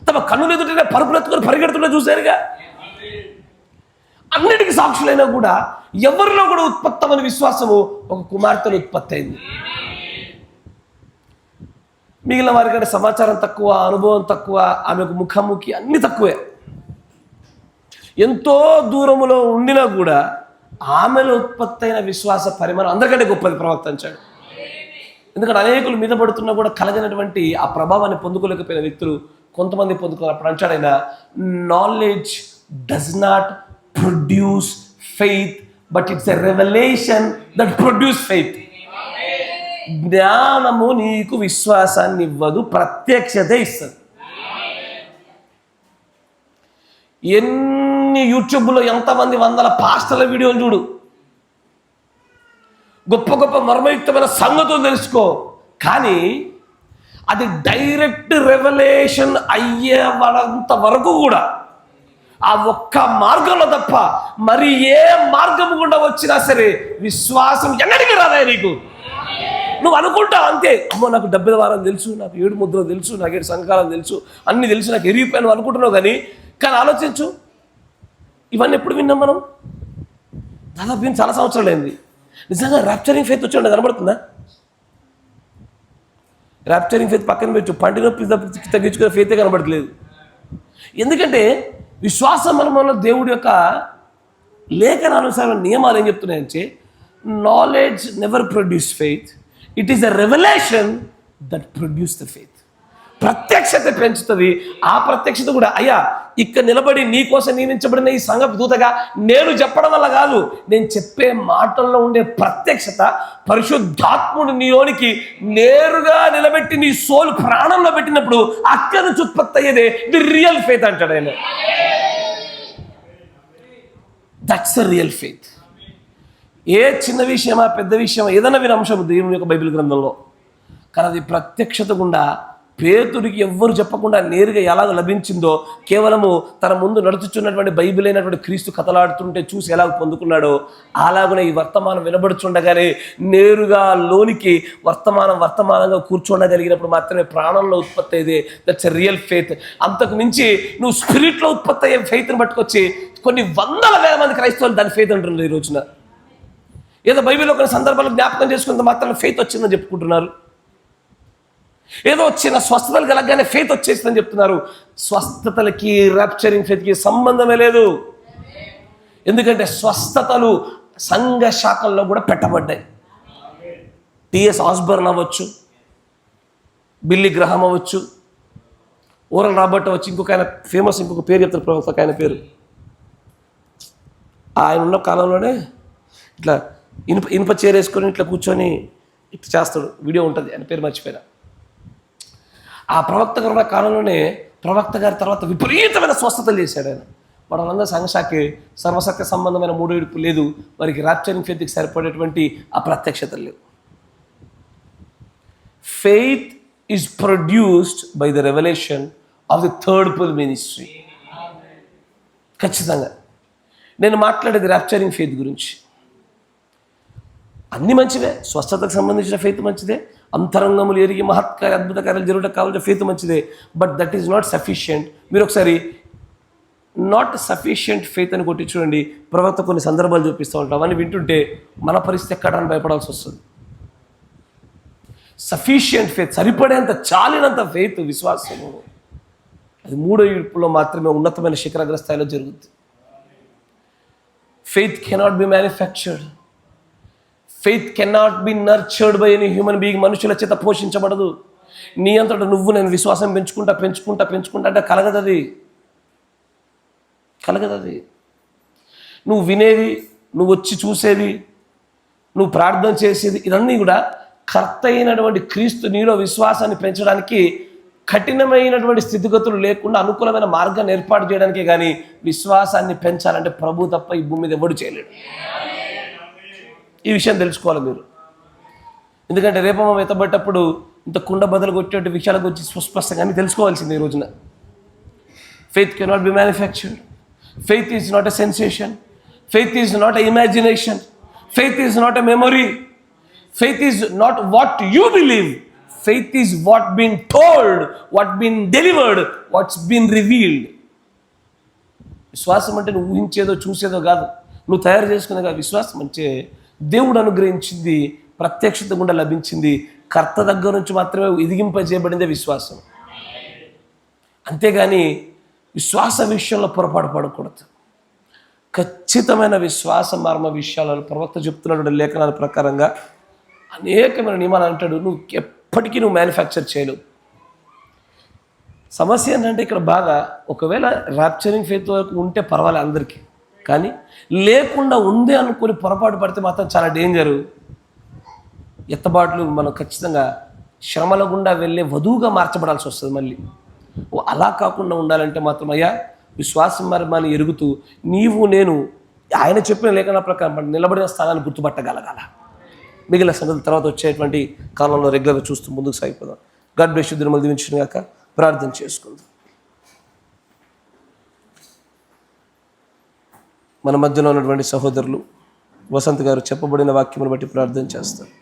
తమ కన్నులు ఎదుటనే పరుగులెత్తుకొని పరిగెడుతుంటే చూశారుగా. అన్నిటికీ సాక్షులైనా కూడా ఎవరిలో కూడా ఉత్పత్తమని విశ్వాసము ఒక కుమార్తెను ఉత్పత్తి అయింది. మిగిలిన వారికంటే సమాచారం తక్కువ, అనుభవం తక్కువ, ఆమెకు ముఖాముఖి అన్ని తక్కువే. ఎంతో దూరములో ఉండినా కూడా ఆమెలో ఉత్పత్తి అయిన విశ్వాస పరిమాణం అందరికంటే గొప్పది ప్రవక్త అంచాడు. ఎందుకంటే అనేకులు మీద పడుతున్నా కూడా కలగనటువంటి ఆ ప్రభావాన్ని పొందుకోలేకపోయిన వ్యక్తులు కొంతమంది పొందుకోవాలి. అప్పుడు అంటాడు ఆయన, knowledge does not produce faith but it's a revolution that produce faith. జ్ఞానము నీకు విశ్వాసాన్ని ఇవ్వదు, ప్రత్యక్షతే ఇస్తుంది. ఎన్ని యూట్యూబ్లో ఎంతమంది వందల పాస్టర్ల వీడియోలు చూడు, గొప్ప గొప్ప మర్మయుక్తమైన సంగతులు తెలుసుకో, కానీ అది డైరెక్ట్ రెవల్యూషన్ అయ్యేంత వరకు కూడా ఆ ఒక్క మార్గంలో తప్ప మరి ఏ మార్గం గుండా వచ్చినా సరే విశ్వాసం ఎన్నటికీ రాదా నీకు. నువ్వు అనుకుంటావు అంతే, అమ్మో నాకు 70 వారం తెలుసు, నాకు 7 ముద్రలు తెలుసు, నాకు 7 సంకాలం తెలుసు, అన్ని తెలుసు, నాకు ఎరిగిపోయాను అనుకుంటున్నావు. కానీ ఆలోచించు, ఇవన్నీ ఎప్పుడు విన్నాం మనం? దాదాపు చాలా సంవత్సరాలు అయింది. నిజంగా ర్యాప్చరింగ్ ఫెయిత్ వచ్చి కనబడుతుందా? ర్యాప్చరింగ్ ఫెయిత్ పక్కన పెట్టు, పంటి నొప్పి తగ్గించుకునే ఫెయితే కనబడట్లేదు. ఎందుకంటే విశ్వాసం మనలో దేవుడి యొక్క లేఖనానుసారమైన నియమాలు ఏం చెప్తున్నాయంటే, knowledge never produce faith, it is a revolution that produce the faith. ప్రత్యక్షత పెంచుతుంది. ఆ ప్రత్యక్షత కూడా అయ్యా ఇక్కడ నిలబడి నీ కోసం నియమించబడిన ఈ సంఘ దూతగా నేను చెప్పడం వల్ల కాదు, నేను చెప్పే మాటల్లో ఉండే ప్రత్యక్షత పరిశుద్ధాత్ముడు నీలోనికి నేరుగా నిలబెట్టి నీ సోలు ప్రాణంలో పెట్టినప్పుడు అక్కడి నుంచి ఉత్పత్తి అయ్యేదే ది రియల్ ఫెయిత్ అంటాడు ఆయన. That's the real faith. ఏ చిన్న విషయమా పెద్ద విషయమా ఏదైనా విన అంశం దేవుని యొక్క బైబిల్ గ్రంథంలో, కానీ అది ప్రత్యక్షత గుండా పేతుడికి ఎవ్వరు చెప్పకుండా నేరుగా ఎలాగ లభించిందో, కేవలము తన ముందు నడుచుచున్నటువంటి బైబిల్ అయినటువంటి క్రీస్తు కథలాడుతుంటే చూసి ఎలాగ పొందుకున్నాడో, అలాగనే ఈ వర్తమానం వినబడుచుండగానే నేరుగా లోనికి వర్తమానంగా కూర్చోండగలిగినప్పుడు మాత్రమే ప్రాణంలో ఉత్పత్తి అయ్యేది. That's a real faith. అంతకు మించి నువ్వు స్పిరిట్లో ఉత్పత్తి అయ్యే ఫెయిత్ని పట్టుకొచ్చి కొన్ని వందల వేల మంది క్రైస్తవులు దాని ఫెయిత్ అంటున్నారు ఈ రోజున. ఏదో బైబిల్లో కొన్ని సందర్భాలు జ్ఞాపకం చేసుకున్నంత మాత్రం ఫెయిత్ వచ్చిందని చెప్పుకుంటున్నారు. ఏదో వచ్చిన స్వస్థతలు కలగగానే ఫెయిత్ వచ్చేసిందని చెప్తున్నారు. స్వస్థతలకి ర్యాప్చరింగ్ ఫెయిత్కి సంబంధమే లేదు. ఎందుకంటే స్వస్థతలు సంఘ శాఖల్లో కూడా పెట్టబడ్డాయి. టిఎస్ ఆస్బర్న్ అవ్వచ్చు, బిల్లీ గ్రహం అవ్వచ్చు, ఓరల్ రాబర్ట్ అవ్వచ్చు, ఇంకొక ఆయన ఫేమస్ ఇంకొక పేరు చెప్తారు ప్రవక్త, ఆయన పేరు. ఆయన ఉన్న కాలంలోనే ఇట్లా ఇనుప చేరేసుకొని ఇట్లా కూర్చొని ఇట్లా చేస్తాడు, వీడియో ఉంటుంది, ఆయన పేరు మర్చిపోయినా. ఆ ప్రవక్త గారు ఉన్న కాలంలోనే ప్రవక్త గారి తర్వాత విపరీతమైన స్వస్థతలు చేశాడు ఆయన. వాళ్ళందరూ సంఘశాఖకి సర్వసత్య సంబంధమైన మూడో ఇడుపు లేదు, వారికి ర్యాప్చరింగ్ ఫెయిత్కి సరిపడేటువంటి ఆ ప్రత్యక్షతలు లేవు. Faith is produced by the revolution of the third pull ministry. ఖచ్చితంగా నేను మాట్లాడేది ర్యాప్చరింగ్ ఫెయిత్ గురించి. అన్ని మంచివే, స్వస్థతకు సంబంధించిన ఫెయిత్ మంచిదే, అంతరంగములు ఎరిగి మహత్కార్య అద్భుత కార్యాలు జరగడానికి కావాల్సిన ఫెయిత్ మంచిదే. But that is not sufficient. మీరు ఒకసారి నాట్ సఫిషియంట్ ఫెయిత్ అని కొట్టి చూడండి, ప్రవక్త కొన్ని సందర్భాలు చూపిస్తూ ఉంటాం. అవన్నీ వింటుంటే మన పరిస్థితి ఎక్కడానికి భయపడాల్సి వస్తుంది. సఫిషియంట్ ఫెయిత్, సరిపడేంత చాలినంత ఫెయిత్, విశ్వాసము, అది మూడో ఇడుపులో మాత్రమే ఉన్నతమైన శిఖరాగ్ర స్థాయిలో జరుగుతుంది. Faith cannot be manufactured. Faith cannot B nurtured by any human being. మనుషుల చేత పోషించబడదు. నీ అంతటా నువ్వు నేను విశ్వాసం పెంచుకుంటా అంటే కలగదది. నువ్వు వినేది, నువ్వు వచ్చి చూసేది, నువ్వు ప్రార్థన చేసేది, ఇదన్నీ కూడా కర్త అయినటువంటి క్రీస్తు నీలో విశ్వాసాన్ని పెంచడానికి కఠినమైనటువంటి స్థితిగతులు లేకుండా అనుకూలమైన మార్గాన్ని ఏర్పాటు చేయడానికే కానీ విశ్వాసాన్ని పెంచాలంటే ప్రభు తప్ప ఈ భూమి మీద ఎవడు చేయలేడు. ఈ విషయం తెలుసుకోవాలి మీరు. ఎందుకంటే రేపమ్మ ఎత్తబడ్డప్పుడు ఇంత కుండ బదులు కొట్టే విషయాల గురించి స్పష్టంగా తెలుసుకోవాల్సింది ఈ రోజున. Faith cannot be manufactured. Faith is not a sensation. Faith is not a imagination. Faith is not a memory. Faith is not what you believe. Faith is what been told, what been delivered, what's been revealed. విశ్వాసం అంటే నువ్వు ఊహించేదో చూసేదో కాదు, నువ్వు తయారు చేసుకునే కాదు. విశ్వాసం అంటే దేవుడు అనుగ్రహించింది, ప్రత్యక్షత గుండా లభించింది, కర్త దగ్గర నుంచి మాత్రమే ఎదిగింపజేయబడిందే విశ్వాసం. అంతేగాని విశ్వాస విషయంలో పొరపాటు పడకూడదు. ఖచ్చితమైన విశ్వాస మర్మ విషయాలలో ప్రవక్త చెప్తున్నటువంటి లేఖనాల ప్రకారంగా అనేకమైన నియమాలు అంటాడు. నువ్వు ఎప్పటికీ మ్యానుఫ్యాక్చర్ చేయలేవు. సమస్య ఏంటంటే ఇక్కడ బాగా ఒకవేళ ర్యాప్చరింగ్ ఫెయిత్ వరకు ఉంటే పర్వాలేదు అందరికీ, కానీ లేకుండా ఉంది అనుకుని పొరపాటు పడితే మాత్రం చాలా డేంజరు. ఎత్తబాట్లు మనం ఖచ్చితంగా శ్రమల గుండా వెళ్ళే వధువుగా మార్చబడాల్సి వస్తుంది. మళ్ళీ అలా కాకుండా ఉండాలంటే మాత్రం అయ్యా విశ్వాసం మర్మాన్ని ఎరుగుతూ నీవు నేను ఆయన చెప్పిన లేఖన ప్రకారం నిలబడిన స్థానాన్ని గుర్తుపట్టగలగాల. మిగిలిన సంగతుల తర్వాత వచ్చేటువంటి కాలంలో రెగ్యులర్గా చూస్తూ ముందుకు సాగిపోదాం. God bless you. దినములు దీవించును గాక. ప్రార్థన చేసుకుందాం. మన మధ్యలో ఉన్నటువంటి సహోదరులు వసంత్ గారు చెప్పబడిన వాక్యమును బట్టి ప్రార్థన చేస్తారు.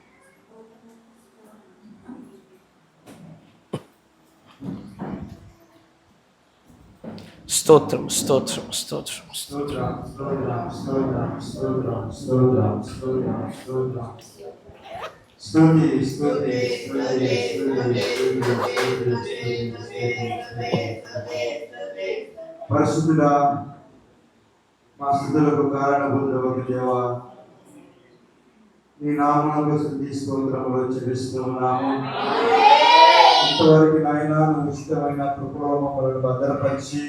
స్తోత్రం స్తోత్రం స్తోత్రం పరిశుద్ధుడా, మా స్థుతులకు కారణభూతులకు దేవా, నీ నామమునకు స్తుతి స్తోత్రములు చెల్లిస్తున్నాము. ఇంతవరకు నాయన నువ్వు ఇష్టమైన కృపలో మమ్మల్ని భద్రపరిచి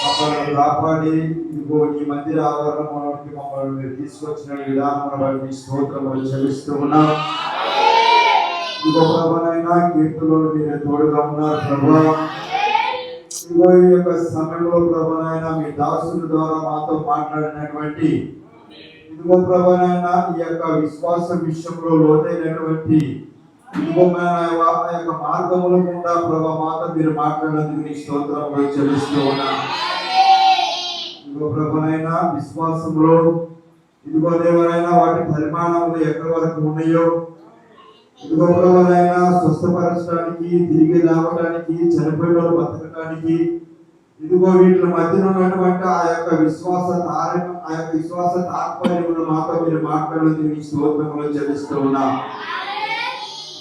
మమ్మల్ని కాపాడి ఇదిగో నీ మందిర ఆవరణంలోకి మమ్మల్ని మీరు తీసుకొచ్చిన విధానం బట్టి స్తోత్రములు చెల్లిస్తూ ఉన్నాం. ఇదిగో ప్రభువైనా కీర్తులో మీరు తోడుగా ఉన్నారు ప్రభువా. ఇదిగో ఈ యొక్క సమయంలో ప్రభువైనా మీ దాసుల ద్వారా మాతో మాట్లాడినటువంటి ఇదిగో ప్రభువైనా ఈ యొక్క విశ్వాసం విషయంలో లోతైనటువంటి ఇదిగో ఆ యొక్క మార్గముల గుండా ప్రభు మాతో మీరు మాట్లాడినందుకు నీ స్తోత్రములు చెల్లిస్తూ ఉన్నాం. ఇదిగో ప్రభువైనా విశ్వాసంలో ఇదిగో దేవరైనా వాటి పరిమాణములు ఎక్కడి వరకు ఉన్నాయో ఇదిగో ప్రభువైనా స్వస్థపరచడానికి తిరిగి రావడానికి చనిపోయిన బతకడానికి ఇదిగో వీటి మధ్యన ఉన్నటువంటి ఆ యొక్క విశ్వాస తాత్పర్యములు మాతో మీరు మాట్లాడినందుకు నీ స్తోత్రములు చెల్లిస్తూ ఉన్నాం.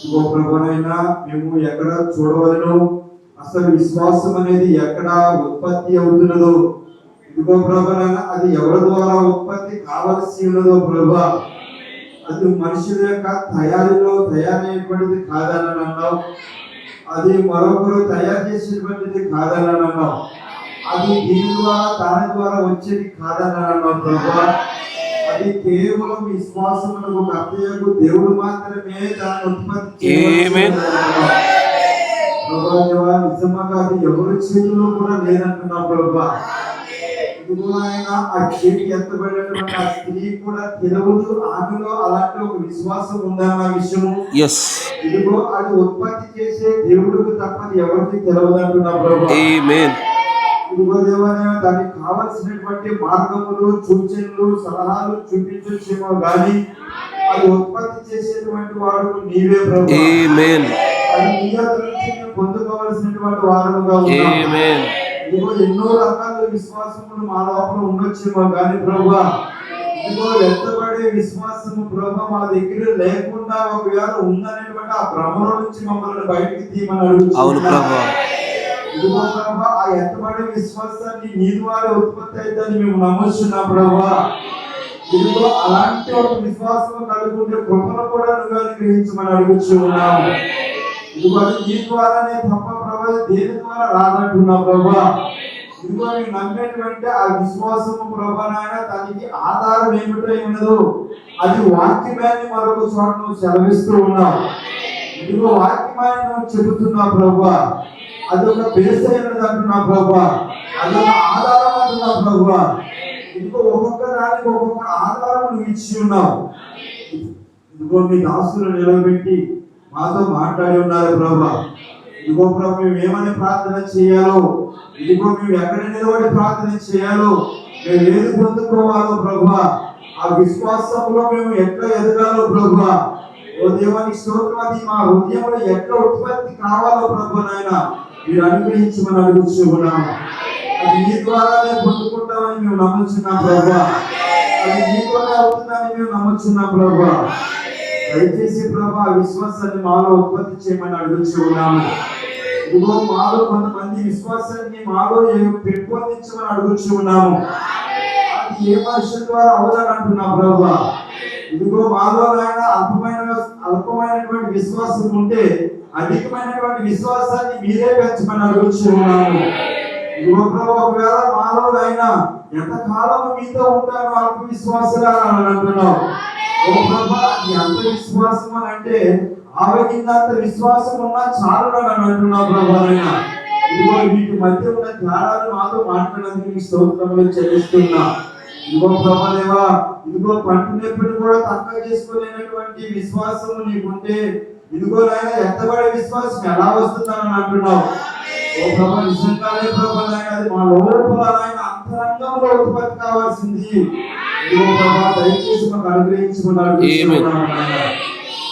ఇదిగో ప్రభువైనా మేము ఎక్కడ చూడవలను అసలు విశ్వాసం అనేది ఎక్కడ ఉత్పత్తి అవుతున్నదో ఇదిగో ప్రభువైనా అది ఎవరి ద్వారా ఉత్పత్తి కావలసి ఉన్నదో ప్రభువా అది మనుషుల యొక్క తయారైనటువంటిది కాదని అన్నావు. అది మరొకరు తయారు చేసినటువంటిది కాదని అన్నావు. అది దీని ద్వారా దాని ద్వారా వచ్చేది కాదని అన్నావు ప్రభువా. అది కేవలం విశ్వాసమునకు కర్తయ్యకు దేవుడు మాత్రమే దాన్ని ఉత్పత్తి నిజంగా అది ఎవరి చేతిలో కూడా లేదంటున్నావు ప్రభువా. ఇదిగో ఆయన ఆ చేతి ఎత్తబడినటువంటి ఆ స్త్రీ కూడా తెలియదు ఆమెలో అలాంటి ఒక విశ్వాసం ఉందన్న విషయము. ఇదిగో అది ఉత్పత్తి చేసే దేవుడికి తప్ప ఎవరికి తెలియదు అంటున్నావు ప్రభువా. ఇదిగో దేవైనా దానికి కావలసినటువంటి మార్గములు సూచనలు సలహాలు చూపించేమో గాని అది ఉత్పత్తి చేసేటువంటి వాడు నీవే ప్రభువా. అది నీ యొద్ద నుంచి మేము పొందుకోవలసినటువంటి వారముగా ఉన్నాము. ఇదిగో ఎన్నో రకాల విశ్వాసములు మా లోపల ఉండొచ్చేమో గాని ప్రభువా ఇదిగో ఎత్తబడే విశ్వాసము ప్రభువా మా దగ్గర లేకుండా ఒకవేళ ఉందనేటువంటి ఆ భ్రమలో నుంచి మమ్మల్ని బయటికి తీయమని అడుగుతున్నాము. ఇదిగో ప్రభువా ఆ ఎత్తబడే విశ్వాసాన్ని నీ ద్వారా ఉత్పత్తి అవుతుందని మేము నమ్ముచున్నాం ప్రభువా. ఇదిగో అలాంటి ఒక విశ్వాసం కలుగుంటే కృపను కూడా నువ్వు అనుగ్రహించమని అడుగుతున్నాము. ఇదిగో అది నీ ద్వారానే తప్ప ప్రభా దేని ద్వారా రాదంటున్నావు ప్రభువా. ఇదిగో నీవు నమ్మేటువంటి ఆ విశ్వాసము ప్రభా నాయన దానికి ఆధారం ఏమిటో ఉన్నదో అది వాక్యమని మరొక చోట నువ్వు సెలవిస్తూ ఉన్నావు. ఇదిగో వాక్యమని నువ్వు చెబుతున్నావు ప్రభువా. అది ఒక బేస్ అయినది అంటున్నావు ప్రభువా. అది ఒక ఆధారం అంటున్నావు ప్రభువా. ఇదిగో ఒక్కొక్క దానికి ఒక్కొక్క ఆధారం నువ్వు ఇచ్చి ఉన్నావు. ఇదిగో మీ దాసులు నిలబెట్టి మాతో మాట్లాడి ఉన్నారు ప్రభువా. ఇదిగో ప్రభు మేము ఏమని ప్రార్థన చేయాలో ఇదిగో మేము ఎక్కడ నిలబడి ప్రార్థన చేయాలో మేము ఏది పొందుకోవాలో ప్రభువా ఆ విశ్వాసంలో మేము ఎట్లా ఎదగాలో ప్రభువా. ఓ దేవానికి స్తోత్రం. అది మా హృదయంలో ఎట్లా ఉత్పత్తి కావాలో ప్రభు నాయన మీరు అనుగ్రహించమని అడుగుతున్నాము. అది నీ ద్వారానే పొందుకుంటామని మేము నమ్ముచున్నాం ప్రభువా. అది నీ ద్వారా అవుతుందని మేము నమ్ముచున్నాం ప్రభువా. దయచేసి ప్రభా విశ్వాసాన్ని మాలో ఉత్పత్తి చేయమని అడుగుతున్నాము. ఇదిగో మాలో కొంతమంది విశ్వాసాన్ని మాలో పెంపొందించమని అడుగుతున్నాము. అది ఏ మనుషుల ద్వారా అవదని అంటున్నాం ప్రభువా. ఇదిగో మాలో నాయన అల్పమైనటువంటి విశ్వాసం ఉంటే అధికమైనటువంటి విశ్వాసాన్ని మీరే పెంచమని అడుగుతున్నాము. ఇదిగో ప్రభా ఒకవేళ మాలో అయినా ఎంతకాలం మీతో ఉంటానో అల్ప విశ్వాసాలు అని అంటున్నావు. ఓ ప్రభా ఎంత విశ్వాసం అని అంటే ఆవగిందంత విశ్వాసం ఉన్నా చాలు అని అంటున్నావు ప్రభా. ఇదిగో వీటి మధ్య ఉన్న తేడాలు మాతో మాట్లాడడానికి నీ స్తోత్రములు చెల్లిస్తున్నా. ఇదిగో ప్రభా దేవా ఇదిగో పంట నొప్పిని కూడా తక్కువ చేసుకోలేనటువంటి విశ్వాసము నీకుంటే ఇదిగో నాయన ఎత్తబడే విశ్వాసం ఎలా వస్తుందని అంటున్నావు. ఓ ప్రభా నిజంగానే ప్రభా నాయన అది మా లోపల నాయన అంతరంగంలో ఉత్పత్తి కావాల్సింది. ఇదిగో ప్రభా దయచేసి మాకు అనుగ్రహించుకున్నాడు.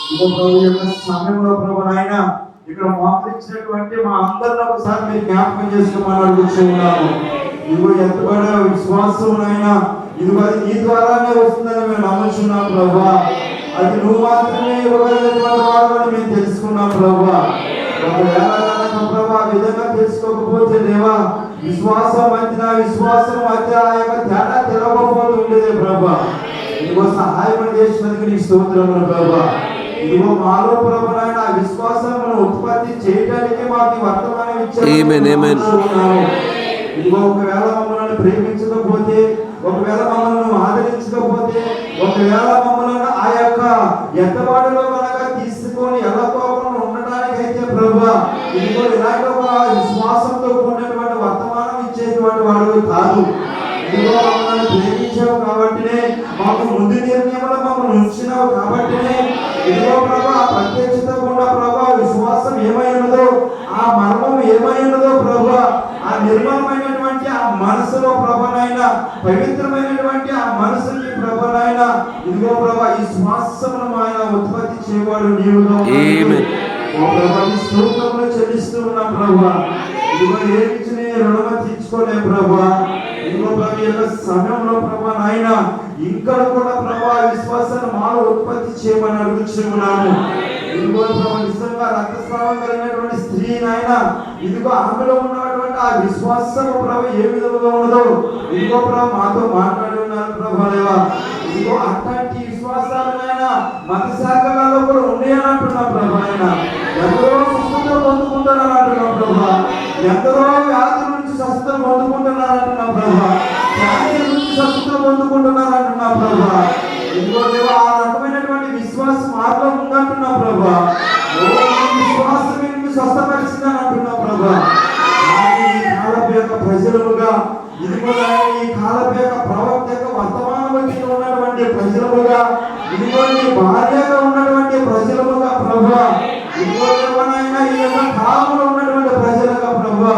ఇదిగో ప్రభు యొక్క సమయంలో ప్రభా నాయన ఇక్కడ మోకరించినటువంటి మా అందరిని ఒకసారి మీరు జ్ఞాపకం చేసుకోమని అడుగుతున్నాము. ఇదిగో ఎత్తబడే విశ్వాసం నాయన ఇదిగో అది నీ ద్వారానే వస్తుందని మేము నమ్ముచున్నాం ప్రభా. అది నువ్వు మాత్రమే ఇవ్వగలిగినటువంటి వాడని మేము తెలుసుకున్నాం ప్రభా. ఒకవేళ ప్రభా విధంగా తెలుసుకోకపోతే దేవా విశ్వాసం మధ్య ఆ యొక్క తేడా తెలవకపోతుండేదే ప్రభా. ఇదిగో సహాయం చేసినందుకు నీ స్తోత్రములు ప్రభా. ఇదిగో మాలో ప్రభు నాయన ఆ విశ్వాసమును ఉత్పత్తి చేయడానికి మాకు వర్తమానం ఇచ్చారు. ఇదిగో ఒకవేళ మమ్మల్ని ప్రేమించకపోతే, ఒకవేళ మమ్మల్ని ఆదరించకపోతే, ఒకవేళ మమ్మల్ని ఆ యొక్క ఎత్తబాటులో కనుక తీసుకొని ఎల్లకోకుండా ఉండడానికైతే ప్రభువా, ఇదిగో ఇలాంటి ఒక విశ్వాసంతో కూడినటువంటి వర్తమానం ఇచ్చేటువంటి వాడు కాదు. ఇదిగో మమ్మల్ని ప్రేమించావు కాబట్టినే, మాకు ముందు నిర్ణయంలో మమ్మల్ని ఉంచినావు కాబట్టినే, ఇదిగో ప్రభా ఆ ప్రత్యక్షత గుండా ప్రభా విశ్వాసం ఏమై ఉన్నదో, ఆ మర్మం ఏమై ఉన్నదో ప్రభా, ఆ నిర్మలమైనటువంటి ఆ మనసులో ప్రభనైనా, పవిత్రమైనటువంటి ఆ మనసుకి ప్రభనైనా, ఇదిగో ప్రభా ఈ శ్వాసమును ఆయన ఉత్పత్తి చేయవాడు నీవుగా స్తోత్రములు చెల్లిస్తూ ఉన్నాం ప్రభా. ఇదిగో ఏమిచ్చి నేను రుణము తీర్చుకోలే ప్రభా. ఇదిగో ప్రభు యొక్క సమయంలో ప్రభా నాయన ఇంకా కూడా ప్రభా విశ్వాసాన్ని మాలో ఉత్పత్తి చేయమని అడుగుతున్నాము. ఇదిగో ప్రభా నిజంగా రక్తస్రావం కలిగినటువంటి స్త్రీ నాయన, ఇదిగో ఆమెలో ఉన్నటువంటి ఆ విశ్వాసము ప్రభు ఏ విధంగా ఉన్నదో ఇదిగో ప్రభు మాతో మాట్లాడి ఉన్నారు ప్రభా దేవా. ఇదిగో అట్లాంటి విశ్వాసాలు నాయన మత శాఖలలో కూడా ఉన్నాయని అంటున్నాం ప్రభా. ఆయన ఎందరో స్వస్థత పొందుకుంటున్నారు అంటున్నాం ప్రభా. ఎందరో వ్యాధుల నుంచి స్వస్థత పొందుకుంటున్నారు అంటున్నాం ప్రభా. క్యాన్సర్ నుంచి స్వస్థత పొందుకుంటున్నారు అంటున్నాం ప్రభా. ఇదిగో దేవా ఆ రకమైనటువంటి విశ్వాసం మార్గం ఉందంటున్నాం ప్రభా. విశ్వాసం నిన్ను స్వస్థపరిచిందని అంటున్నాం ప్రభా. ఈ కాలపు యొక్క ప్రజలుగా, ఇదిగో ఈ కాలపు యొక్క ప్రవక్త యొక్క వర్తమానంలో ఉన్నటువంటి ప్రజలుగా, ఇదిగో నీ భార్యగా ఉన్నటువంటి ప్రజలుగా ప్రభా, ఇదిగో ఎవరైనా ఈ యొక్క కాలంలో ఉన్నటువంటి ప్రజలుగా ప్రభా,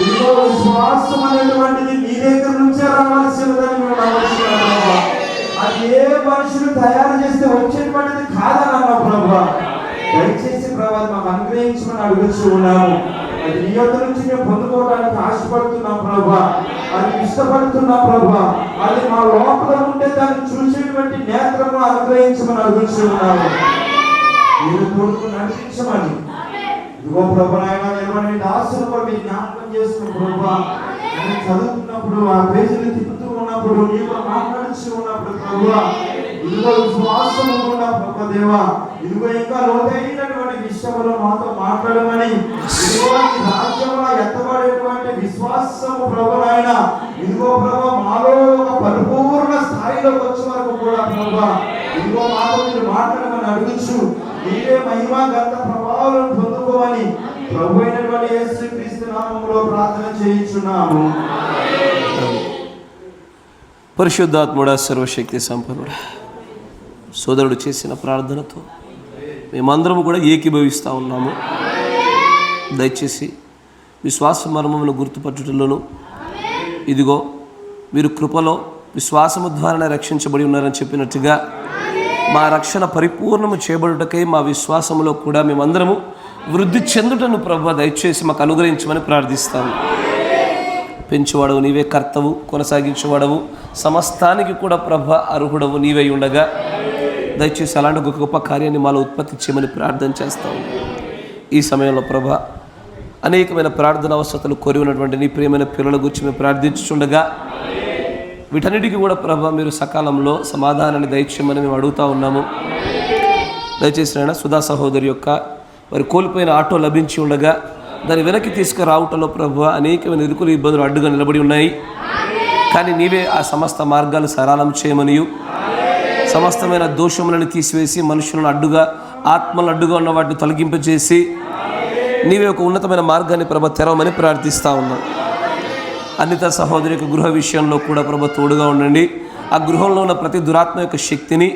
ఇదిగో విశ్వాసం అనేటువంటిది నీ దగ్గర నుంచే రావాల్సినదని మేము నమ్ముతున్నాం ప్రభా. అది ఏ మనుషులు తయారు చేస్తే వచ్చేటువంటిది కాదని అన్నాం ప్రభా. దయచేసి ప్రభా మాకు అనుగ్రహించమని అడుగుతూ ఉన్నాము. అది నీ యొక్క నుంచి మేము పొందుకోవడానికి ఆశపడుతున్నాం ప్రభా. అది ఇష్టపడుతున్నాం ప్రభా. అది మా లోపల ఉంటే దాన్ని చూసేటువంటి నేత్రము అనుగ్రహించమని అడుగుతూ ఉన్నాము. మీరు తోడుకు నడిపించమని ఇదిగో ప్రభా నాయన ఎవరిని దాసులు కూడా మీరు జ్ఞాపకం చేసుకున్న ప్రభా. నేను చదువుతున్నప్పుడు ఆ పేజీలు తిప్పుతూ ఉన్నప్పుడు నీవు మాట్లాడుతూ ఉన్నప్పుడు ప్రభా, ఇదిగో విశ్వాసం ఉన్న ప్రభా దేవా, ఇదిగో ఇంకా లోతైనటువంటి విషయంలో మాతో మాట్లాడమని, ఇదిగో ఈ రాజ్యంలో ఎత్తబడేటువంటి విశ్వాసము ప్రభా నాయన, ఇదిగో ప్రభా మాలో ఒక పరిపూర్ణ స్థాయిలోకి వచ్చే వరకు కూడా ప్రభా, ఇదిగో మాతో మీరు మాట్లాడమని అడుగుచు నీవే మహిమ గంత ప్రభావాలను పొందుకోమని ప్రభు అయినటువంటి యేసుక్రీస్తు నామములో ప్రార్థన చేయించున్నాము. పరిశుద్ధాత్ముడా, సర్వశక్తి సంపన్నుడా, సోదరుడు చేసిన ప్రార్థనతో మేమందరము కూడా ఏకీభవిస్తూ ఉన్నాము. దయచేసి విశ్వాస మర్మమును గుర్తుపట్టుటలోను, ఇదిగో మీరు కృపలో విశ్వాసము ద్వారానే రక్షించబడి ఉన్నారని చెప్పినట్టుగా మా రక్షణ పరిపూర్ణము చేయబడుటకై మా విశ్వాసములో కూడా మేమందరము వృద్ధి చెందుటను ప్రభు దయచేసి మాకు అనుగ్రహించమని ప్రార్థిస్తాము. పెంచువాడవు నీవే, కర్తవు, కొనసాగించేవాడవు, సమస్తానికి కూడా ప్రభ అర్హుడవు నీవై ఉండగా దయచేసి అలాంటి ఒక గొప్ప కార్యాన్ని మాలో ఉత్పత్తి చేయమని ప్రార్థన చేస్తాము. ఈ సమయంలో ప్రభ అనేకమైన ప్రార్థన అవసరతలు కోరి ఉన్నటువంటి నీ ప్రియమైన పిల్లల గురించి మేము ప్రార్థించుండగా వీటన్నిటికీ కూడా ప్రభ మీరు సకాలంలో సమాధానాన్ని దయచేయమని మేము అడుగుతూ ఉన్నాము. దయచేసి నాయన సుధా సహోదరి యొక్క వారి కోల్పోయిన ఆటో లభించి ఉండగా దాన్ని వెనక్కి తీసుకురావటంలో ప్రభు అనేకమైన ఇరుకులు ఇబ్బందులు అడ్డుగా నిలబడి ఉన్నాయి. కానీ నీవే ఆ సమస్త మార్గాలు సరళం చేయమనియు, సమస్తమైన దోషములను తీసివేసి మనుషులను అడ్డుగా, ఆత్మలను అడ్డుగా ఉన్న వాటిని తొలగింపజేసి నీవే ఒక ఉన్నతమైన మార్గాన్ని ప్రభ తెరవమని ప్రార్థిస్తూ ఉన్నాం. అన్నిత సహోదరి యొక్క గృహ విషయంలో కూడా ప్రభ తోడుగా ఉండండి. ఆ గృహంలో ఉన్న ప్రతి దురాత్మ యొక్క శక్తిని,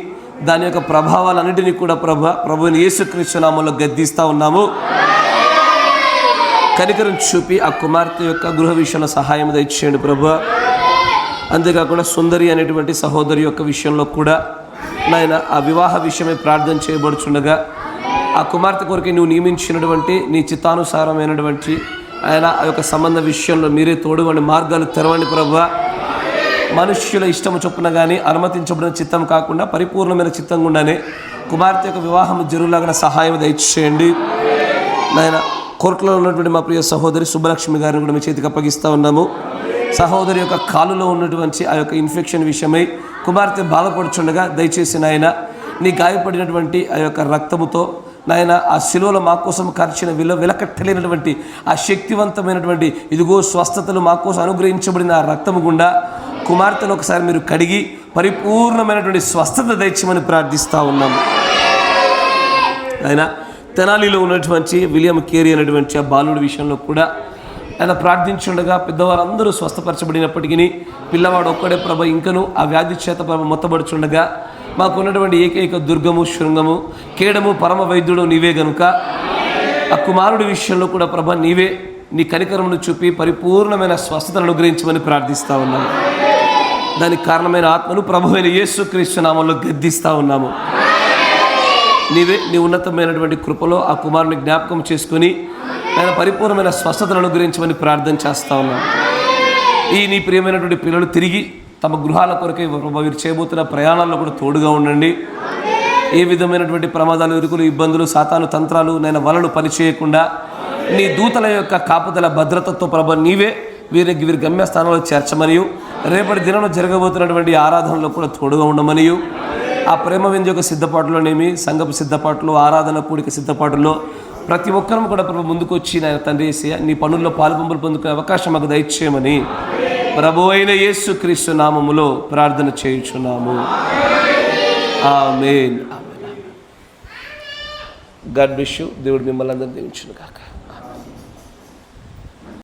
దాని యొక్క ప్రభావాలన్నింటినీ కూడా ప్రభువుని యేసుక్రీస్తు నామములో గద్దిస్తూ ఉన్నాము. కనికరం చూపి ఆ కుమార్తె యొక్క గృహ విషయంలో సహాయం దయచేయండి ప్రభు. అంతేకాకుండా సుందరి అనేటువంటి సహోదరి యొక్క విషయంలో కూడా నాయన ఆ వివాహ విషయమై ప్రార్థన చేయబడుచుండగా ఆ కుమార్తె కొరకు నువ్వు నియమించినటువంటి నీ చిత్తానుసారమైనటువంటి ఆయన ఆ యొక్క సంబంధ విషయంలో మీరే తోడుగొని మార్గాలు తెరవండి ప్రభు. మనుష్యుల ఇష్టము చొప్పున కానీ అనుమతించబడిన చిత్తం కాకుండా పరిపూర్ణమైన చిత్తం గుండానే కుమార్తె యొక్క వివాహం జరుగులాగా సహాయం దయచేయండి నాయన. కోర్టులో ఉన్నటువంటి మా ప్రియ సహోదరి సుబ్బలక్ష్మి గారిని కూడా మీ చేతికి అప్పగిస్తూ ఉన్నాము. సహోదరి యొక్క కాలులో ఉన్నటువంటి ఆ యొక్క ఇన్ఫెక్షన్ విషయమై కుమార్తె బాధపడుచుండగా దయచేసి నాయన నీ గాయపడినటువంటి ఆ యొక్క రక్తముతో నాయన ఆ శిలువలో మా కోసం ఖర్చిన వెలకట్టలేనటువంటి ఆ శక్తివంతమైనటువంటి ఇదిగో స్వస్థతలు మా కోసం అనుగ్రహించబడిన ఆ రక్తము గుండా కుమార్తెను ఒకసారి మీరు కడిగి పరిపూర్ణమైనటువంటి స్వస్థత దయచేయమని ప్రార్థిస్తూ ఉన్నాము. ఆయన తెనాలిలో ఉన్నటువంటి విలియం కేరీ అనేటువంటి ఆ బాలుడి విషయంలో కూడా ఆయన ప్రార్థించుండగా పెద్దవారందరూ స్వస్థపరచబడినప్పటికీ పిల్లవాడు ఒక్కడే ప్రభ ఇంకను ఆ వ్యాధి చేత ప్రభ మొత్తబడుచుండగా మాకున్నటువంటి ఏకైక దుర్గము శృంగము కేడము పరమ వైద్యుడు నీవే గనుక ఆ కుమారుడి విషయంలో కూడా ప్రభ నీవే నీ కనికరమును చూపి పరిపూర్ణమైన స్వస్థతను అనుగ్రహించమని ప్రార్థిస్తూ ఉన్నాము. దానికి కారణమైన ఆత్మను ప్రభువైన యేసుక్రీస్తు నామములో గద్దిస్తూ ఉన్నాము. నీవే నీ ఉన్నతమైనటువంటి కృపలో ఆ కుమారుని జ్ఞాపకం చేసుకొని ఆయన పరిపూర్ణమైన స్వస్థతను అనుగ్రహించమని ప్రార్థన చేస్తూ ఉన్నాము. ఈ నీ ప్రియమైనటువంటి పిల్లలు తిరిగి తమ గృహాల కొరకై వీరు చేయబోతున్న ప్రయాణాల్లో కూడా తోడుగా ఉండండి. ఏ విధమైనటువంటి ప్రమాదాలు, ఇరుకులు, ఇబ్బందులు, సాతాను తంత్రాలు నేను వలలు పనిచేయకుండా నీ దూతల యొక్క కాపుదల భద్రతతో ప్రభ నీవే వీరి గమ్యస్థానంలో చేర్చమనియు రేపటి దినంలో జరగబోతున్నటువంటి ఆరాధనలో కూడా తోడుగా ఉండమనియు ఆ ప్రేమ విందు యొక్క సిద్ధపాటులోనేమి సంఘపు సిద్ధపాటులో ఆరాధన కూడిక సిద్ధపాటులో ప్రతి ఒక్కరూ కూడా ప్రభు ముందుకు వచ్చి నాయన తండ్రి యేసయ్య నీ పనుల్లో పాలుపంపులు పొందుకునే అవకాశం మాకు దయచేయమని ప్రభువైన అయిన యేసుక్రీస్తు నామములో ప్రార్థన చేయుచున్నాము. ఆమేన్. God bless you. దేవుడు మిమ్మల్ని అందరినీ దీవించును గాక.